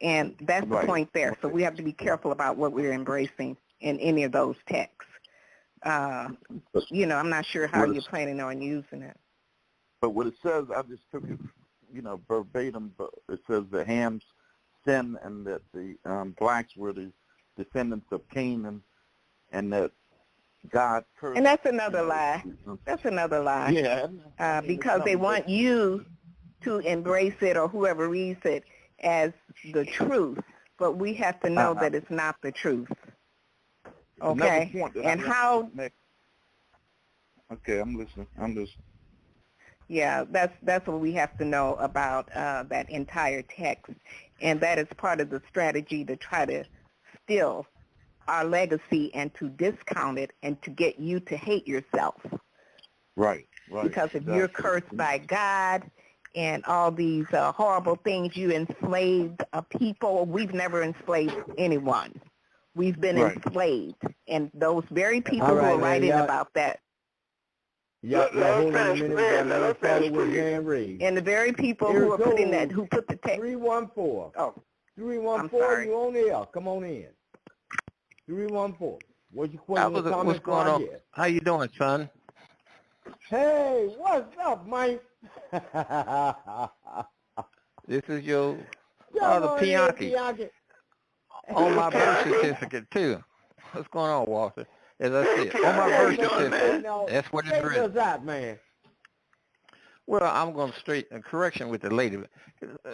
And that's the point there. So we have to be careful about what we're embracing in any of those texts. I'm not sure how you're planning on using it. But what it says, I just took it, verbatim, but it says the Ham's sin and that the blacks were the descendants of Canaan, and that God cursed. And that's another lie. That's another lie. Yeah. Because they want you to embrace it, or whoever reads it, as the truth. But we have to know that it's not the truth. Okay? And how... Okay, I'm listening. Yeah, that's what we have to know about that entire text. And that is part of the strategy to try to steal our legacy and to discount it and to get you to hate yourself. Right. Because if you're cursed by God and all these horrible things, you enslaved a people. We've never enslaved anyone. We've been enslaved. And those very people who are writing about that. Hold on a minute. Let us follow what Jan reads. And the very people who are putting that, who put the text. 314. Oh. 314, you on there. Come on in. 314. What's your question or comment? What's going on? How you doing, son? Hey, what's up, Mike? This is your father Pianki. On my birth certificate, too. What's going on, Walter? As I said, on my birth certificate, that's what it's written. That, man? Well, I'm going to straighten a correction with the lady.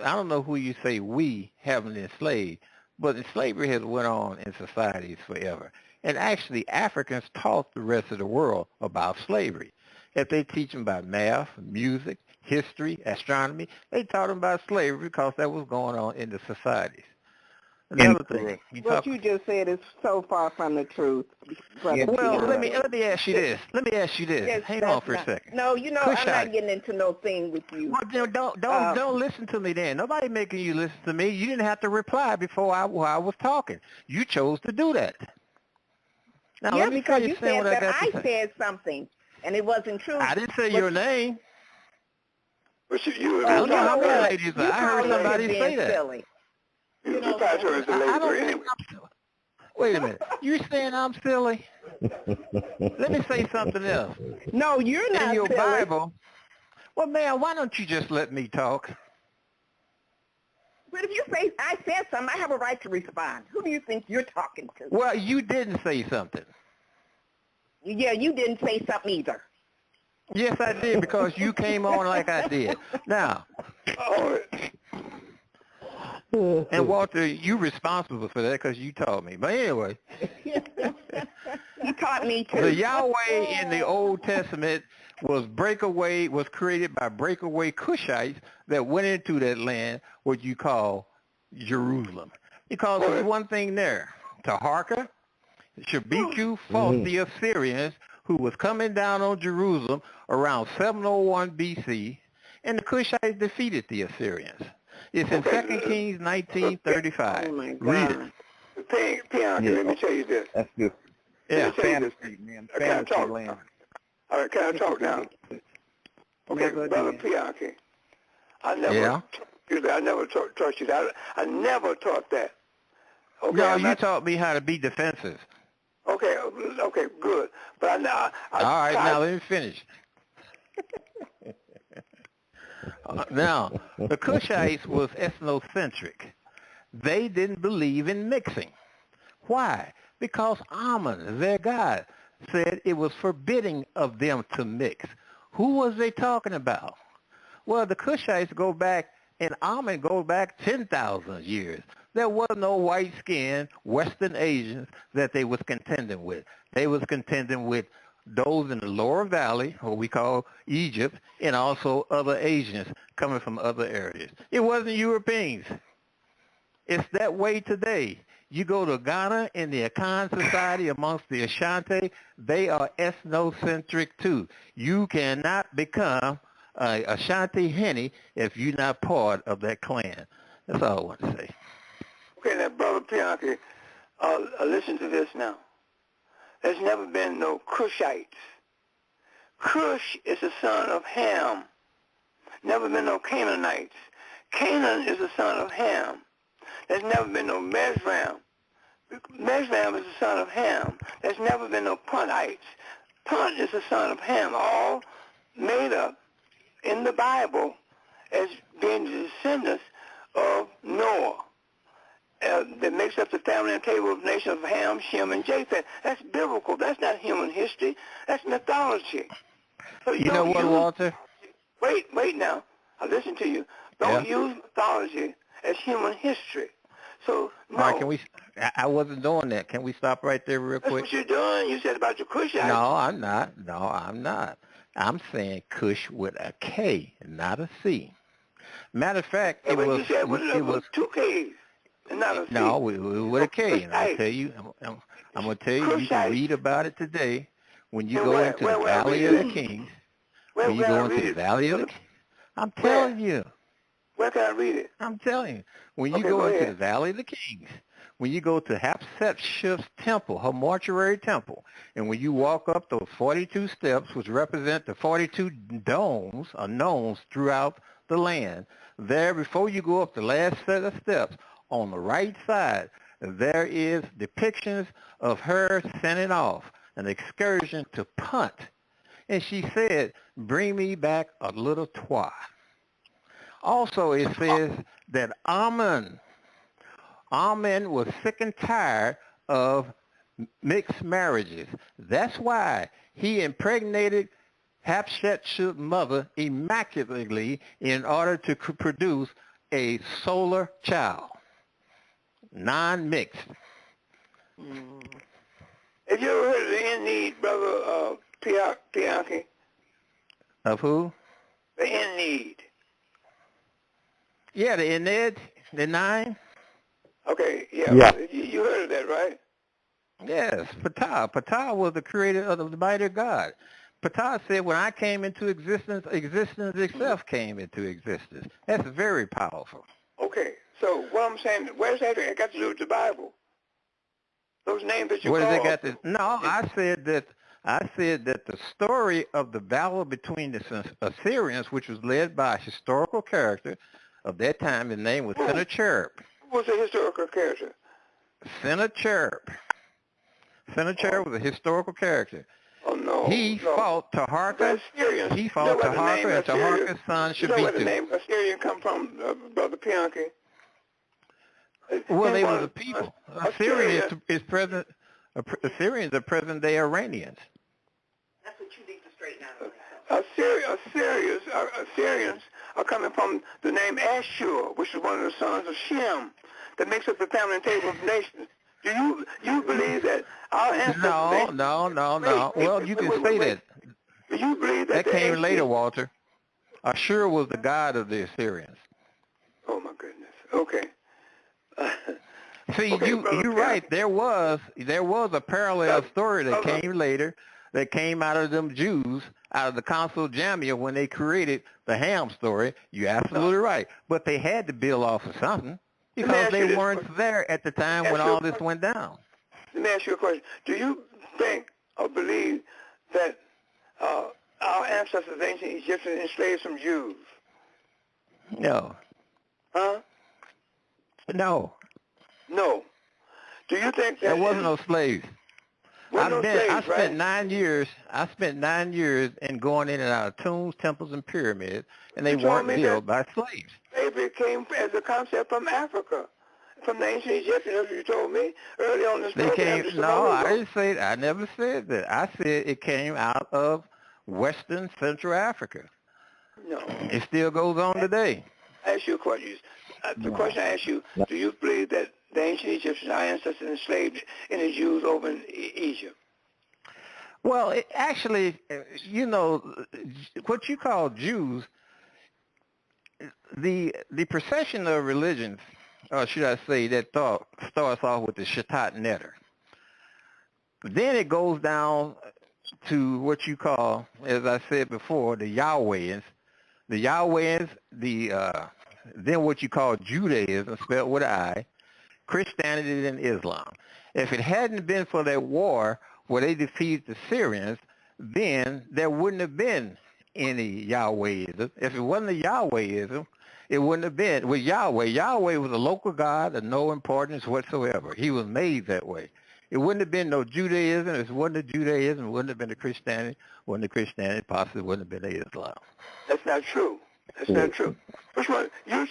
I don't know who you say we haven't enslaved, but slavery has went on in societies forever. And actually, Africans taught the rest of the world about slavery. If they teach them about math, music, history, astronomy, they taught them about slavery because that was going on in the societies. Another thing. What you just said is so far from the truth. Yeah, well, let me ask you this. Yes, hang on for a second. No, I'm not getting into no thing with you. Well, don't listen to me then. Nobody making you listen to me. You didn't have to reply before I was talking. You chose to do that. Now, let me because you said that I said something, and it wasn't true. I didn't say your name. But you I don't know how many ladies. I heard somebody say that. Silly. You referred to her as a lady anyway. Wait a minute. You saying I'm silly? Let me say something else. No, you're not in your silly. Bible. Well, man, why don't you just let me talk? But if you say I said something, I have a right to respond. Who do you think you're talking to? Well, you didn't say something. Yeah, you didn't say something either. Yes, I did, because you came on like I did. Now, and Walter, you're responsible for that because you taught me. But anyway. You taught me too. The Yahweh in the Old Testament was created by breakaway Cushites that went into that land, what you call Jerusalem. Because there's one thing there. Tarhaka, Shabiku fought the Assyrians who was coming down on Jerusalem around 701 BC, and the Cushites defeated the Assyrians. It's in 2 Kings 19:35. Oh, my God. Read it. Pianki, let me tell you this. That's just fantasy, man. Fantasy land. All right, can I talk now? Okay, Brother Pianki, I never taught you that. I never taught that. Okay, no, you taught me how to be defensive. Okay, good. But all right, now let me finish. Now, the Cushites was ethnocentric. They didn't believe in mixing. Why? Because Amun, their god, said it was forbidding of them to mix. Who was they talking about? Well, the Cushites go back, and Amun goes back 10,000 years. There was no white-skinned Western Asians that they was contending with. They was contending with those in the lower valley, what we call Egypt, and also other Asians coming from other areas. It wasn't Europeans. It's that way today. You go to Ghana in the Akan society amongst the Ashanti, they are ethnocentric too. You cannot become Ashanti Henny if you're not part of that clan. That's all I want to say. Okay, now, Brother Bianchi, listen to this now. There's never been no Cushites. Cush is the son of Ham. Never been no Canaanites. Canaan is the son of Ham. There's never been no Mizraim. Mizraim is the son of Ham. There's never been no Puntites. Punt is the son of Ham, all made up in the Bible as being the descendants of Noah. That makes up the family and table of nations of Ham, Shem, and Japheth. That's biblical. That's not human history. That's mythology. So you know what, Walter? Wait now. I'll listen to you. Don't use mythology as human history. So, no. All right, can we? I wasn't doing that. Can we stop right there real quick? That's what you're doing. You said about your Cushites. No, I'm not. No, I'm not. I'm saying Cush with a K, not a C. Matter of fact, it was 2 Ks and not a C. No, with a K. And I tell you, I'm going to tell you, you can read about it today when you go into the Valley of the Kings. When you go into the Valley of the Kings. I'm telling you. Where can I read it? I'm telling you. When you go into the Valley of the Kings, when you go to Hatshepsut's temple, her mortuary temple, and when you walk up those 42 steps, which represent the 42 domes or gnomes throughout the land, there, before you go up the last set of steps, on the right side, there is depictions of her sending off an excursion to Punt. And she said, bring me back a little twat. Also, it says that Amun was sick and tired of mixed marriages. That's why he impregnated Hatshepsut's mother immaculately in order to produce a solar child, non-mixed. Have you ever heard of the in-need, Brother Bianchi? Of who? The in-need. Yeah, the Enid, the 9. Okay, yeah. You heard of that, right? Yes, Ptah. Ptah was the creator of the mighty God. Ptah said, when I came into existence, existence itself came into existence. That's very powerful. Okay, so what I'm saying, where's that got to do with the Bible? Those names that you called. What does it got to? No, I said that the story of the battle between the Assyrians, which was led by a historical character of that time, his name was Sennacherib. Who was a historical character? Sennacherib. Sennacherib was a historical character. Oh, no. He fought Tarhaka. He fought Tarhaka, and Tarhaka's son should be where the name Assyrian come from, Brother Bianchi? Well, they were the people. Assyrians are present-day Iranians. That's what you need to straighten out. Assyrians are coming from the name Ashur, which is one of the sons of Shem, that makes up the family and table of nations. Do you believe that our ancestors... No. Well, you can say that. Do you believe that... That came later, Walter. Ashur was the god of the Assyrians. Oh, my goodness. Okay. See, you're right. There was a parallel story that came later, that came out of them Jews, out of the Council of Jamia when they created the Ham story. You're absolutely right. But they had to build off of something because they weren't there at the time when all this went down. Let me ask you a question. Do you think or believe that our ancestors, ancient Egyptians, enslaved some Jews? No. Huh? No. No. Do you think that there wasn't no slaves? I spent 9 years. I spent 9 years in going in and out of tombs, temples, and pyramids, and they weren't built by slaves. Slavery came as a concept from Africa, from the ancient Egyptians, as you told me early on this program. I didn't say that. I never said that. I said it came out of Western Central Africa. No. It still goes on today. I ask you a question. The question I ask you, do you believe that the ancient Egyptians, our ancestors, enslaved any Jews over in Egypt? Well, actually, what you call Jews, the procession of religions, or should I say, that thought starts off with the Shattat Netter. Then it goes down to what you call, as I said before, the Yahwehians, the Yahwehs, then what you call Judaism, spelled with an I, Christianity, and Islam. If it hadn't been for that war where they defeated the Syrians, then there wouldn't have been any Yahwehism. If it wasn't a Yahwehism, it wouldn't have been with Yahweh. Yahweh was a local god of no importance whatsoever. He was made that way. It wouldn't have been no Judaism. If it wasn't a Judaism, it wouldn't have been a Christianity. Wasn't a Christianity, possibly wouldn't have been a Islam. That's not true. That's not true. Which one? You're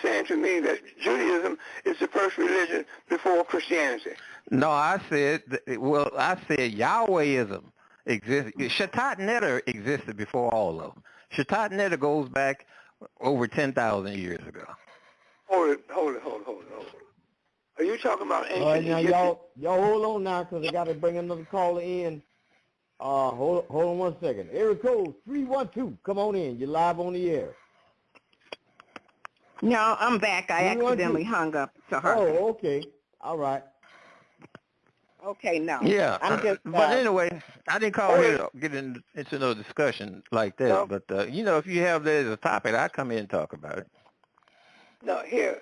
saying to me that Judaism is the first religion before Christianity. No, I said Yahwehism existed. Shatat Neder existed before all of them. Shatat Neder goes back over 10,000 years ago. Hold it. Are you talking about ancient All right, now Egyptian? y'all hold on now, because I got to bring another caller in. Hold on 1 second. Area code 312. Come on in. You're live on the air. No, I'm back. I accidentally hung up. Oh, okay. All right. Okay, no. Yeah, I'm just, but anyway, I didn't call here to get into no discussion like that. No. But, if you have that as a topic, I'd come in and talk about it. No, here.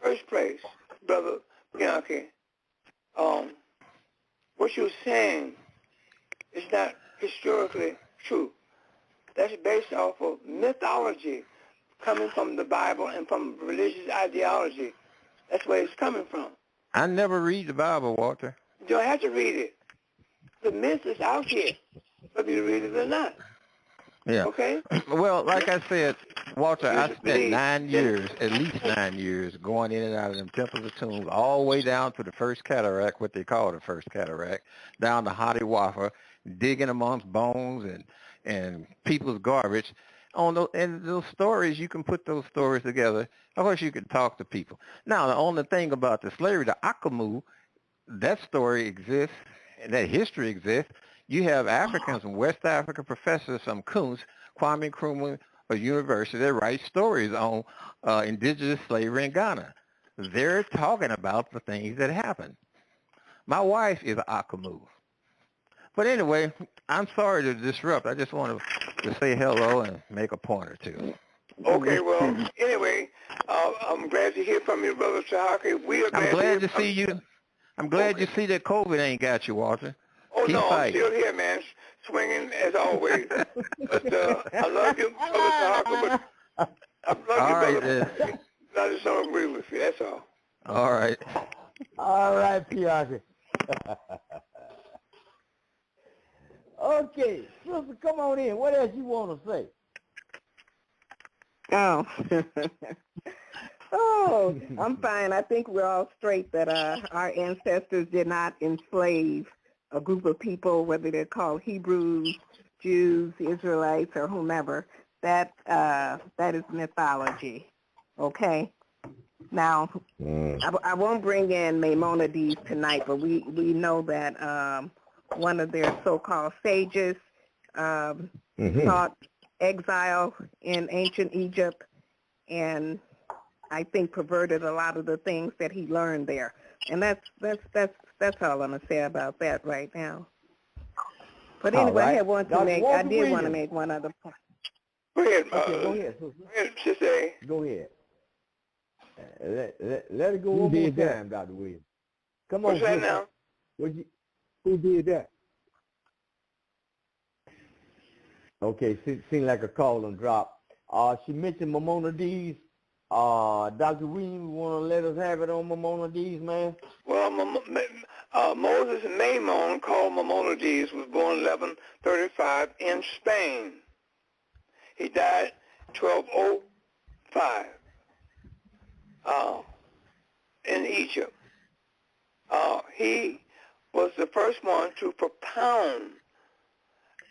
First place, Brother Bianchi, what you're saying is not historically true. That's based off of mythology coming from the Bible and from religious ideology. That's where it's coming from. I never read the Bible, Walter. You don't have to read it. The myth is out here, whether you read it or not. Yeah. Okay? Well, like I said, Walter, I spent believe. 9 years, at least 9 years, going in and out of them temples of tombs, all the way down to the first cataract, what they call the first cataract, down to Hadi Wafa, digging amongst bones and people's garbage. And those stories, you can put those stories together. Of course, you can talk to people. Now, the only thing about the slavery, the Akamu, that story exists, and that history exists. You have Africans from West Africa, professors from Kuntz, Kwame Nkrumah, a university that writes stories on indigenous slavery in Ghana. They're talking about the things that happened. My wife is an Akamu. But anyway, I'm sorry to disrupt. I just want to say hello and make a point or two. Okay, well, anyway, I'm glad to hear from you, Brother Tarhaka. I'm glad to see you. I'm glad you see that COVID ain't got you, Walter. Oh, Keep no, fighting. I'm still here, man, swinging as always. But I love you, Brother Tarhaka, but I love you, brother. I just don't agree with you, that's all. All right. All right, Pianchi. Okay, sister, come on in. What else you want to say? Oh. Oh, I'm fine. I think we're all straight that our ancestors did not enslave a group of people, whether they're called Hebrews, Jews, Israelites, or whomever. That is mythology. Okay? Now, I won't bring in Maimonides tonight, but we know that one of their so-called sages sought exile in ancient Egypt, and I think perverted a lot of the things that he learned there. And that's all I'm gonna say about that right now. But anyway, right. I did want to make one other point. Go ahead, Go ahead, sister. Go ahead. Let it go one more time, Dr. Williams. Come on, what's that now? Who did that? Okay, seemed like a call and drop. She mentioned Maimonides. Dr. Williams, you want to let us have it on Maimonides, man? Well, Moses Maimon, called Maimonides, was born 1135 in Spain. He died 1205 in Egypt. He was the first one to propound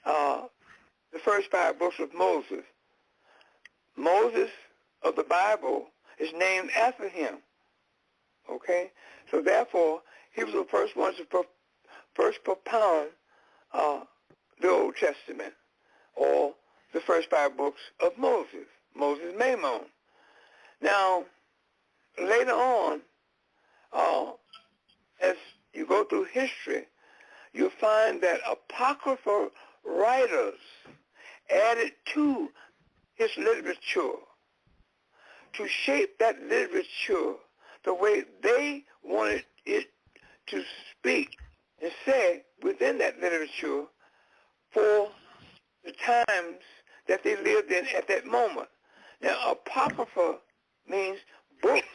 the first 5 books of Moses. Moses of the Bible is named after him. Okay? So therefore, he was the first one to first propound the Old Testament, or the first 5 books of Moses, Moses Maimon. Now, later on, as you go through history, you'll find that apocryphal writers added to his literature to shape that literature the way they wanted it to speak and say within that literature for the times that they lived in at that moment. Now, apocrypha means books,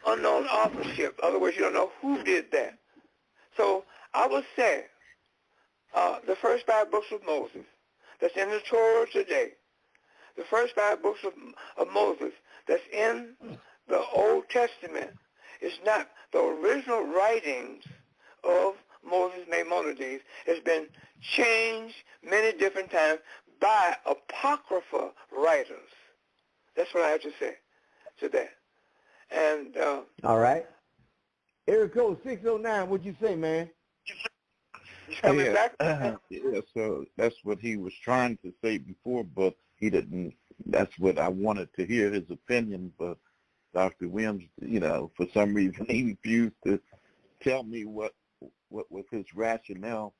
unknown authorship. In other words, you don't know who did that. So I would say the first 5 books of Moses that's in the Torah today, the first 5 books of Moses that's in the Old Testament is not the original writings of Moses Maimonides. It's been changed many different times by apocrypha writers. That's what I have to say to that. And all right. Area code 609, what'd you say, man? Coming back? Yeah, so that's what he was trying to say before, but he didn't. That's what I wanted to hear, his opinion, but Dr. Williams, for some reason he refused to tell me what was his rationale.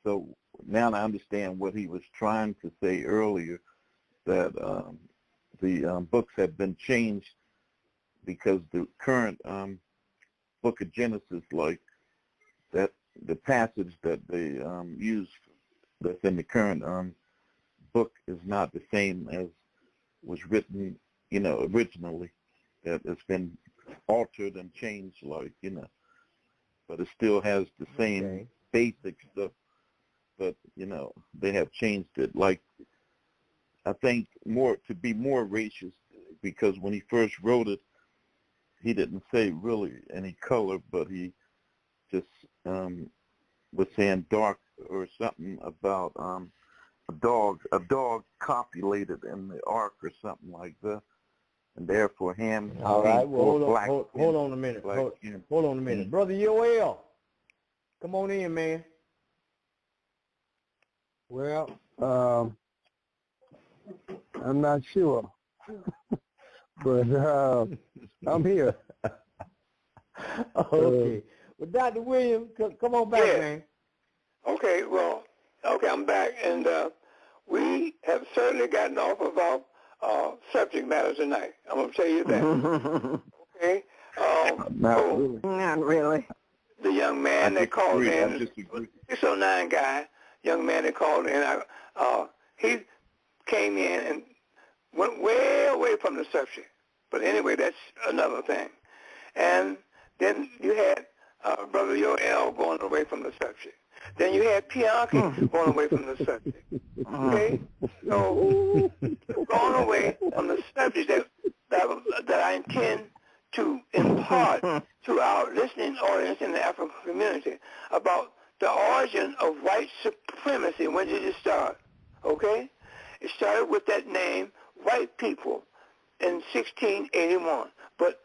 So now I understand what he was trying to say earlier, that the books have been changed because the current book of Genesis, like that, the passage that they use that's in the current book is not the same as was written, originally. That it's been altered and changed, but it still has the same basic stuff. But they have changed it. Like, I think to be more racist, because when he first wrote it, he didn't say really any color, but he just was saying dark or something about a dog copulated in the ark or something like that, and therefore Ham. All right, well, hold on a minute. Hold on a minute. Brother Yoel, come on in, man. Well, I'm not sure, but I'm here. Okay. Well, Dr. Williams, come on back, man. Okay, I'm back, and we have certainly gotten off of our subject matter tonight. I'm going to tell you that. Okay? Not really. The young man that called in, 609 guy, young man that called in, he came in and went way away from the subject. But anyway, that's another thing. And then you had Brother Yoel going away from the subject. Then you had Pianki going away from the subject. Okay? So, going away from the subject that I intend to impart to our listening audience in the African community about the origin of white supremacy. When did it start? Okay? It started with that name, white people, in 1681. But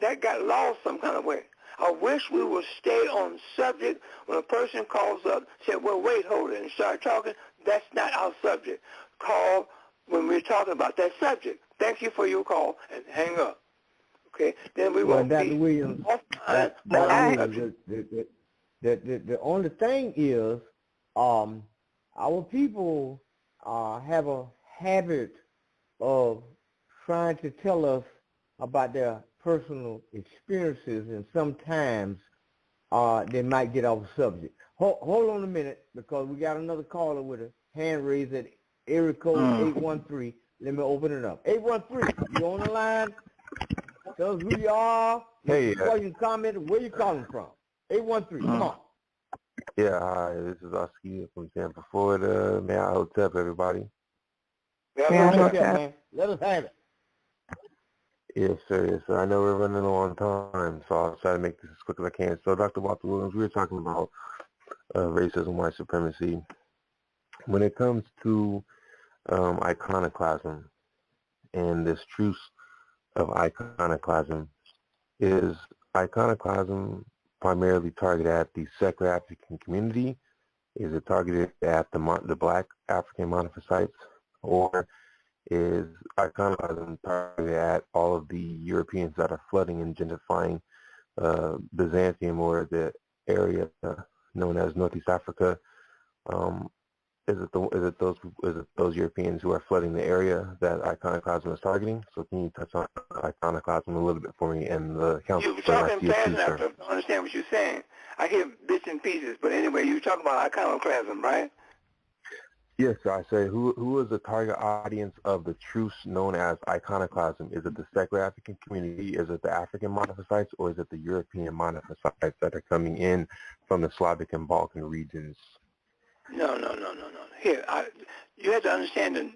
that got lost some kind of way. I wish we would stay on subject. When a person calls up, say, well, wait, hold it, and start talking, that's not our subject. Call when we're talking about that subject. Thank you for your call, and hang up. Okay? Then we will Dr. Williams, the only thing is our people have a habit of trying to tell us about their personal experiences, and sometimes they might get off subject. Hold on a minute, because we got another caller with a hand raised at area code 813. Let me open it up. 813, you on the line? Tell us who you are, question, comment, where you calling from. 813, come on. Yeah, hi, this is Oski from Tampa, Florida. May I hotep everybody? Man. Let us have it. Yes, sir. Yes, sir. I know we're running low on time, so I'll try to make this as quick as I can. So, Dr. Walter Williams, we were talking about racism, white supremacy. When it comes to iconoclasm and this truce of iconoclasm, is iconoclasm primarily targeted at the secular African community? Is it targeted at the black African monophosites? Or is iconoclasm targeted at all of the Europeans that are flooding and gentrifying Byzantium, or the area known as Northeast Africa, Is it those Europeans who are flooding the area that iconoclasm is targeting? So can you touch on iconoclasm a little bit for me and the council? You're talking fast enough to understand what you're saying. I hear bits and pieces, but anyway, you're talking about iconoclasm, right? Yes, sir. I say, who is the target audience of the truce known as iconoclasm? Is it the secular African community? Is it the African monophysites, or is it the European monophysites that are coming in from the Slavic and Balkan regions? No. Here, you have to understand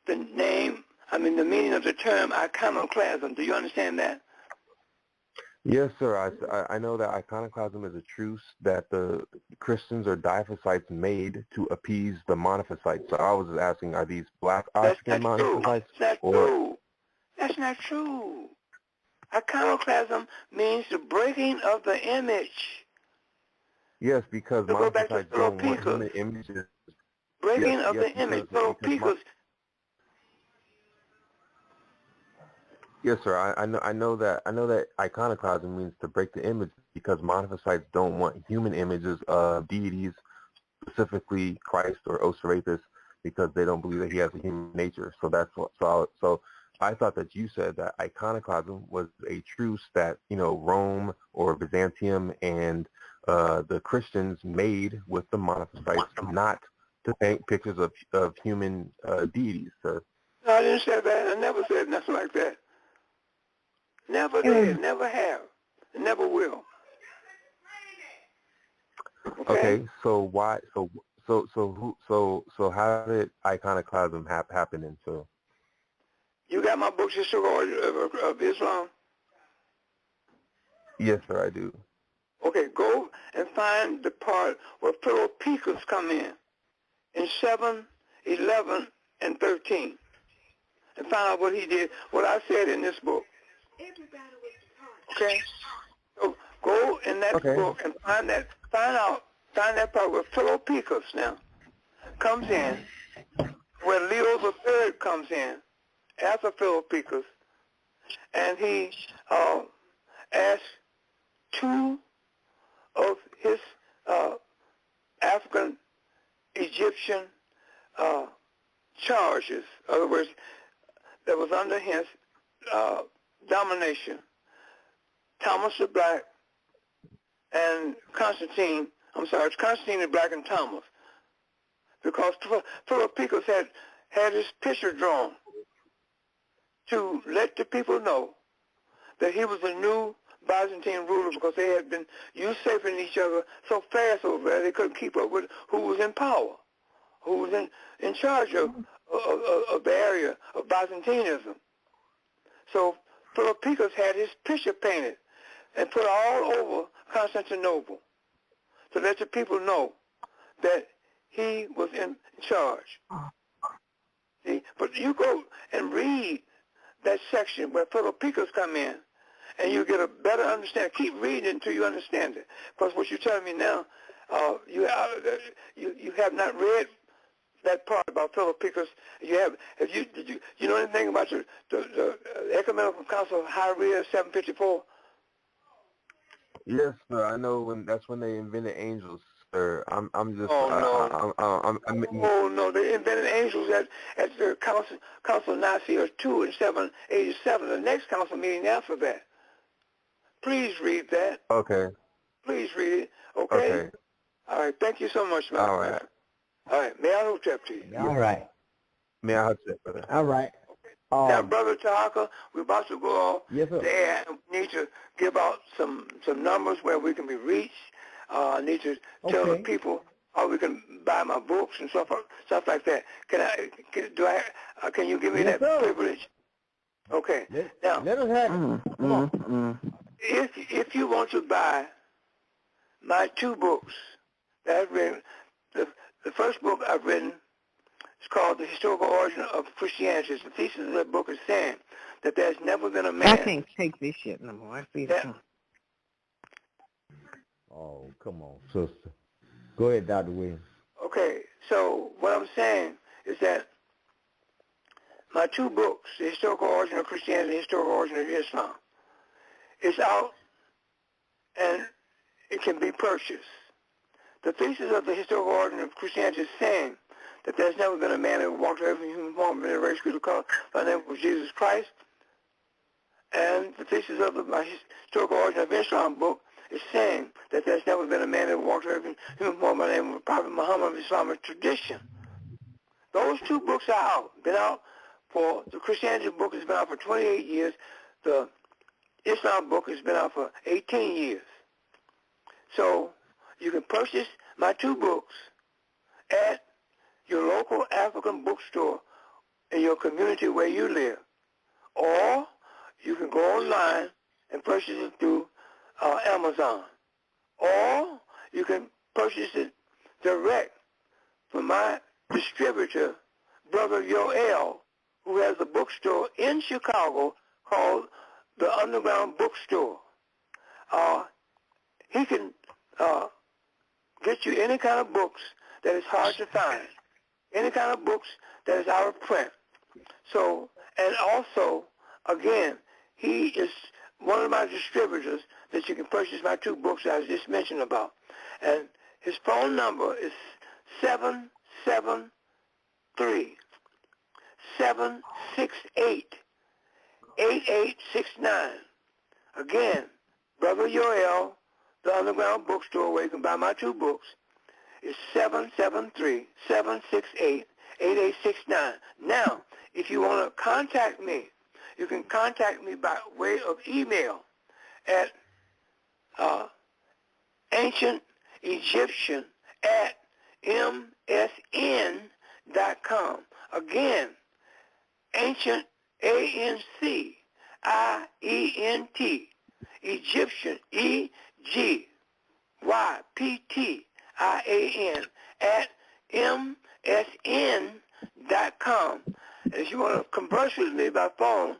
the name, the meaning of the term iconoclasm. Do you understand that? Yes, sir. I know that iconoclasm is a truce that the Christians or Diophysites made to appease the monophysites. So I was just asking, are these black African monophysites? That's not true. That's not true. Iconoclasm means the breaking of the image. Yes, because monophysites don't want human images. Breaking of the image. Yes, sir. I know that iconoclasm means to break the image because monophysites don't want human images of deities, specifically Christ or Osiris, because they don't believe that he has a human nature. So that's what. So I thought that you said that iconoclasm was a truce that Rome or Byzantium and the Christians made with the monophysites, not to paint pictures of human deities, sir. No, I didn't say that. I never said nothing like that. Never did, never have, never will. Okay, so why? So how did iconoclasm happen? And so you got my books, History of Islam? Yes, sir, I do. Okay, go and find the part where Philippics come in 7, 11, and 13, and find out what he did. What I said in this book. Okay, so go in that book and find that part where Philippics now comes in, where Leo the III comes in after Philippics, and he asked 2 of his African Egyptian charges, in other words, that was under his domination, Thomas the Black and Constantine. It's Constantine the Black and Thomas, because Philippics had his picture drawn to let the people know that he was a new Byzantine ruler, because they had been usurping each other so fast over there they couldn't keep up with who was in power, who was in charge of the area of Byzantinism. So Philippics had his picture painted and put all over Constantinople to let the people know that he was in charge. See, but you go and read that section where Philippics come in, and you get a better understanding. Keep reading until you understand it, because what you're telling me now, you have not read that part about Philippics. Did you know anything about the Ecumenical Council of Hieria 754? Yes, sir. I know that's when they invented angels, sir. I'm just. No, they invented angels at the Council of Nicaea 2 in 787. The next council meeting after that. Please read that. Okay. Please read it. Okay. All right. Thank you so much, man. All right. All right. May I hope to you? All right. May I hope to, brother? All right. Now, Brother Tarhaka, we're about to go yes, sir. there, and we need to give out some numbers where we can be reached. I need to tell the people how we can buy my books and stuff like that. Can you give me that privilege? Okay. Now, let us have it. Come on. If you want to buy my 2 books that I've written, the first book I've written is called The Historical Origin of Christianity. The thesis of that book is saying that there's never been a man. I can't take this shit no more. I see that. Oh, come on, sister. Go ahead, Dr. Williams. Okay, so what I'm saying is that my 2 books, The Historical Origin of Christianity and The Historical Origin of Islam, is out and it can be purchased. The thesis of The Historical Origin of Christianity is saying that there's never been a man who walked away from human form in a race, creed, or color by the name of Jesus Christ. And the thesis of my Historical Origin of Islam book is saying that there's never been a man who walked away from human form by the name of Prophet Muhammad of Islamic tradition. Those two books are out. Been out for, the Christianity book has been out for 28 years. The Islam book has been out for 18 years. So you can purchase my two books at your local African bookstore in your community where you live. Or you can go online and purchase it through Amazon. Or you can purchase it direct from my distributor, Brother Yoel, who has a bookstore in Chicago called the Underground Bookstore. He can get you any kind of books that is hard to find, any kind of books that is out of print. So, and also, again, he is one of my distributors that you can purchase my two books I just mentioned about. And his phone number is 773-768-8869. Again, Brother Yoel, the Underground Bookstore, where you can buy my two books, is 773-768-8869. Now, if you want to contact me, you can contact me by way of email at ancientegyptian@msn.com. Again, ancient, A-N-C-I-E-N-T, Egyptian, E-G-Y-P-T-I-A-N, at msn.com. And if you want to converse with me by phone,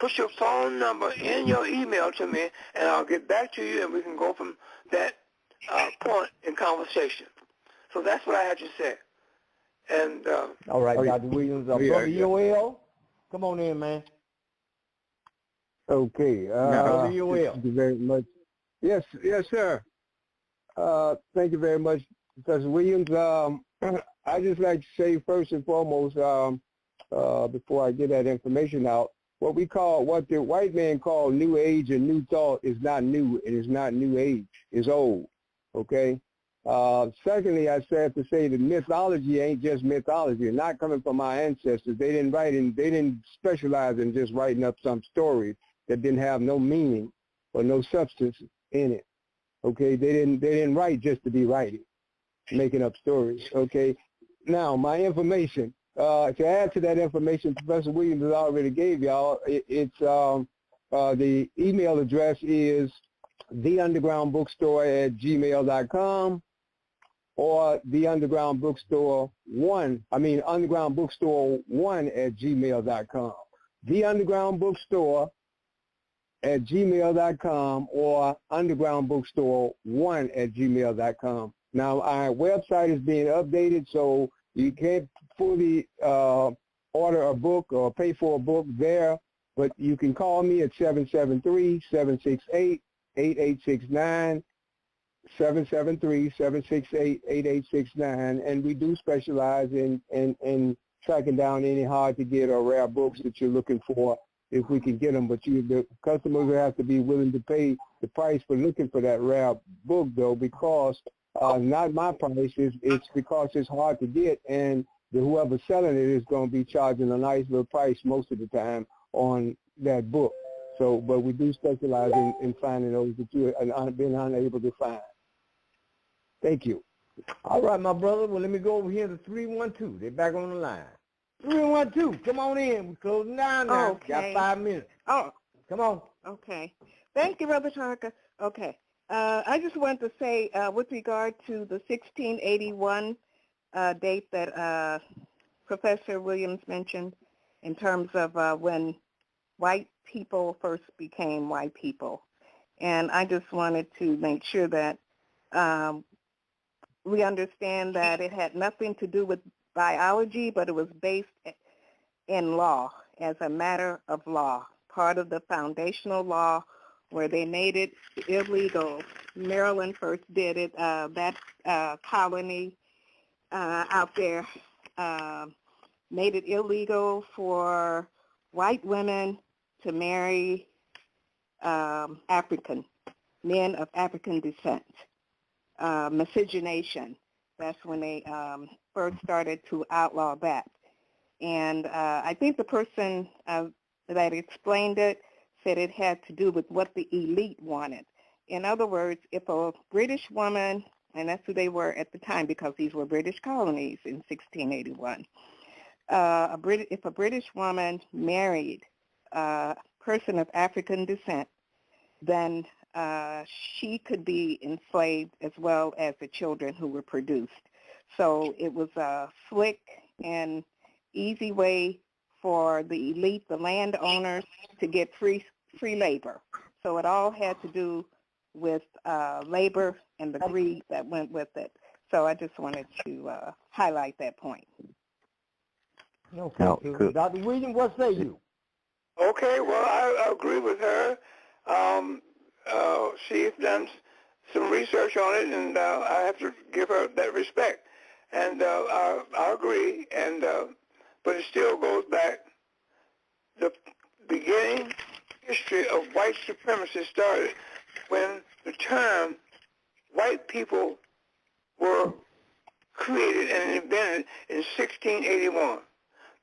put your phone number in your email to me, and I'll get back to you, and we can go from that point in conversation. So that's what I had to say. And all right, Dr. Williams, Brother Yoel, come on in, man. Okay. Brother Yoel. Thank you very much. Yes, sir. Thank you very much, Professor Williams. I just like to say first and foremost, before I get that information out, what the white man call New Age and New Thought is not new. It is not New Age. It's old. Okay. Secondly, I have to say that mythology ain't just mythology. It's not coming from our ancestors. They didn't specialize in just writing up some story that didn't have no meaning or no substance in it. Okay. They didn't write just to be writing, making up stories. Okay. Now, my information. To add to that information Professor Williams has already gave y'all, it's the email address is theundergroundbookstore@gmail.com or undergroundbookstore1@gmail.com. theundergroundbookstore@gmail.com or undergroundbookstore1@gmail.com. Now, our website is being updated, so you can't fully order a book or pay for a book there, but you can call me at 773-768-8869, 773-768-8869, and we do specialize in tracking down any hard-to-get or rare books that you're looking for if we can get them. But the customers will have to be willing to pay the price for looking for that rare book, though, because not my price. It's because it's hard to get, and whoever's selling it is going to be charging a nice little price most of the time on that book. So, but we do specialize in finding those that you have been unable to find. Thank you. All right, my brother. Well, let me go over here to 312. They're back on the line. 312, come on in. We're closing down now. Okay. Got 5 minutes. Oh. Come on. Okay. Thank you, Brother Tarhaka. Okay. I just want to say with regard to the 1681 date that Professor Williams mentioned in terms of when white people first became white people. And I just wanted to make sure that we understand that it had nothing to do with biology, but it was based in law, as a matter of law, part of the foundational law where they made it illegal. Maryland first did it, that colony out there made it illegal for white women to marry African men of African descent. Miscegenation, that's when they first started to outlaw that. And I think the person that explained it said it had to do with what the elite wanted. In other words, if a British woman, and that's who they were at the time because these were British colonies in 1681, if a British woman married a person of African descent, then she could be enslaved as well as the children who were produced. So it was a slick and easy way for the elite, the landowners, to get free labor. So it all had to do with labor and the greed that went with it. So I just wanted to highlight that point. Okay, Dr. Williams, what say you? Okay, well, I agree with her. She's done some research on it, and I have to give her that respect. And I agree, and but it still goes back. The beginning history of white supremacy started when the term white people were created and invented in 1681.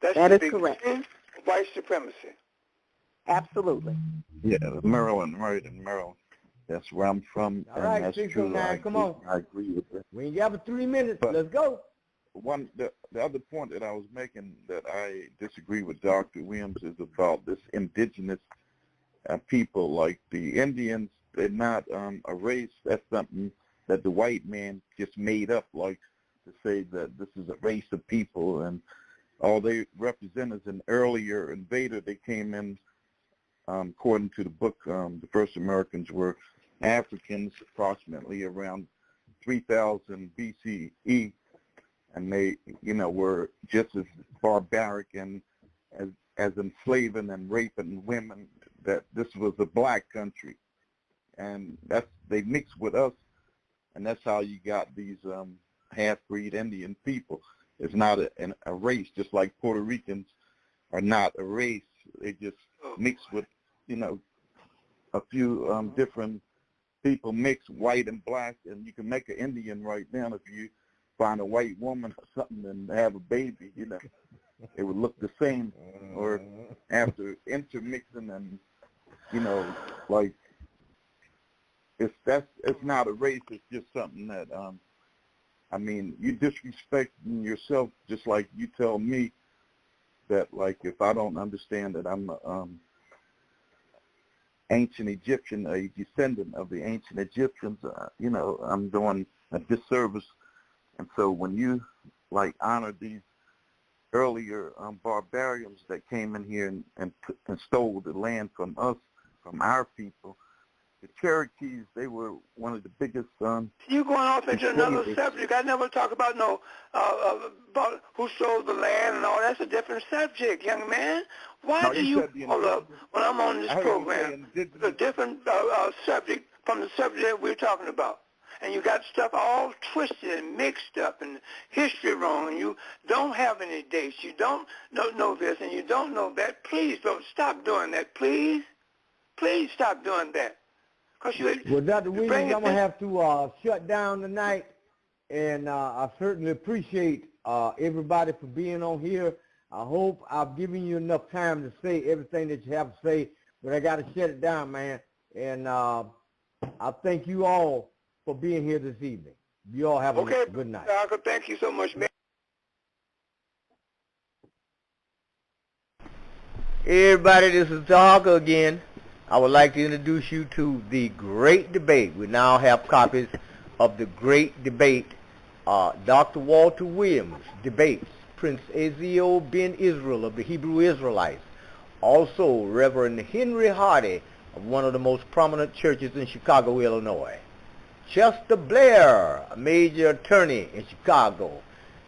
That's that the is beginning correct. of white supremacy. Absolutely. Yeah, Maryland, right in Maryland. That's where I'm from. All right, that's 609, come on. I agree with that. We ain't got but 3 minutes. But let's go. The other point that I was making that I disagree with Dr. Williams is about this indigenous people, like the Indians. They're not a race. That's something that the white man just made up, like to say that this is a race of people, and all they represent is an earlier invader. They came in, according to the book, the first Americans were Africans approximately around 3000 BCE, and they, were just as barbaric and as enslaving and raping women. That this was a black country, and they mixed with us, and that's how you got these half-breed Indian people. It's not a race, just like Puerto Ricans are not a race. They just mix with, a few different people mix, white and black, and you can make an Indian right now if you find a white woman or something and have a baby, it would look the same. Or after intermixing and, like, it's not a race, it's just something that, you disrespecting yourself just like you tell me that, like, if I don't understand that I'm ancient Egyptian, a descendant of the ancient Egyptians, I'm doing a disservice. And so when you, like, honor these earlier barbarians that came in here and stole the land from us, from our people, the Cherokees, they were one of the biggest. You going off into another subject. I never talk about about who stole the land and all. That's a different subject, young man. Why do you hold up when I'm on this program? It's a different subject from the subject that we're talking about. And you got stuff all twisted and mixed up and history wrong, and you don't have any dates. You don't know this and you don't know that. Please don't stop doing that. Please stop doing that. Well, Dr. Williams, I'm going to have to shut down tonight, and I certainly appreciate everybody for being on here. I hope I've given you enough time to say everything that you have to say, but I got to shut it down, man. And I thank you all for being here this evening. You all have a good night. Tarhaka, thank you so much, man. Hey, everybody, this is Tarhaka again. I would like to introduce you to the Great Debate. We now have copies of the Great Debate. Dr. Walter Williams debates Prince Ezio ben Israel of the Hebrew Israelites. Also, Reverend Henry Hardy of one of the most prominent churches in Chicago, Illinois. Chester Blair, a major attorney in Chicago.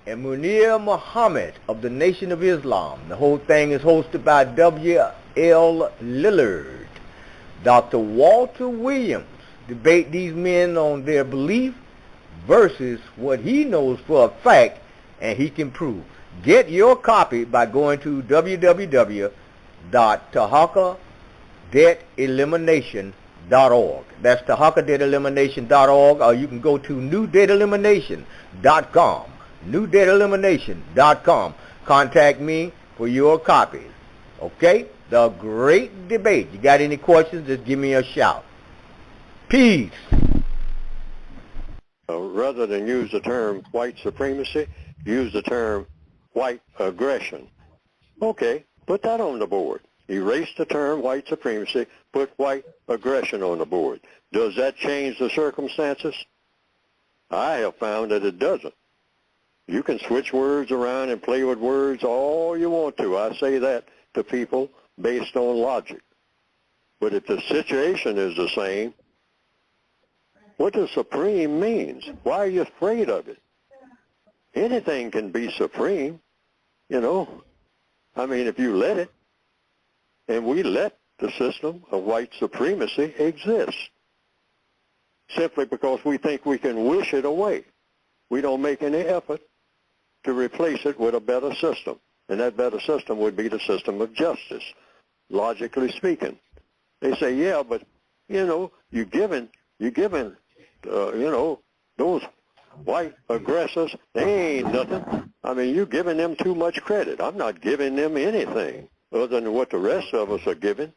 And Munir Muhammad of the Nation of Islam. The whole thing is hosted by W.L. Lillard. Dr. Walter Williams debate these men on their belief versus what he knows for a fact and he can prove. Get your copy by going to www.tarhakadebtelimination.org. That's tarhakadebtelimination.org, or you can go to newdataelimination.com. newdataelimination.com. Contact me for your copies. Okay? The great debate. You got any questions, just give me a shout. Peace. Rather than use the term white supremacy, use the term white aggression. Okay, put that on the board. Erase the term white supremacy, put white aggression on the board. Does that change the circumstances? I have found that it doesn't. You can switch words around and play with words all you want to. I say that to people based on logic. But if the situation is the same, what does supreme means? Why are you afraid of it? Anything can be supreme, you know. I mean, if you let it, and we let the system of white supremacy exist, simply because we think we can wish it away. We don't make any effort to replace it with a better system, and that better system would be the system of justice, logically speaking. They say, yeah, but, you know, you're giving you know, those white aggressors, they ain't nothing. I mean, you're giving them too much credit. I'm not giving them anything other than what the rest of us are giving.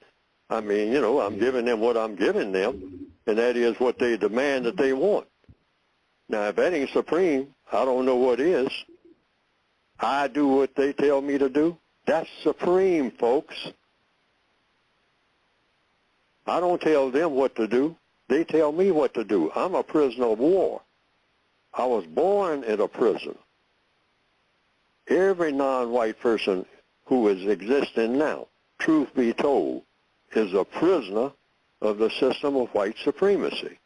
I mean, you know, I'm giving them what I'm giving them, and that is what they demand that they want. Now, if that ain't supreme, I don't know what is. I do what they tell me to do. That's supreme, folks. I don't tell them what to do. They tell me what to do. I'm a prisoner of war. I was born in a prison. Every non-white person who is existing now, truth be told, is a prisoner of the system of white supremacy.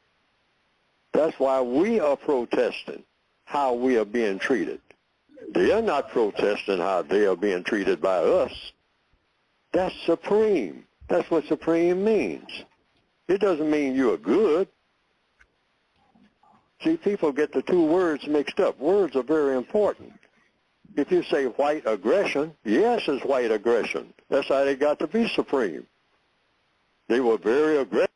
That's why we are protesting how we are being treated. They are not protesting how they are being treated by us. That's supreme. That's what supreme means. It doesn't mean you're good. See, people get the two words mixed up. Words are very important. If you say white aggression, yes, it's white aggression. That's how they got to be supreme. They were very aggressive.